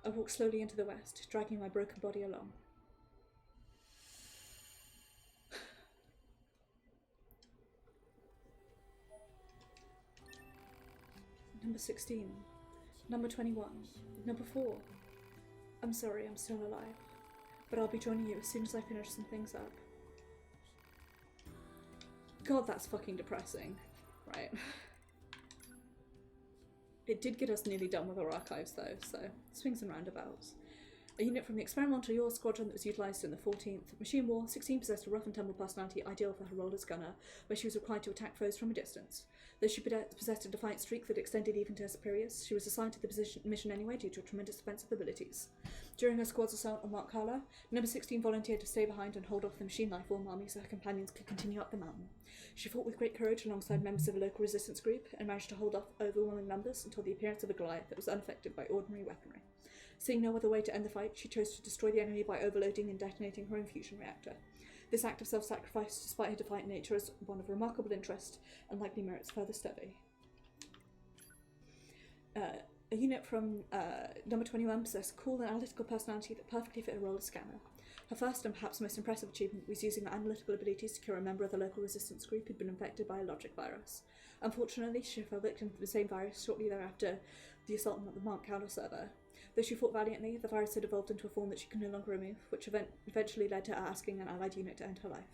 I walk slowly into the west, dragging my broken body along. Number 16. Number 21. Number 4. I'm sorry, I'm still alive. But I'll be joining you as soon as I finish some things up. God, that's fucking depressing. Right. It did get us nearly done with our archives though, so swings and roundabouts. A unit from the experimental Yor squadron that was utilised in the 14th Machine War, 16 possessed a rough and tumble personality ideal for her role as gunner, where she was required to attack foes from a distance. Though she possessed a defiant streak that extended even to her superiors, she was assigned to the mission anyway due to her tremendous defensive abilities. During her squad's assault on Mount Carla, Number 16 volunteered to stay behind and hold off the machine life form army so her companions could continue up the mountain. She fought with great courage alongside members of a local resistance group and managed to hold off overwhelming numbers until the appearance of a Goliath that was unaffected by ordinary weaponry. Seeing no other way to end the fight, she chose to destroy the enemy by overloading and detonating her infusion reactor. This act of self-sacrifice, despite her defiant nature, is one of remarkable interest and likely merits further study. A unit from Number 21 possessed cool and analytical personality that perfectly fit her role as scanner. Her first and perhaps most impressive achievement was using her analytical abilities to cure a member of the local resistance group who'd been infected by a logic virus. Unfortunately, she fell victim to the same virus shortly thereafter the assault on the Mount Carla server. Though she fought valiantly, the virus had evolved into a form that she could no longer remove, which eventually led to her asking an allied unit to end her life.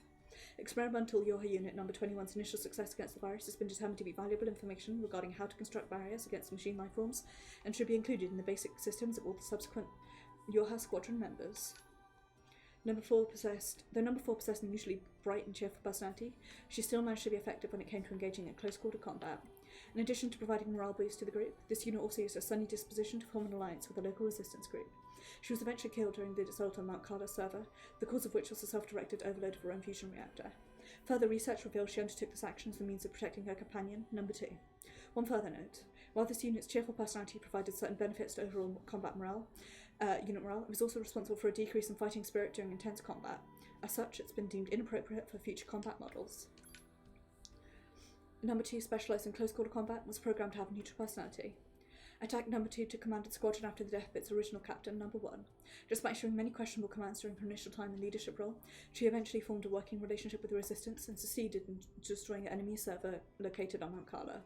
Experimental Yoha Unit Number 21's initial success against the virus has been determined to be valuable information regarding how to construct barriers against machine life forms and should be included in the basic systems of all the subsequent Yoha Squadron members. Though Number 4 possessed an unusually bright and cheerful personality, she still managed to be effective when it came to engaging in close-quarter combat. In addition to providing a morale boost to the group, this unit also used a sunny disposition to form an alliance with a local resistance group. She was eventually killed during the assault on Mount Carla server, the cause of which was a self-directed overload of her own fusion reactor. Further research revealed she undertook this action as a means of protecting her companion, Number 2. One further note: while this unit's cheerful personality provided certain benefits to overall combat morale, unit morale, it was also responsible for a decrease in fighting spirit during intense combat. As such, it's been deemed inappropriate for future combat models. Number 2, specialised in close-quarter combat, was programmed to have a neutral personality. Attack Number 2 took command of the squadron after the death of its original captain, Number 1. Despite showing many questionable commands during her initial time in leadership role, she eventually formed a working relationship with the Resistance and succeeded in destroying an enemy server located on Mount Carla.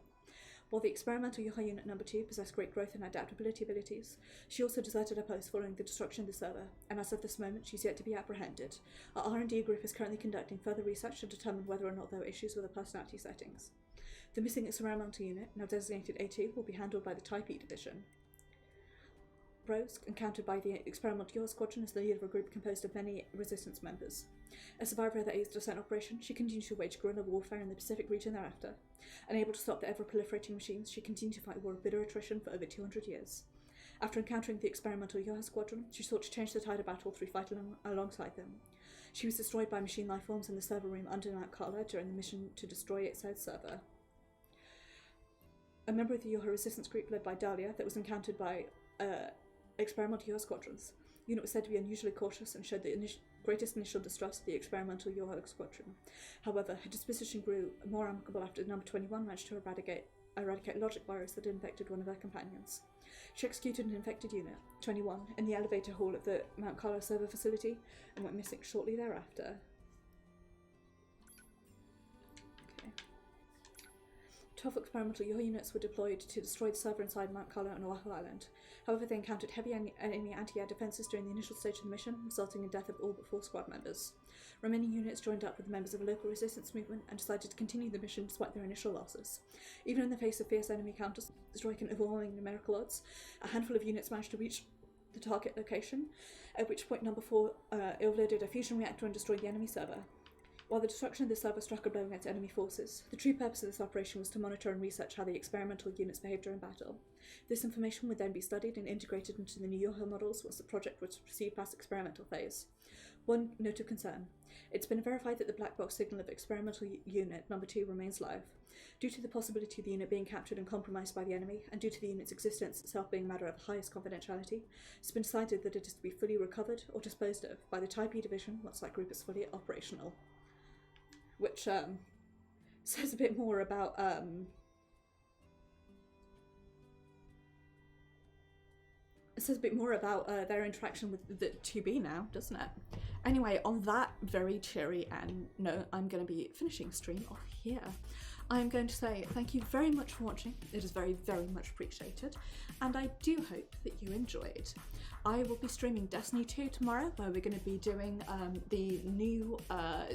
While the experimental Yoha Unit Number 2 possessed great growth and adaptability abilities, she also deserted her post following the destruction of the server, and as of this moment, she's yet to be apprehended. Our R&D group is currently conducting further research to determine whether or not there are issues with her personality settings. The missing experimental unit, now designated A2, will be handled by the Type E division. Rose, encountered by the experimental Yoha Squadron, is the leader of a group composed of many resistance members. A survivor of the A's descent operation, she continued to wage guerrilla warfare in the Pacific region thereafter. Unable to stop the ever-proliferating machines, she continued to fight a war of bitter attrition for over 200 years. After encountering the experimental Yoha Squadron, she sought to change the tide of battle through fighting alongside them. She was destroyed by machine life forms in the server room under Mount Carla during the mission to destroy its said server. A member of the Yoha resistance group led by Dahlia that was encountered by experimental Yoha Squadrons. The unit was said to be unusually cautious and showed the greatest initial distrust of the experimental Yoha Squadron. However, her disposition grew more amicable after Number 21 managed to eradicate logic virus that infected one of her companions. She executed an infected unit, 21, in the elevator hall of the Mount Carla server facility and went missing shortly thereafter. 12 experimental Yoha units were deployed to destroy the server inside Mount Carla on Oahu Island. However, they encountered heavy enemy anti-air defences during the initial stage of the mission, resulting in death of all but 4 squad members. Remaining units joined up with the members of a local resistance movement and decided to continue the mission despite their initial losses. Even in the face of fierce enemy counters, striking overwhelming numerical odds, a handful of units managed to reach the target location, at which point Number 4 overloaded a fusion reactor and destroyed the enemy server. While the destruction of the server struck a blow against enemy forces, the true purpose of this operation was to monitor and research how the experimental units behaved during battle. This information would then be studied and integrated into the new Yoha models once the project was to proceed past experimental phase. One note of concern: it's been verified that the black box signal of experimental unit Number 2 remains live. Due to the possibility of the unit being captured and compromised by the enemy, and due to the unit's existence itself being a matter of highest confidentiality, it's been decided that it is to be fully recovered or disposed of by the Type E division once that group is fully operational. Which says a bit more about their interaction with the 2B now, doesn't it? Anyway, on that very cheery note, I'm going to be finishing stream off here. I'm going to say thank you very much for watching. It is very, very much appreciated, and I do hope that you enjoyed. I will be streaming Destiny 2 tomorrow, where we're going to be doing the new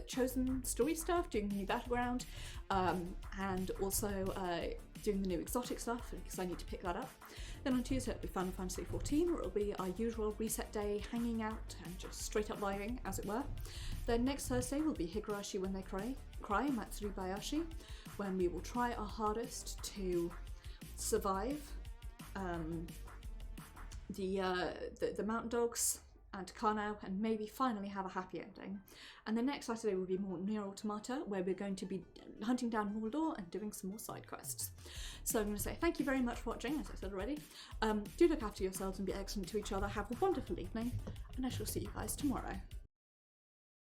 Chosen story stuff, doing the new battleground, and also doing the new exotic stuff, because I need to pick that up. Then on Tuesday it'll be Final Fantasy XIV, where it'll be our usual reset day, hanging out and just straight up vibing, as it were. Then next Thursday will be Higurashi When They Cry, Matsuri Bayashi, when we will try our hardest to survive the Mountain Dogs and Carno, and maybe finally have a happy ending. And the next Saturday will be more Nier Automata, where we're going to be hunting down more lore and doing some more side quests. So I'm going to say thank you very much for watching, as I said already. Do look after yourselves and be excellent to each other. Have a wonderful evening, and I shall see you guys tomorrow.